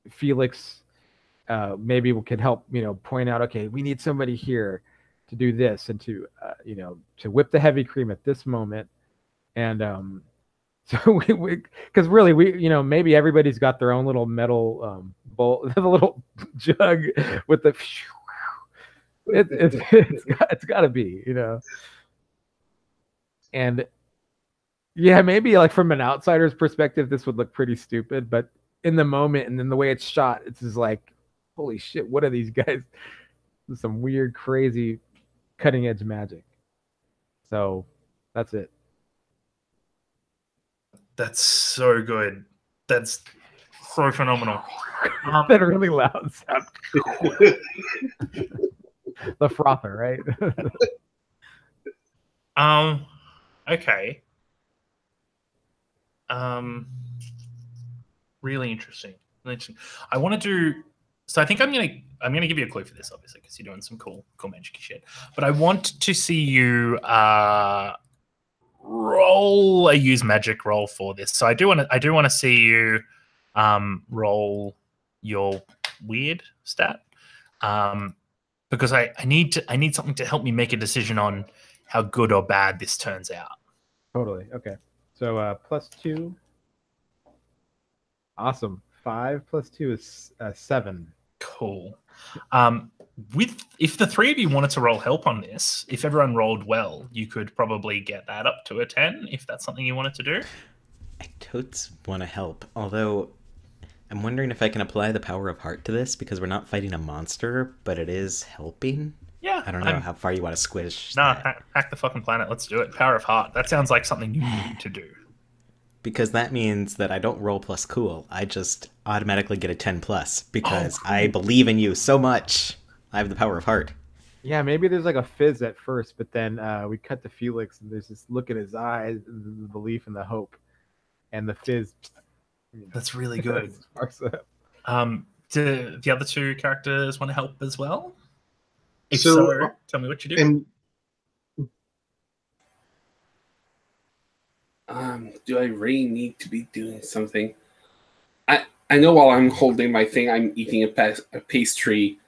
S3: Felix maybe we could help, point out, okay, we need somebody here to do this and to, to whip the heavy cream at this moment. And so because really maybe everybody's got their own little metal bowl, the little jug with the it's got to be, and maybe like from an outsider's perspective this would look pretty stupid, but in the moment and then the way it's shot, it's just like, holy shit, what are these guys? This is some weird, crazy, cutting edge magic. So that's it.
S1: That's so good. That's so phenomenal.
S3: That really loud sound. The frother, right?
S1: Okay. Really interesting. I want to do. So I think I'm gonna give you a clue for this, obviously, because you're doing some cool magic shit. But I want to see you roll a use magic roll for this. So I do want to see you roll your weird stat, because I need something to help me make a decision on how good or bad this turns out.
S3: Totally. Okay. So +2. Awesome. 5 + 2 is 7.
S1: Cool. If the three of you wanted to roll help on this, if everyone rolled well, you could probably get that up to a 10 if that's something you wanted to do.
S2: I totes want to help, although I'm wondering if I can apply the power of heart to this because we're not fighting a monster, but it is helping.
S1: Yeah.
S2: I don't know how far you want to squish
S1: No,
S2: that.
S1: hack the fucking planet. Let's do it. Power of heart. That sounds like something you need to do.
S2: Because that means that I don't roll plus cool. I just automatically get a 10 plus because I believe in you so much. I have the power of heart.
S3: Yeah, maybe there's like a fizz at first, but then we cut to Felix, and there's this look in his eyes, the belief and the hope, and the fizz.
S1: That's really good.
S3: Sparks up.
S1: Do the other two characters want to help as well? If
S4: So,
S1: so, tell me what you do.
S4: And
S5: Do I really need to be doing something? I know while I'm holding my thing, I'm eating a pastry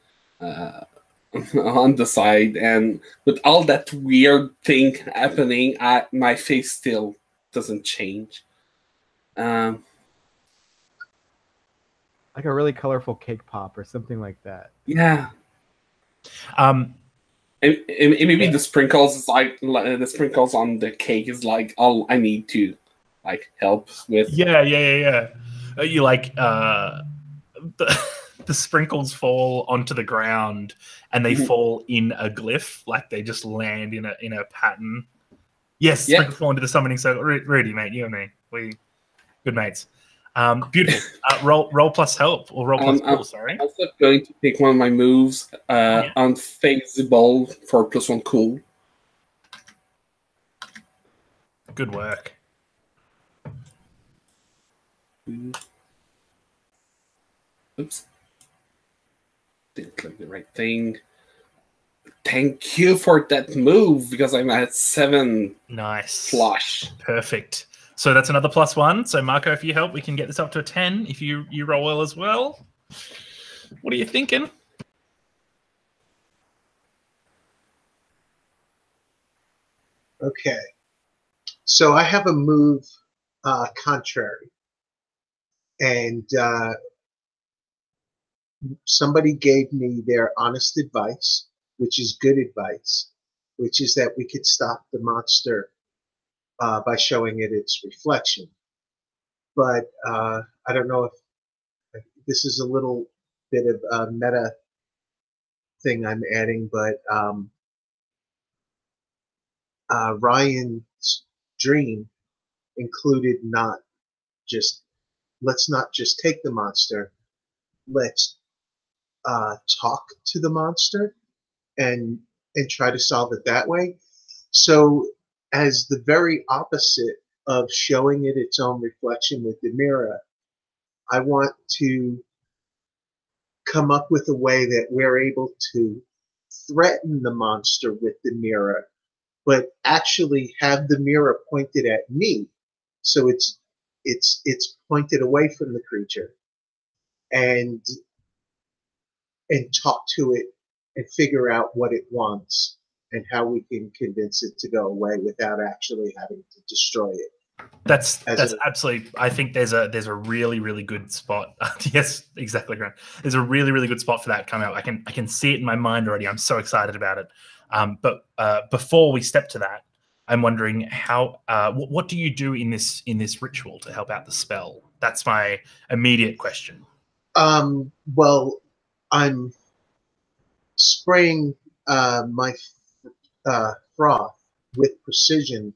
S5: on the side, and with all that weird thing happening, my face still doesn't change.
S3: Like a really colorful cake pop or something like that.
S5: Yeah. And maybe the sprinkles is like the sprinkles on the cake is like all I need to like help with.
S1: Yeah. You like the sprinkles fall onto the ground and they fall in a glyph, like they just land in a pattern. Yes, sprinkles fall into the summoning circle. Rudy, mate, you and me, we good mates. Beautiful. Roll plus help or roll plus cool. Sorry.
S5: I'm also going to pick one of my moves, unfazable for +1 cool.
S1: Good work.
S5: Oops. Didn't click the right thing. Thank you for that move because I'm at 7.
S1: Nice.
S5: Flush.
S1: Perfect. So that's another +1. So Marco, if you help, we can get this up to a 10 if you roll well as well. What are you thinking?
S4: okay. So I have a move contrary. And somebody gave me their honest advice, which is good advice, which is that we could stop the monster by showing it its reflection. But I don't know if this is a little bit of a meta thing I'm adding, but Ryan's dream included let's not just take the monster, let's talk to the monster and try to solve it that way. So as the very opposite of showing it its own reflection with the mirror, I want to come up with a way that we're able to threaten the monster with the mirror, but actually have the mirror pointed at me, so it's pointed away from the creature, and talk to it and figure out what it wants and how we can convince it to go away without actually having to destroy it.
S1: That's absolutely. I think there's a really, really good spot. Yes, exactly, Grant. There's a really, really good spot for that coming up. I can see it in my mind already. I'm so excited about it. But before we step to that, I'm wondering how what do you do in this ritual to help out the spell? That's my immediate question.
S4: Well, I'm spraying my froth with precision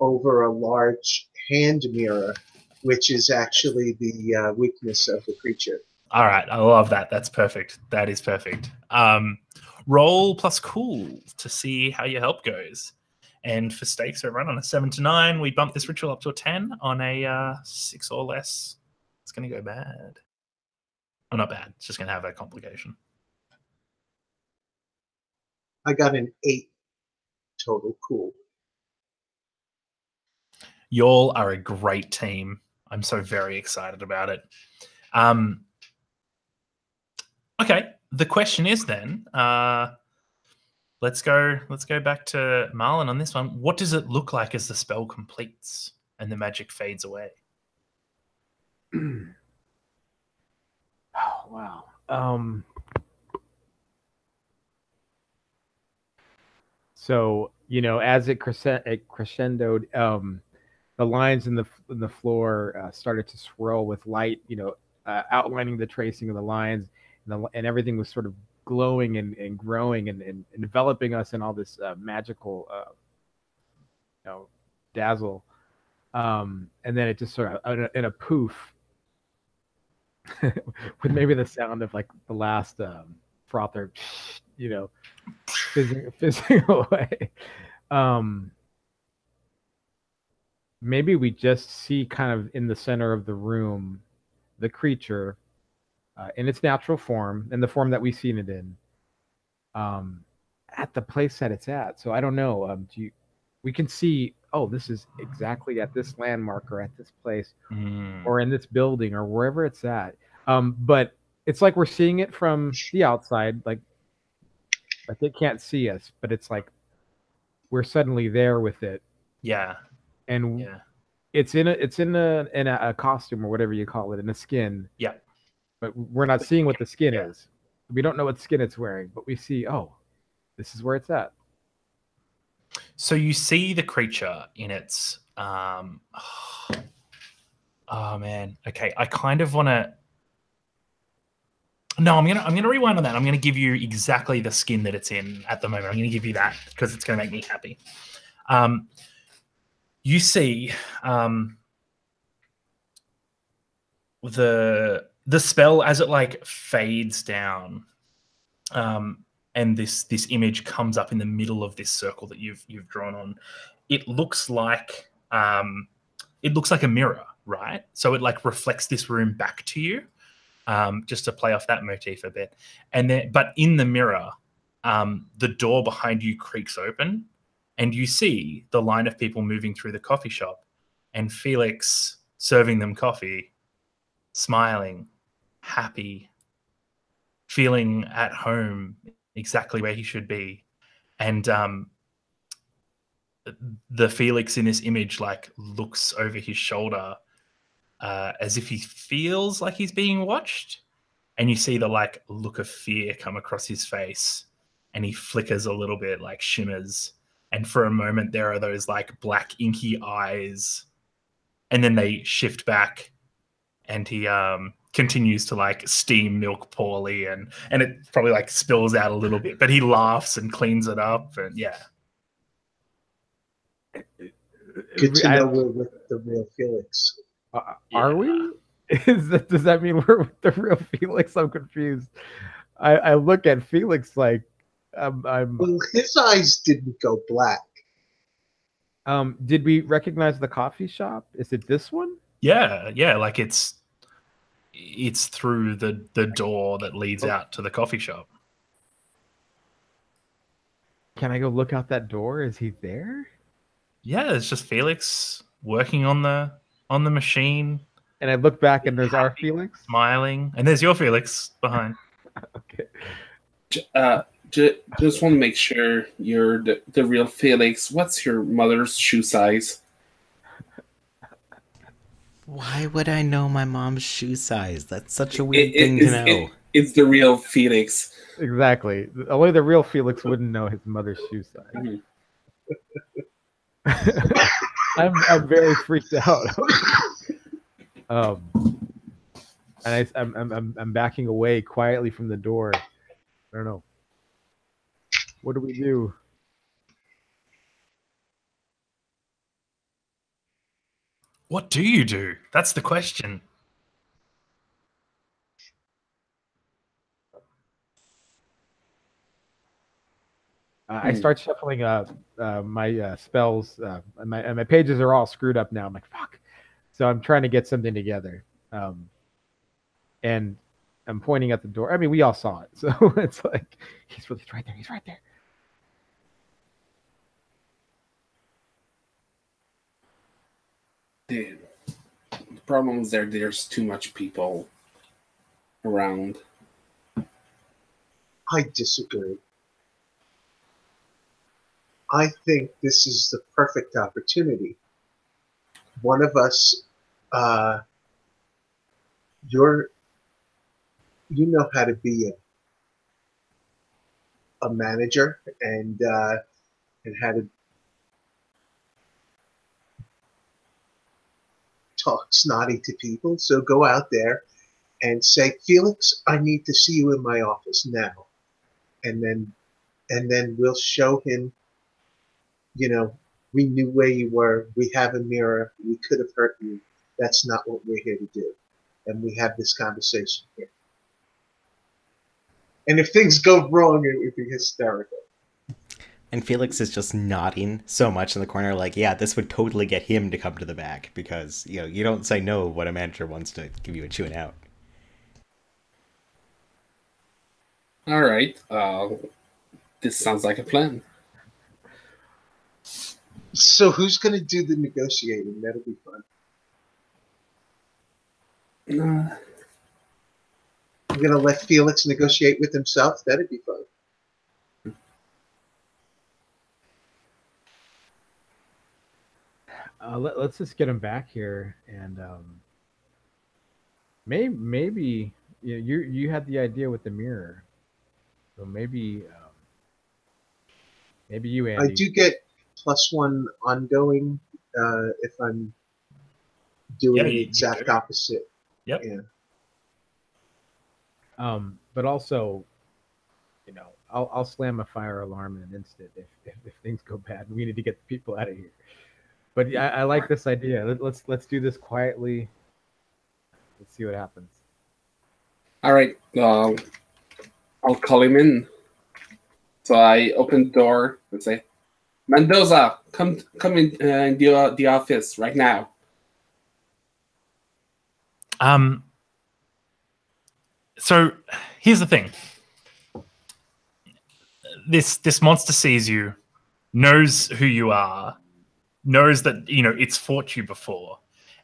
S4: over a large hand mirror, which is actually the weakness of the creature.
S1: All right, I love that. That's perfect. That is perfect. Roll plus cool to see how your help goes. And for stakes, we run on a 7 to 9. We bump this ritual up to a 10. On a 6 or less, it's going to go bad. Oh, not bad. It's just going to have a complication.
S4: I got an 8 total cool.
S1: Y'all are a great team. I'm so very excited about it. Okay, the question is then, let's go back to Marlon on this one. What does it look like as the spell completes and the magic fades away?
S3: Oh wow. So as it crescendoed, the lines in the floor started to swirl with light, outlining the tracing of the lines, and everything was sort of glowing and growing and enveloping us in all this magical, dazzle. And then it just sort of in a poof, with maybe the sound of like the last frother, fizzing away. Maybe we just see kind of in the center of the room the creature in its natural form, in the form that we've seen it in, at the place that it's at. So I don't know. We can see, oh, this is exactly at this landmark or at this place or in this building or wherever it's at. But it's like we're seeing it from the outside, like it can't see us, but it's like we're suddenly there with it.
S1: Yeah.
S3: And
S1: Yeah.
S3: it's in a costume or whatever you call it, in a skin.
S1: Yeah.
S3: But we're not seeing what the skin is. We don't know what skin it's wearing, but we see, oh, this is where it's at.
S1: So you see the creature in its oh man. Okay. I kind of want to. No, I'm gonna rewind on that. I'm gonna give you exactly the skin that it's in at the moment. I'm gonna give you that because it's gonna make me happy. You see the spell as it like fades down, and this image comes up in the middle of this circle that you've drawn on. It looks like a mirror, right? So it like reflects this room back to you, just to play off that motif a bit. And then, but in the mirror, the door behind you creaks open, and you see the line of people moving through the coffee shop, and Felix serving them coffee, smiling, happy, feeling at home, exactly where he should be. And the Felix in this image like looks over his shoulder as if he feels like he's being watched, and you see the like look of fear come across his face, and he flickers a little bit, like shimmers, and for a moment there are those like black inky eyes, and then they shift back, and he continues to like steam milk poorly, and it probably like spills out a little bit, but he laughs and cleans it up, and yeah.
S4: Good to know we're with the real Felix.
S3: Are we? Does that mean we're with the real Felix? I'm confused. I look at Felix like
S4: Well, his eyes didn't go black.
S3: Did we recognize the coffee shop? Is it this one?
S1: Yeah, like it's through the door that leads out to the coffee shop.
S3: Can I go look out that door? Is he there?
S1: Yeah, it's just Felix working on the machine.
S3: And I look back and there's our Felix
S1: smiling, and there's your Felix behind.
S3: Okay.
S5: Just want to make sure you're the real Felix. What's your mother's shoe size?
S2: Why would I know my mom's shoe size? That's such a weird thing to know.
S5: It's the real Felix.
S3: Exactly. Only the real Felix wouldn't know his mother's shoe size.
S5: Mm-hmm.
S3: I'm very freaked out. And I'm backing away quietly from the door. I don't know. What do we do?
S1: What do you do? That's the question.
S3: I start shuffling my spells. My pages are all screwed up now. I'm like, fuck. So I'm trying to get something together. And I'm pointing at the door. I mean, we all saw it. So it's like, he's right there. He's right there.
S5: Dude, the problem is there's too much people around.
S4: I disagree. I think this is the perfect opportunity. One of us, you know how to be a manager and how to talk snotty to people. So go out there and say, Felix, I need to see you in my office now. And then we'll show him, we knew where you were. We have a mirror. We could have hurt you. That's not what we're here to do. And we have this conversation here. And if things go wrong, it would be hysterical.
S2: And Felix is just nodding so much in the corner, like, yeah, this would totally get him to come to the back, because, you don't say no when a manager wants to give you a chewing out.
S5: All right. This sounds like a plan.
S4: So who's going to do the negotiating? That'll be fun. I'm going to let Felix negotiate with himself. That'd be fun.
S3: Let's just get him back here, and maybe you had the idea with the mirror, so maybe you, Andy.
S4: I do get +1 ongoing if I'm doing the exact opposite.
S1: Yep.
S4: Yeah.
S3: But also, I'll slam a fire alarm in an instant if things go bad. We need to get the people out of here. But I like this idea. Let's do this quietly. Let's see what happens.
S5: All right. I'll call him in. So I open the door and say, Mendoza, come in the office right now.
S1: So here's the thing. This monster sees you, knows who you are, knows that it's fought you before,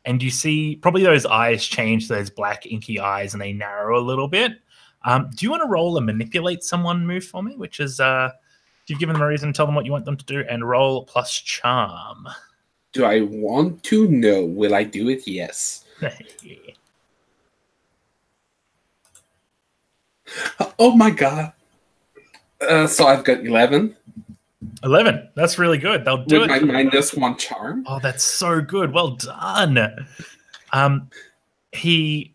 S1: and you see probably those eyes change to those black inky eyes, and they narrow a little bit. Do you want to roll a manipulate someone move for me, which is you've given them a reason, tell them what you want them to do, and roll plus charm.
S5: Do I want to? No. Will I do it? Yes.
S1: Yeah.
S5: Oh my god. So I've got 11.
S1: 11. That's really good. They'll do
S5: with
S1: it.
S5: my -1 charm.
S1: Oh, that's so good. Well done. He's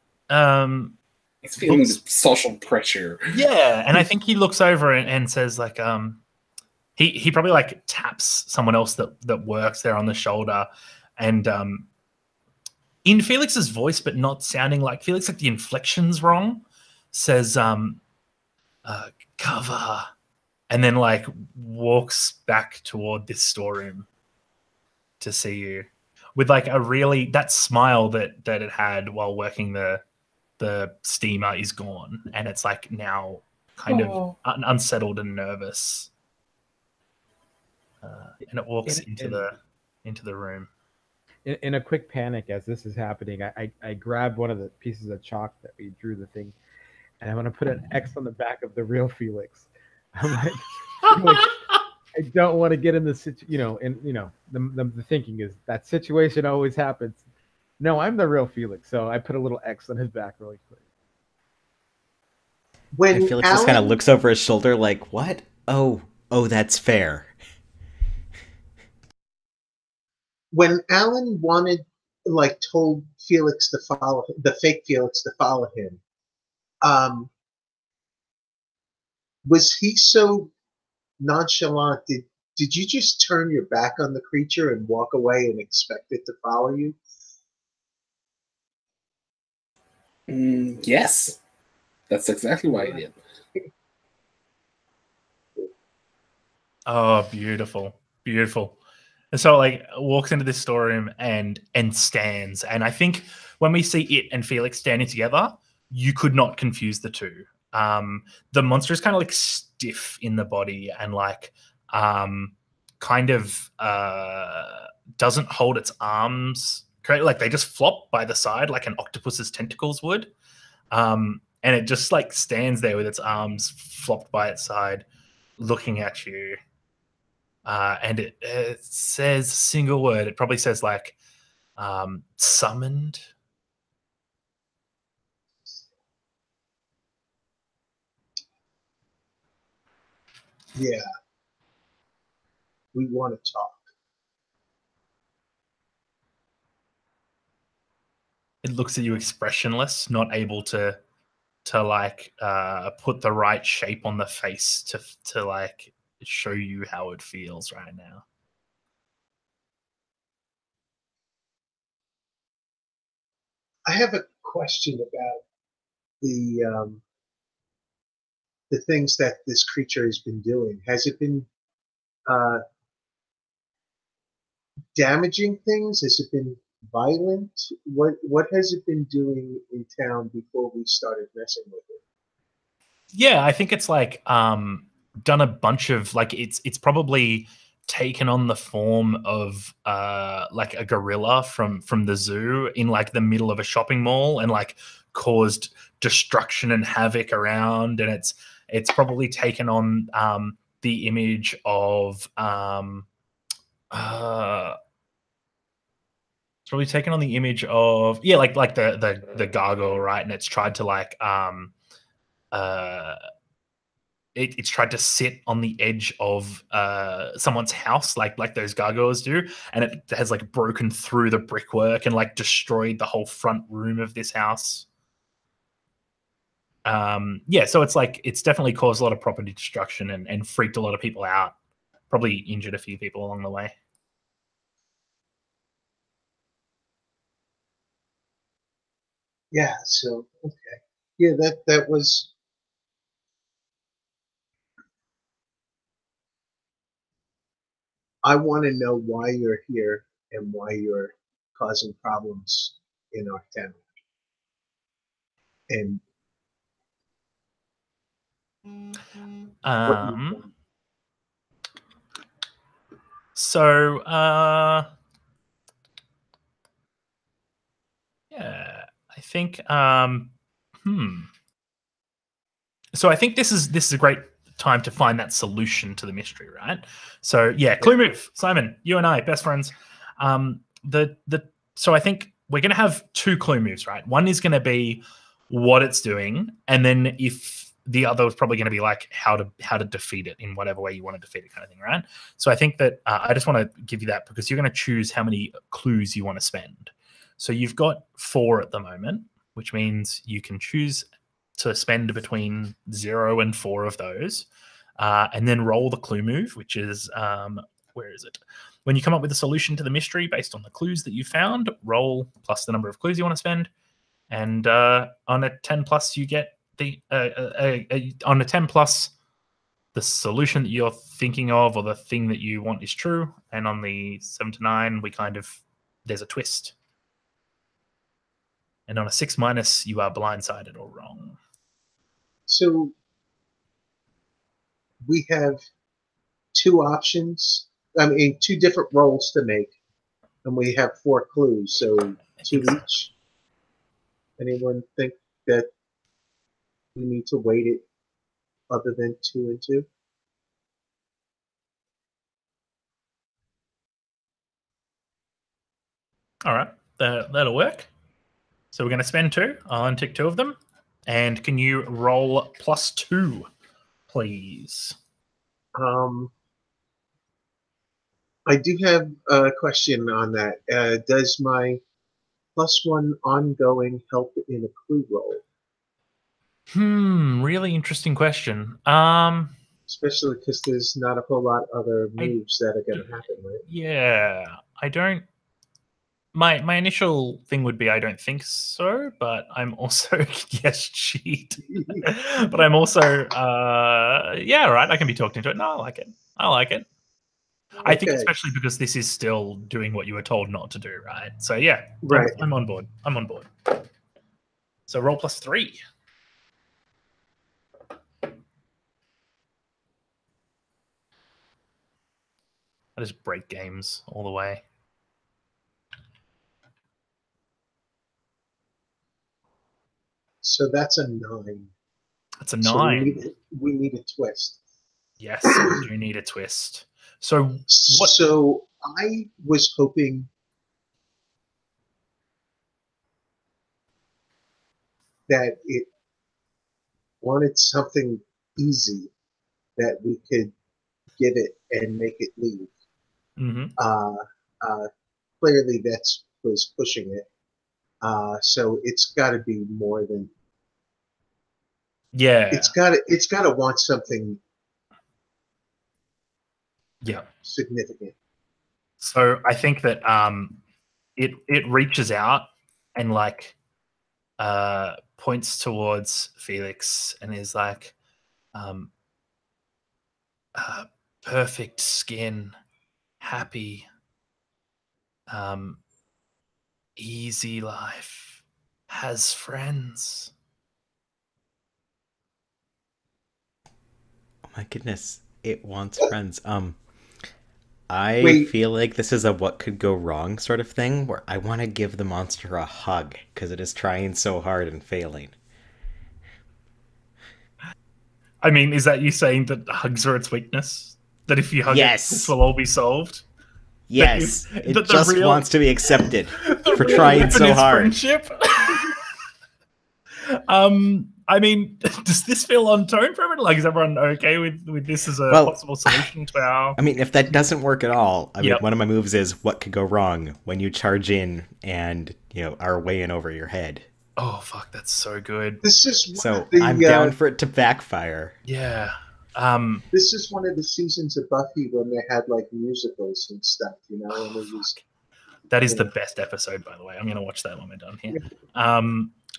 S5: feeling the social pressure.
S1: Yeah, and I think he looks over and says, like, he probably like taps someone else that works there on the shoulder, and in Felix's voice, but not sounding like Felix, like the inflection's wrong, says, cover. And then like walks back toward this storeroom to see you with like that smile that it had while working the steamer is gone, and it's like now kind of unsettled and nervous. And it walks into the room.
S3: In a quick panic as this is happening, I grabbed one of the pieces of chalk that we drew the thing, and I'm going to put an X on the back of the real Felix. I'm like, I don't want to get in the the thinking is that situation always happens. No, I'm the real Felix, so I put a little X on his back really quick.
S2: And Felix just kind of looks over his shoulder like, what? Oh, that's fair.
S4: When Alan told Felix to follow the fake Felix to follow him, was he so nonchalant? Did you just turn your back on the creature and walk away and expect it to follow you?
S5: Yes, that's exactly what I did.
S1: Oh, beautiful, beautiful. And so like walks into this storeroom and stands. And I think when we see it and Felix standing together, you could not confuse the two. The monster is kind of like stiff in the body and like kind of doesn't hold its arms correctly. Like they just flop by the side like an octopus's tentacles would. And it just like stands there with its arms flopped by its side looking at you. And it says a single word. It probably says like summoned.
S4: Yeah. We want to talk.
S1: it looks at you expressionless, not able to like put the right shape on the face to like show you how it feels right now.
S4: I have a question about the things that this creature has been doing. Has it been damaging things? Has it been violent? What has it been doing in town before we started messing with it?
S1: Yeah, I think it's like done a bunch of like it's probably taken on the form of like a gorilla from the zoo in like the middle of a shopping mall and like caused destruction and havoc around, and it's probably taken on the image of it's probably taken on the image of like the gargoyle, right? And it's tried to like it's tried to sit on the edge of someone's house, like those gargoyles do, and it has like broken through the brickwork and like destroyed the whole front room of this house. Yeah, so it's like it's definitely caused a lot of property destruction and freaked a lot of people out. Probably injured a few people along the way.
S4: Yeah. So okay. Yeah, that was. I want to know why you're here and why you're causing problems in our town. And what you've done.
S1: So yeah, I think so I think this is a great time to find that solution to the mystery, right? So yeah, clue move. Simon, you and I, best friends. So I think we're gonna have two clue moves, right? One is gonna be what it's doing, and then if the other is probably gonna be like how to defeat it in whatever way you want to defeat it, kind of thing, right? So I think that I just want to give you that because you're gonna choose how many clues you want to spend. So you've got 4 at the moment, which means you can choose to spend between 0 and 4 of those, and then roll the clue move, which is where is it? When you come up with a solution to the mystery based on the clues that you found, roll plus the number of clues you want to spend, and on a 10 plus, you get the on a 10 plus, the solution that you're thinking of or the thing that you want is true, and on the 7 to 9, there's a twist. And on a 6 minus, you are blindsided or wrong.
S4: So we have 2 options. I mean, 2 different rolls to make, and we have 4 clues. So 2 each. Anyone think that we need to weight it other than 2 and 2?
S1: All right, that'll work. So we're going to spend 2. I'll untick 2 of them. And can you roll plus 2, please?
S4: I do have a question on that. Does my +1 ongoing help in a clue roll?
S1: Really interesting question.
S4: Especially because there's not a whole lot other moves that are going to happen, right?
S1: Yeah, I don't. My initial thing would be I don't think so, but I'm also yes, cheat. But I'm also yeah, right. I can be talked into it. No, I like it. I like it. I think especially because this is still doing what you were told not to do, right? So yeah,
S4: right.
S1: I'm on board. I'm on board. So roll plus 3. I just break games all the way.
S4: So that's a 9.
S1: That's a 9.
S4: So we need a twist.
S1: Yes, we do need a twist. So what?
S4: So I was hoping that it wanted something easy that we could give it and make it leave.
S1: Mm-hmm.
S4: Clearly, that's was pushing it. So it's got to be more than.
S1: Yeah.
S4: It's got to want something.
S1: Yeah.
S4: Significant.
S1: So I think that it reaches out and like points towards Felix and is like, perfect skin, happy, easy life, has friends.
S2: Oh my goodness, it wants friends. I feel like this is a what could go wrong sort of thing where I want to give the monster a hug because it is trying so hard and failing.
S1: I mean, is that you saying that hugs are its weakness? That if you hug it, this will all be solved?
S2: Yes, it just wants to be accepted for trying so hard.
S1: Friendship? I mean, does this feel on tone for everyone? Like, is everyone okay with this as a possible solution to our...
S2: I mean, if that doesn't work at all, I mean, one of my moves is what could go wrong when you charge in and, are way in over your head.
S1: Oh, fuck, that's so good.
S4: This is
S2: I'm down for it to backfire.
S1: Yeah.
S4: This is one of the seasons of Buffy when they had, like, musicals and stuff, and it was...
S1: That is the best episode, by the way. I'm going to watch that when we're done here.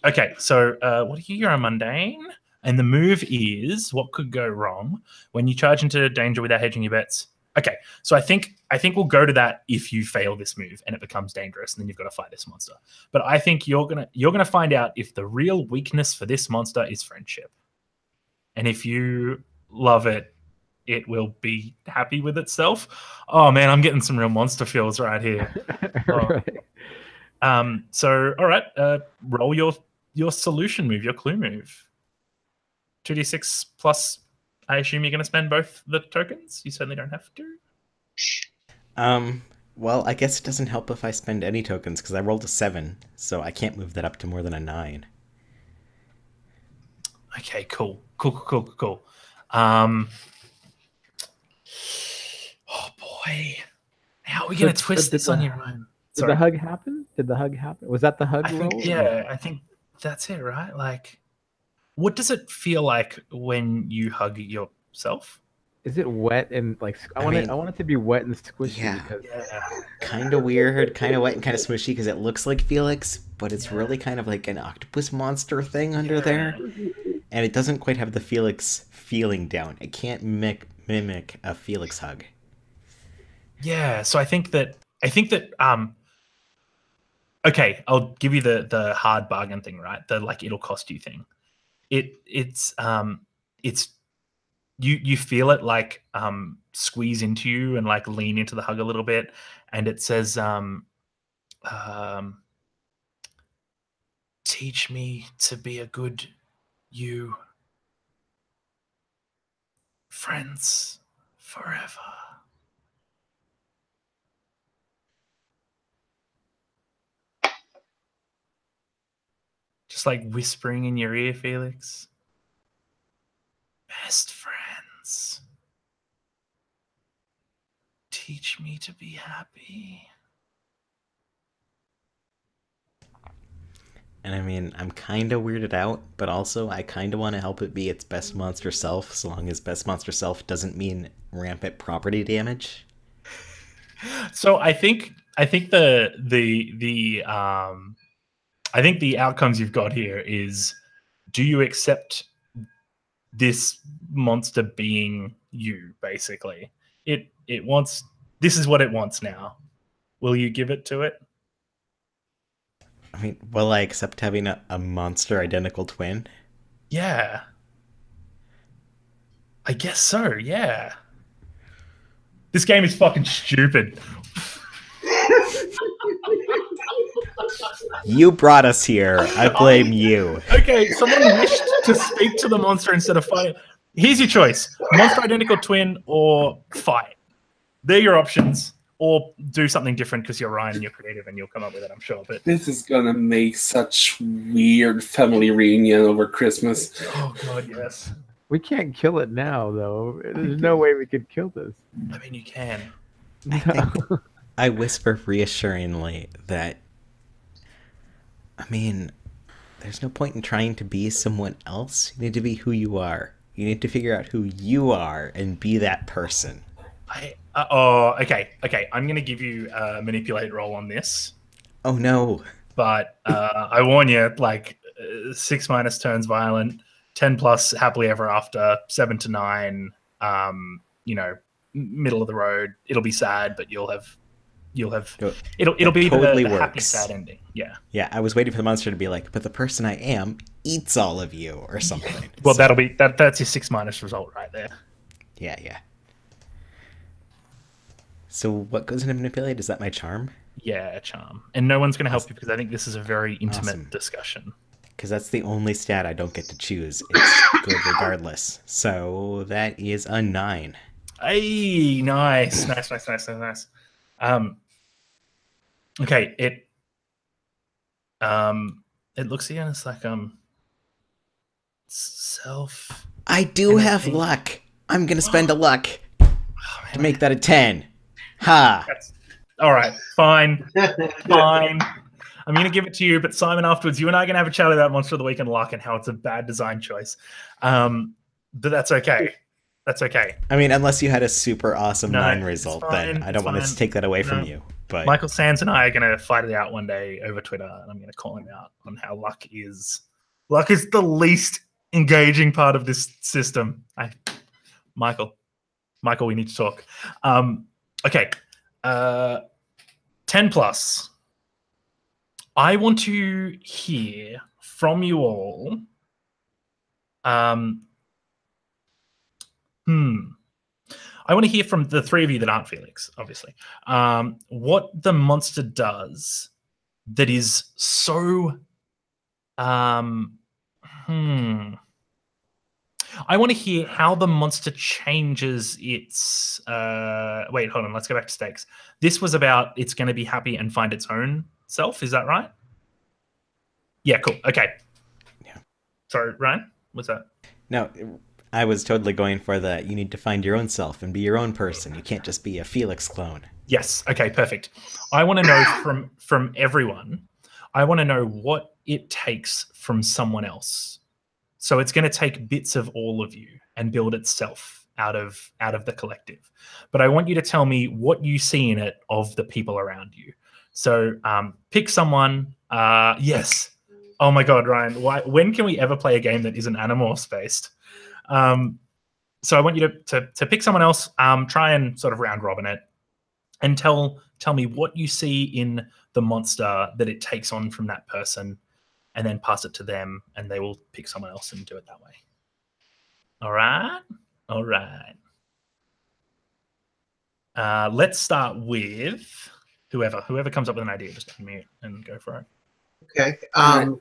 S1: Okay, so what are you? You're a mundane. And the move is, what could go wrong when you charge into danger without hedging your bets? Okay, so I think we'll go to that if you fail this move and it becomes dangerous, and then you've got to fight this monster. But I think you're gonna find out if the real weakness for this monster is friendship. And if you love it, it will be happy with itself. Oh man, I'm getting some real monster feels right here.
S3: Right.
S1: So all right, roll your solution move, your clue move. 2d6 plus. I assume you're going to spend both the tokens. You certainly don't have to.
S2: Well, I guess it doesn't help if I spend any tokens because I rolled a 7, so I can't move that up to more than a 9.
S1: Okay, cool. Oh boy, how are we going to twist this on your own?
S3: Did the hug happen? Was that the hug roll?
S1: Yeah, I think that's it, right? Like, what does it feel like when you hug yourself?
S3: Is it wet and like I want it to be wet and squishy?
S2: Yeah.
S3: Because...
S2: Kind of weird, kind of wet and kind of smushy because it looks like Felix, but it's really kind of like an octopus monster thing under there, and it doesn't quite have the Felix feeling down. It can't mimic a Felix hug.
S1: Yeah, so I think that okay, I'll give you the hard bargain thing, right? The like it'll cost you thing. It's you feel it like squeeze into you and like lean into the hug a little bit, and it says teach me to be a good you, friends forever. Just like whispering in your ear, Felix. Best friends. Teach me to be happy.
S2: And I mean, I'm kind of weirded out, but also I kind of want to help it be its best monster self, so long as best monster self doesn't mean rampant property damage.
S1: So I think the outcomes you've got here is, do you accept this monster being you? Basically, it wants, this is what it wants now. Will you give it to it?
S2: I mean, will I accept having a monster identical twin?
S1: Yeah, I guess so. Yeah, this game is fucking stupid.
S2: You brought us here. I blame you.
S1: Okay, someone wished to speak to the monster instead of fight. Here's your choice: monster identical twin or fight. They're your options. Or do something different because you're Ryan and you're creative and you'll come up with it, I'm sure. But
S5: this is gonna make such weird family reunion over Christmas.
S1: Oh god, yes.
S3: We can't kill it now, though. There's no way we could kill this.
S1: I mean, you can.
S2: I whisper reassuringly that I mean, there's no point in trying to be someone else. You need to be who you are. You need to figure out who you are and be that person.
S1: Okay. I'm going to give you a manipulate roll on this.
S2: Oh no.
S1: But I warn you, like 6 minus turns violent, 10 plus happily ever after, 7 to 9, middle of the road. It'll be sad, but it'll be
S2: totally
S1: the happy
S2: works.
S1: sad ending. Yeah.
S2: Yeah, I was waiting for the monster to be like, but the person I am eats all of you or something.
S1: Well, so, that's your 6 minus result right there.
S2: Yeah. So what goes into manipulate? Is that my charm?
S1: Yeah, charm. And no one's going to help you because I think this is a very intimate discussion.
S2: Because that's the only stat I don't get to choose. It's good regardless. So that is a 9.
S1: Hey, nice. Okay, it looks again. It's like self.
S2: I do have luck. I'm gonna spend a luck to make that a 10. Ha!
S1: All right, fine. I'm going to give it to you, but Simon, afterwards, you and I are going to have a chat about Monster of the Week and luck and how it's a bad design choice. But that's okay. That's okay.
S2: I mean, unless you had a super awesome 9 result, then I don't want to take that away from you. But
S1: Michael Sands and I are going to fight it out one day over Twitter, and I'm going to call him out on how luck is the least engaging part of this system. Michael, we need to talk. Okay. 10 plus. I want to hear from you all. I want to hear from the 3 of you that aren't Felix, obviously. What the monster does that is so. I want to hear how the monster changes its. Wait, hold on. Let's go back to stakes. This was about it's going to be happy and find its own self. Is that right? Yeah, cool. Okay.
S2: Yeah.
S1: Sorry, Ryan? What's that?
S2: No, I was totally going for the you need to find your own self and be your own person. You can't just be a Felix clone.
S1: Yes. Okay, perfect. I want to know from everyone, I want to know what it takes from someone else. So it's going to take bits of all of you and build itself out of the collective. But I want you to tell me what you see in it of the people around you. So pick someone. Yes. Oh my God, Ryan. When can we ever play a game that isn't Animorphs based? So I want you to pick someone else. Try and sort of round robin it, and tell me what you see in the monster that it takes on from that person. And then pass it to them, and they will pick someone else and do it that way. All right? All right. Let's start with whoever. Whoever comes up with an idea, just unmute and go for it.
S4: Okay.
S1: All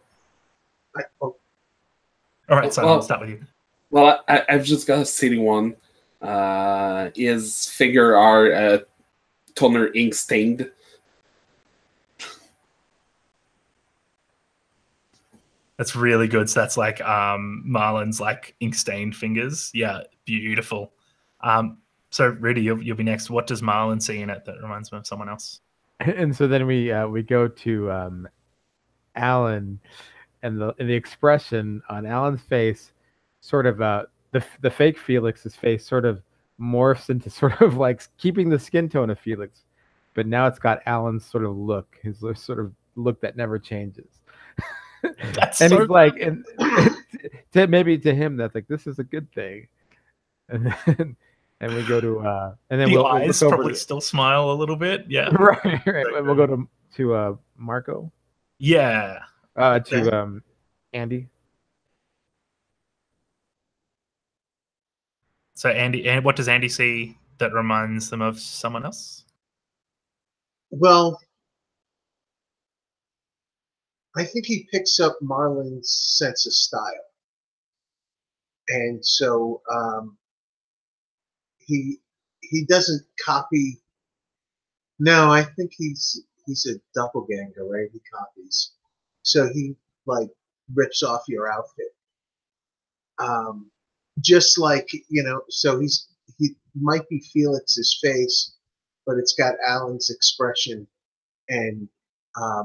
S1: right, Simon, we'll start with you.
S5: Well, I've just got a silly one. Is figure are toner ink stained?
S1: That's really good. So that's like Marlon's like ink stained fingers. Yeah, beautiful. So Rudy, you'll be next. What does Marlon see in it that reminds him of someone else?
S3: And so then we go to Alan, and the expression on Alan's face, sort of the fake Felix's face sort of morphs into sort of like keeping the skin tone of Felix, but now it's got Alan's sort of look, his sort of look that never changes.
S1: That's
S3: and
S1: so
S3: he's like, and maybe to him that's like, this is a good thing. And then we go to and then
S1: the
S3: we'll
S1: eyes
S3: look over
S1: probably still smile a little bit. Yeah.
S3: right. We'll go to Marco.
S1: Yeah.
S3: To Andy.
S1: So Andy, and what does Andy see that reminds them of someone else?
S4: Well, I think he picks up Marlon's sense of style, and so he doesn't copy. No, I think he's a doppelganger, right? He copies, so he like rips off your outfit, just like So he might be Felix's face, but it's got Alan's expression and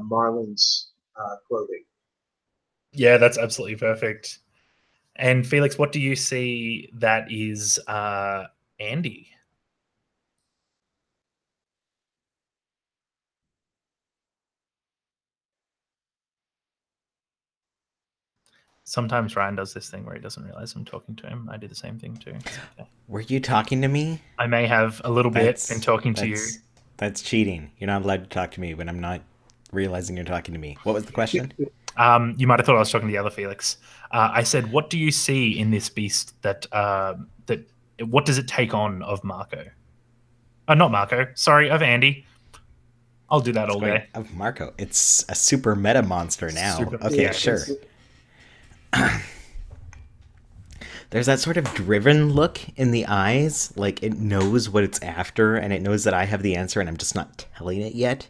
S4: Marlon's clothing.
S1: Yeah, that's absolutely perfect. And Felix, what do you see that is Andy? Sometimes Ryan does this thing where he doesn't realize I'm talking to him. I do the same thing too. Okay.
S2: Were you talking to me?
S1: I may have a little bit been talking to you.
S2: That's cheating. You're not allowed to talk to me when I'm not realizing you're talking to me. What was the question?
S1: You might have thought I was talking to the other Felix. I said, what do you see in this beast that what does it take on of Marco? Not Marco. Sorry, of Andy. I'll do that all day.
S2: Of Marco. It's a super meta monster now. Okay,
S1: yeah,
S2: sure. There's that sort of driven look in the eyes, like it knows what it's after, and it knows that I have the answer, and I'm just not telling it yet.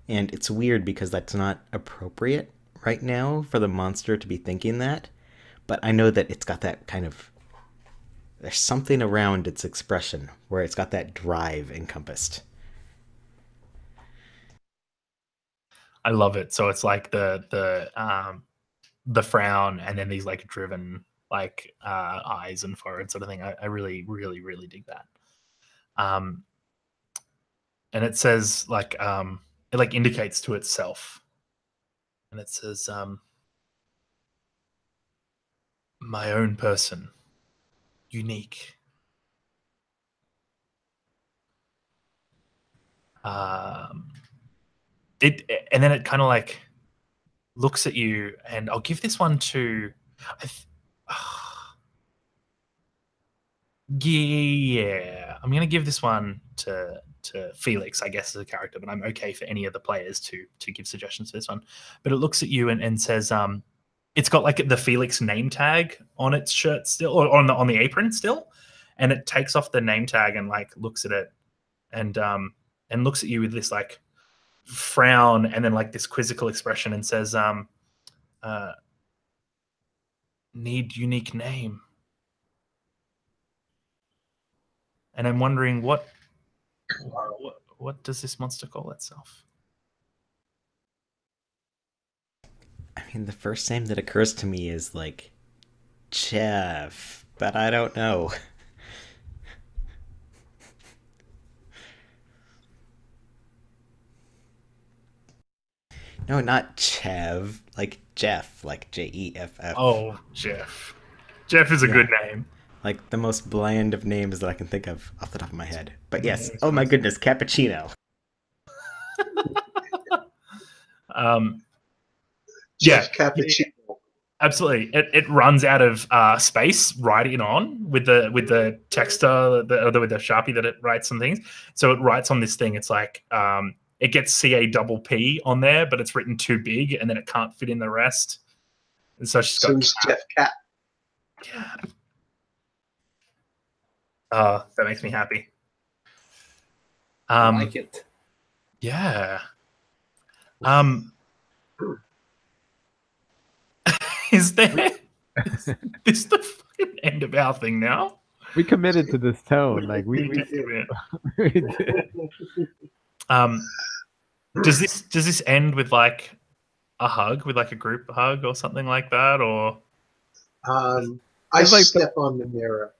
S2: And it's weird because that's not appropriate right now for the monster to be thinking that. But I know that it's got that kind of... There's something around its expression where it's got that drive encompassed.
S1: I love it. So it's like the frown, and then these like driven like eyes and forehead sort of thing. I really, really, really dig that. And it says like it like indicates to itself, and it says my own person, unique. And then it kind of like looks at you, and I'll give this one to yeah, I'm gonna give this one to Felix, I guess, as a character, but I'm okay for any of the players to give suggestions for this one. But it looks at you and says it's got like the Felix name tag on its shirt still, or on the apron still, and it takes off the name tag and like looks at it and looks at you with this like frown and then like this quizzical expression and says need unique name. And I'm wondering what does this monster call itself?
S2: I mean, the first name that occurs to me is like Jeff, but I don't know. No, not Chev, like Jeff, like Jeff.
S1: Oh, Jeff. Jeff is a good name.
S2: Like the most bland of names that I can think of off the top of my head. But yes, oh my goodness, cappuccino.
S1: Yeah,
S4: cappuccino.
S1: Absolutely. It runs out of space writing on with the texter, with the Sharpie that it writes some things. So it writes on this thing. It's like it gets CAPP on there, but it's written too big, and then it can't fit in the rest. And so she's got
S4: he's Jeff Cat.
S1: Yeah. Oh, that makes me happy.
S5: I like it.
S1: Yeah. Is this the fucking end of our thing now?
S3: We committed to this tone. Like we did.
S1: Does this end with like a hug, with like a group hug or something like that, or?
S4: I like step on the mirror.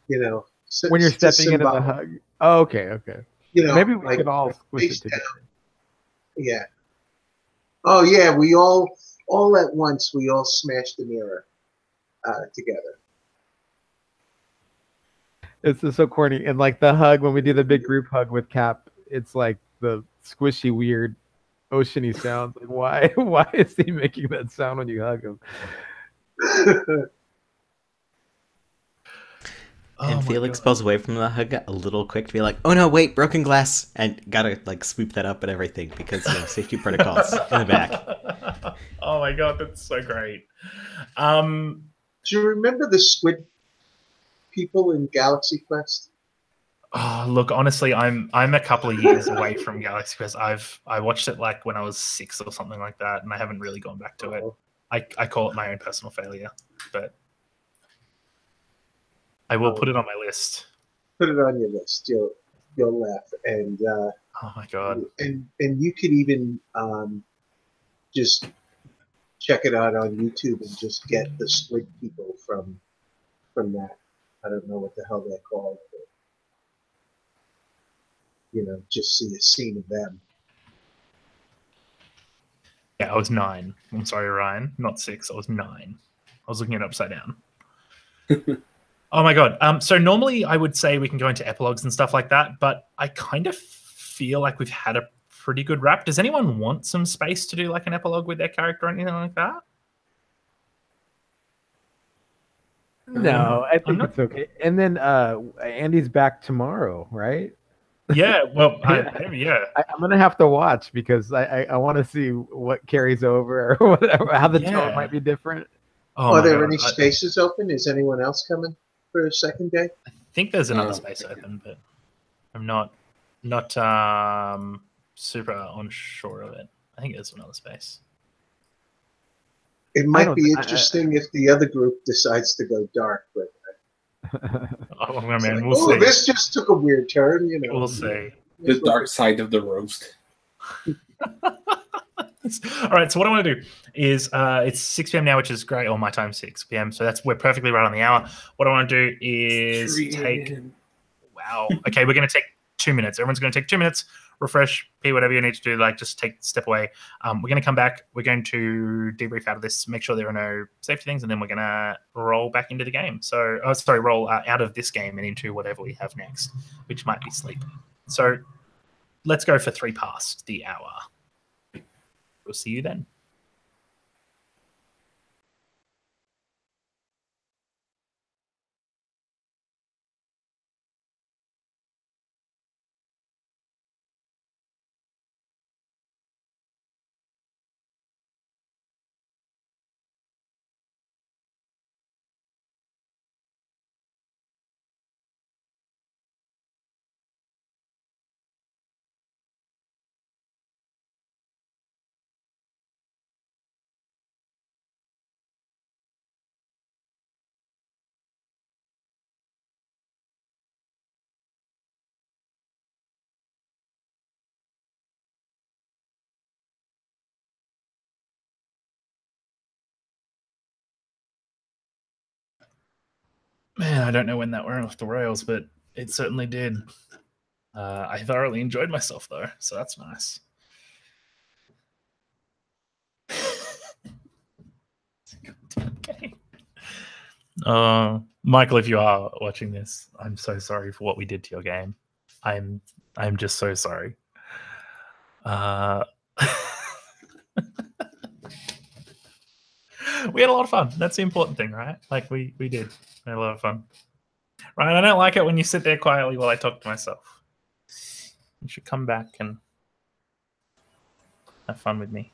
S4: You know,
S3: when you're stepping into the hug. Oh, okay.
S4: You know,
S3: maybe we could all squish it together.
S4: Yeah. Oh yeah, we all at once we all smashed the mirror together.
S3: It's just so corny. And like the hug, when we do the big group hug with Cap, it's like the squishy, weird, oceany sounds. Like why is he making that sound when you hug him?
S2: And Felix pulls away from the hug a little quick to be like, oh no, wait, broken glass. And gotta like sweep that up and everything because safety protocols in the back.
S1: Oh my god, that's so great.
S4: Do you remember the squid people in Galaxy Quest?
S1: Oh, look, honestly, I'm a couple of years away from Galaxy Quest. I watched it like when I was 6 or something like that, and I haven't really gone back to it. I call it my own personal failure, but I will put it on my list.
S4: Put it on your list. You'll laugh. And
S1: Oh my god.
S4: And you could even just check it out on YouTube and just get the squid people from that. I don't know what the hell they're called, but just see a scene of them.
S1: Yeah, I was 9. I'm sorry, Ryan. Not 6. I was 9. I was looking at it upside down. Oh my god. So normally I would say we can go into epilogues and stuff like that, but I kind of feel like we've had a pretty good wrap. Does anyone want some space to do like an epilogue with their character or anything like that?
S3: No, I think it's okay. And then Andy's back tomorrow, right?
S1: Yeah, well, yeah.
S3: I'm gonna have to watch because I want to see what carries over or whatever, how the tone might be different.
S1: Oh
S4: Are there any spaces open? Is anyone else coming for a second day?
S1: I think there's another space open, but I'm not super unsure of it. I think there's another space.
S4: It might be interesting if the other group decides to go dark, but
S1: oh man, we'll see.
S4: This just took a weird turn,
S1: We'll see.
S5: The dark side of the roast.
S1: All right, so what I want to do is it's 6 p.m. now, which is great. Or my time 6 p.m. So we're perfectly right on the hour. What I want to do is wow. Okay, we're going to take 2 minutes. Everyone's going to take 2 minutes, refresh, pee, whatever you need to do. Like, just step away. We're going to come back. We're going to debrief out of this, make sure there are no safety things, and then we're going to roll back into the game. So, roll out of this game and into whatever we have next, which might be sleep. So, let's go for 3 past the hour. We'll see you then. Man, I don't know when that went off the rails, but it certainly did. I thoroughly enjoyed myself, though, so that's nice. Okay. Michael, if you are watching this, I'm so sorry for what we did to your game. I'm just so sorry. We had a lot of fun. That's the important thing, right? Like we did. We had a lot of fun. Ryan, I don't like it when you sit there quietly while I talk to myself. You should come back and have fun with me.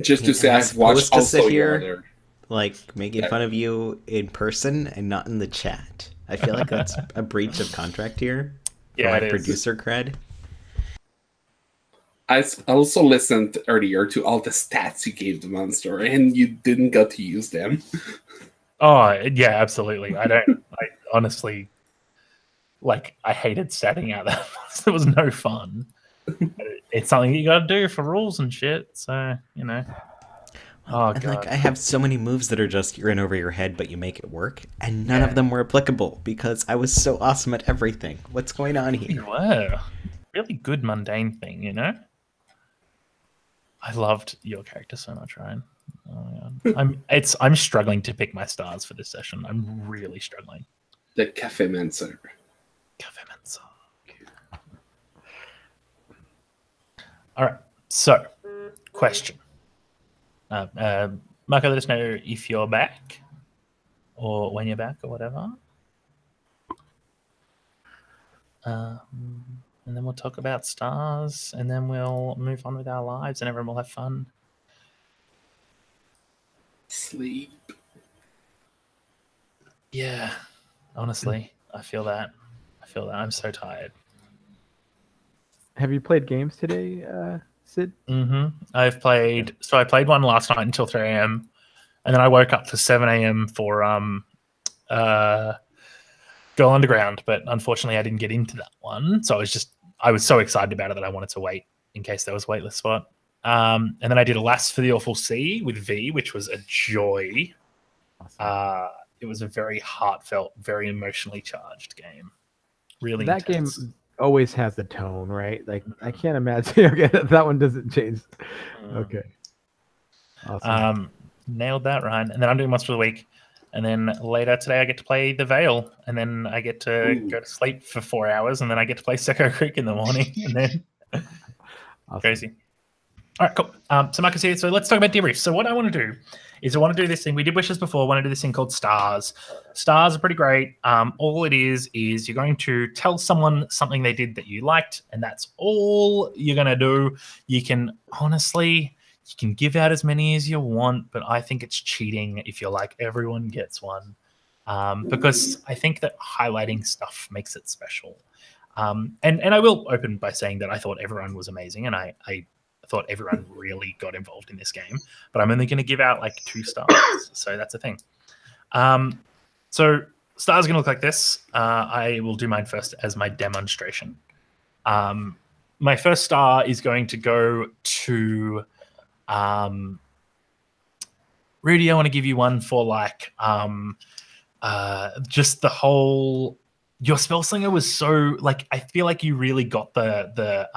S5: Just to say, I've watched also here,
S2: like making fun of you in person and not in the chat. I feel like that's a breach of contract here.
S1: Yeah,
S2: my producer cred.
S5: I also listened earlier to all the stats you gave the monster, and you didn't get to use them.
S1: Oh, yeah, absolutely. I honestly, like, I hated statting out that. It was no fun. It's something you got to do for rules and shit. So, you know. Oh,
S2: and
S1: God.
S2: like, I have so many moves that are just you're in over your head, but you make it work, and none of them were applicable because I was so awesome at everything. What's going on here?
S1: You were. Really good mundane thing, you know? I loved your character so much, Ryan. Oh my God. I'm struggling to pick my stars for this session. I'm really struggling.
S5: The Cafe Mancer.
S1: Cafe Mancer. All right. So, question. Marco, let us know if you're back or when you're back or whatever. And then we'll talk about stars, and then we'll move on with our lives, and everyone will have fun.
S5: Sleep.
S1: Yeah, honestly, I feel that. I'm so tired.
S3: Have you played games today, Sid?
S1: Mm-hmm. I played one last night until 3 a.m. and then I woke up to 7 a.m. for Girl Underground, but unfortunately I didn't get into that one. So I was so excited about it that I wanted to wait in case there was a waitlist spot. And then I did Alas for the Awful Sea with V, which was a joy.
S3: Awesome.
S1: It was a very heartfelt, very emotionally charged game. Really
S3: That
S1: intense.
S3: game always has the tone, right? Like I can't imagine. Okay, that one doesn't change. Okay. Awesome.
S1: Nailed that, Ryan. And then I'm doing Monster of the Week. And then later today, I get to play The Veil. And then I get to go to sleep for 4 hours. And then I get to play Secco Creek in the morning. And then
S3: Awesome.
S1: crazy. All right, cool. So Marcus here. So let's talk about debriefs. So what I want to do is I want to do this thing. We did wishes before. I want to do this thing called stars. Stars are pretty great. All it is you're going to tell someone something they did that you liked, and that's all you're going to do. You can honestly, you can give out as many as you want, but I think it's cheating if you're like, everyone gets one. Because I think that highlighting stuff makes it special. And I will open by saying that I thought everyone was amazing, and I thought everyone really got involved in this game, but I'm only going to give out like 2 stars. So that's a thing. So stars are going to look like this. I will do mine first as my demonstration. My first star is going to go to Rudy. I want to give you one for like just the whole. Your Spellslinger was so like, I feel like you really got the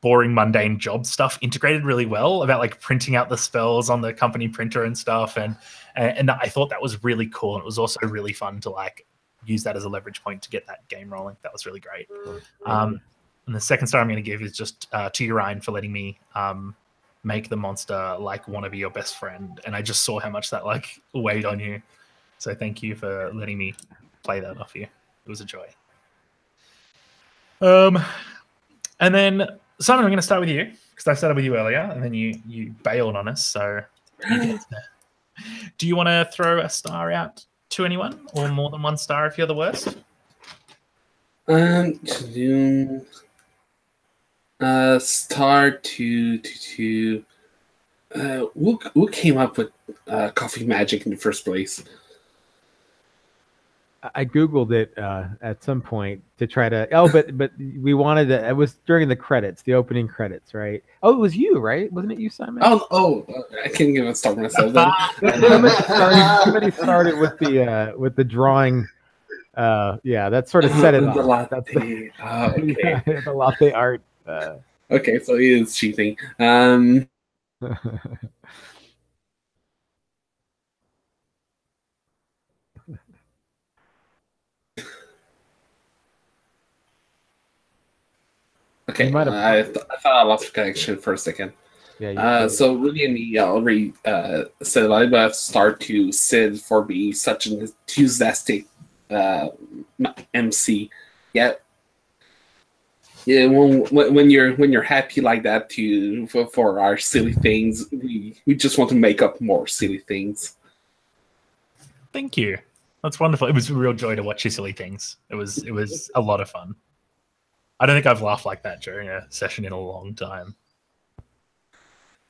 S1: boring mundane job stuff integrated really well about like printing out the spells on the company printer and stuff, and I thought that was really cool, and it was also really fun to like use that as a leverage point to get that game rolling. That was really great. And the second star I'm going to give is just to you, Ryan, for letting me make the monster like want to be your best friend, and I just saw how much that like weighed on you, so thank you for letting me play that off you. It was a joy. And then Simon, I'm going to start with you because I started with you earlier, and then you bailed on us. So, do you want to throw a star out to anyone, or more than one star if you're the worst?
S5: Star to who came up with coffee magic in the first place?
S3: I googled it at some point to try to. Oh, but we wanted to. It was during the credits, the opening credits, right? Oh, it was you, right? Wasn't it you, Simon?
S5: I can't even start myself then.
S3: Somebody started with the drawing. Yeah, that sort of set it
S5: the
S3: off.
S5: latte.
S3: That's the,
S5: Okay.
S3: yeah, the latte art.
S5: Okay, so he is cheating. Okay, I thought I lost connection for a second.
S3: Yeah.
S5: So really, and me already said I would start to Sid for being such an enthusiastic MC. Yeah. When you're happy like that for our silly things, we just want to make up more silly things.
S1: Thank you. That's wonderful. It was a real joy to watch your silly things. It was a lot of fun. I don't think I've laughed like that during a session in a long time.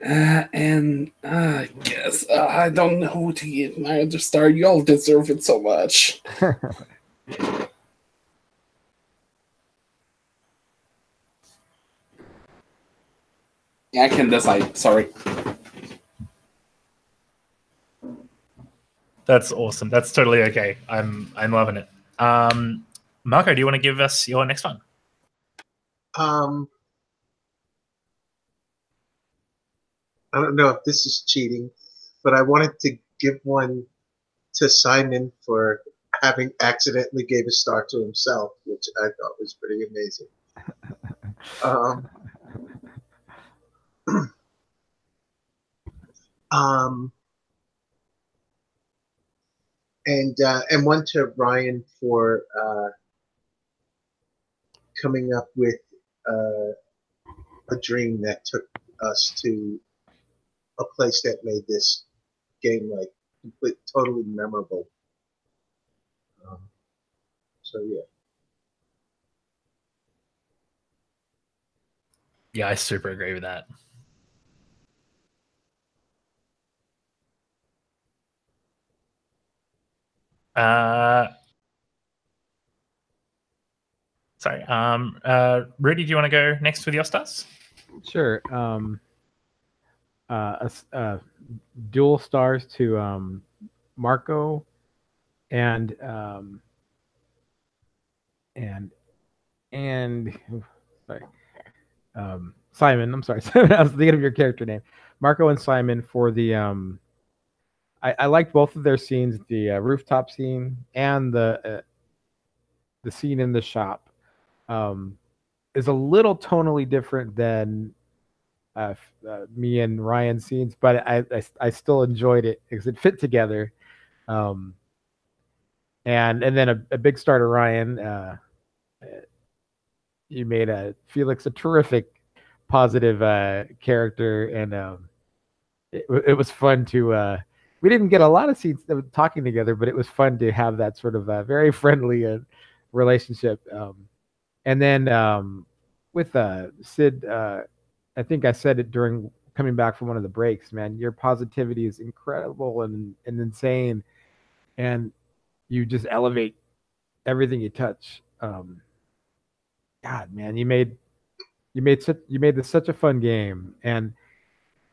S5: And I guess I don't know who to give my other star. You all deserve it so much. I can decide. Sorry.
S1: That's awesome. That's totally okay. I'm loving it. Marco, do you want to give us your next one?
S4: I don't know if this is cheating, but I wanted to give one to Simon for having accidentally gave a star to himself, which I thought was pretty amazing. And one to Ryan for coming up with a dream that took us to a place that made this game like totally memorable. So yeah.
S1: Yeah, I super agree with that. Sorry. Rudy, do you want to go next with your stars?
S3: Sure. Dual stars to Marco and sorry, Simon. I'm sorry, Simon. I was thinking of your character name, Marco and Simon, for the I liked both of their scenes, the rooftop scene and the scene in the shop. Is a little tonally different than me and Ryan's scenes, but I still enjoyed it because it fit together. And then a big star to Ryan. You made Felix a terrific, positive character, and it was fun to. We didn't get a lot of scenes talking together, but it was fun to have that sort of very friendly relationship. And then with Sid, I think I said it during coming back from one of the breaks, man, your positivity is incredible and insane. And you just elevate everything you touch. God, man, you made this such a fun game. And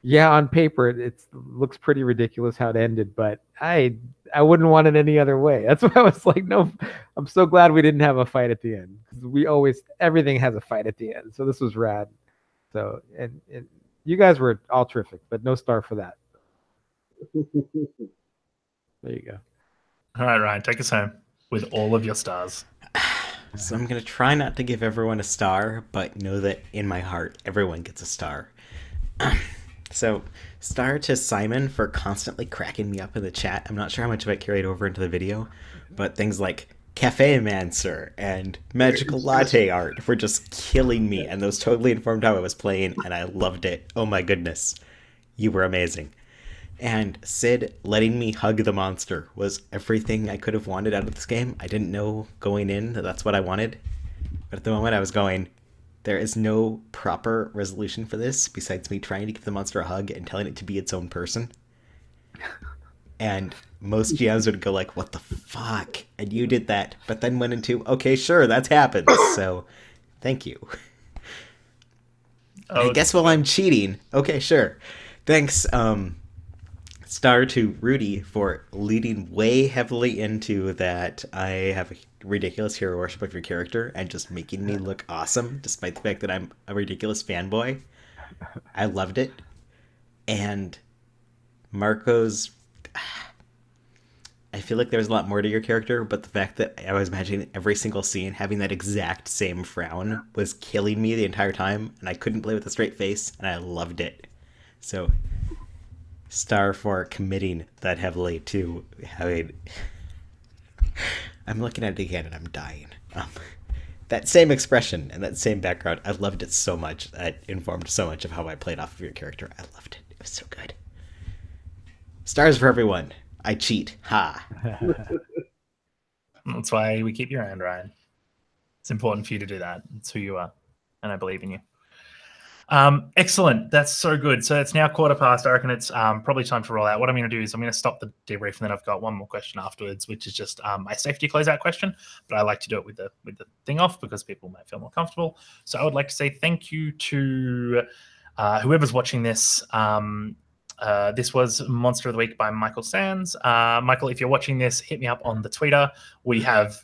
S3: yeah, on paper it looks pretty ridiculous how it ended, but I wouldn't want it any other way. That's why I was like, no, I'm so glad we didn't have a fight at the end, because everything has a fight at the end. So this was rad. So and you guys were all terrific, but no star for that. There you go.
S1: All right, Ryan, take us home with all of your stars.
S2: So I'm going to try not to give everyone a star, but know that in my heart, everyone gets a star. So, star to Simon for constantly cracking me up in the chat. I'm not sure how much of it carried over into the video, but things like Cafe Mancer and Magical Latte Art were just killing me, and those totally informed how I was playing, and I loved it. Oh my goodness. You were amazing. And Sid letting me hug the monster was everything I could have wanted out of this game. I didn't know going in that that's what I wanted, but at the moment I was going, there is no proper resolution for this besides me trying to give the monster a hug and telling it to be its own person. And most GMs would go like, what the fuck? And you did that, but then went into, okay, sure, that's happened. So, thank you. I guess while I'm cheating, okay, sure. Thanks, star to Rudy for leading way heavily into that I have a ridiculous hero worship of your character and just making me look awesome, despite the fact that I'm a ridiculous fanboy. I loved it. And Marco's... I feel like there's a lot more to your character, but the fact that I was imagining every single scene having that exact same frown was killing me the entire time, and I couldn't play with a straight face, and I loved it. So... star for committing that heavily to having... I'm looking at it again and I'm dying. That same expression and that same background, I loved it so much. That informed so much of how I played off of your character. I loved it. It was so good. Stars for everyone. I cheat. Ha.
S1: That's why we keep you around, Ryan. It's important for you to do that. It's who you are, and I believe in you. Excellent. That's so good. So it's now 15:15. I reckon it's probably time to roll out. What I'm going to do is I'm going to stop the debrief, and then I've got one more question afterwards, which is just my safety closeout question. But I like to do it with the thing off because people might feel more comfortable. So I would like to say thank you to whoever's watching this. This was Monster of the Week by Michael Sands. Michael, if you're watching this, hit me up on the Twitter. We have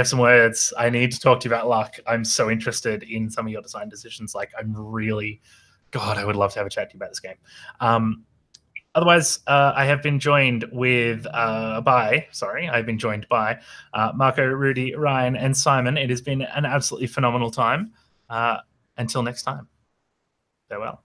S1: some words. I need to talk to you about luck. I'm so interested in some of your design decisions. Like, I would love to have a chat to you about this game. Otherwise, I have been joined by Marco, Rudy, Ryan, and Simon. It has been an absolutely phenomenal time. Until next time, farewell.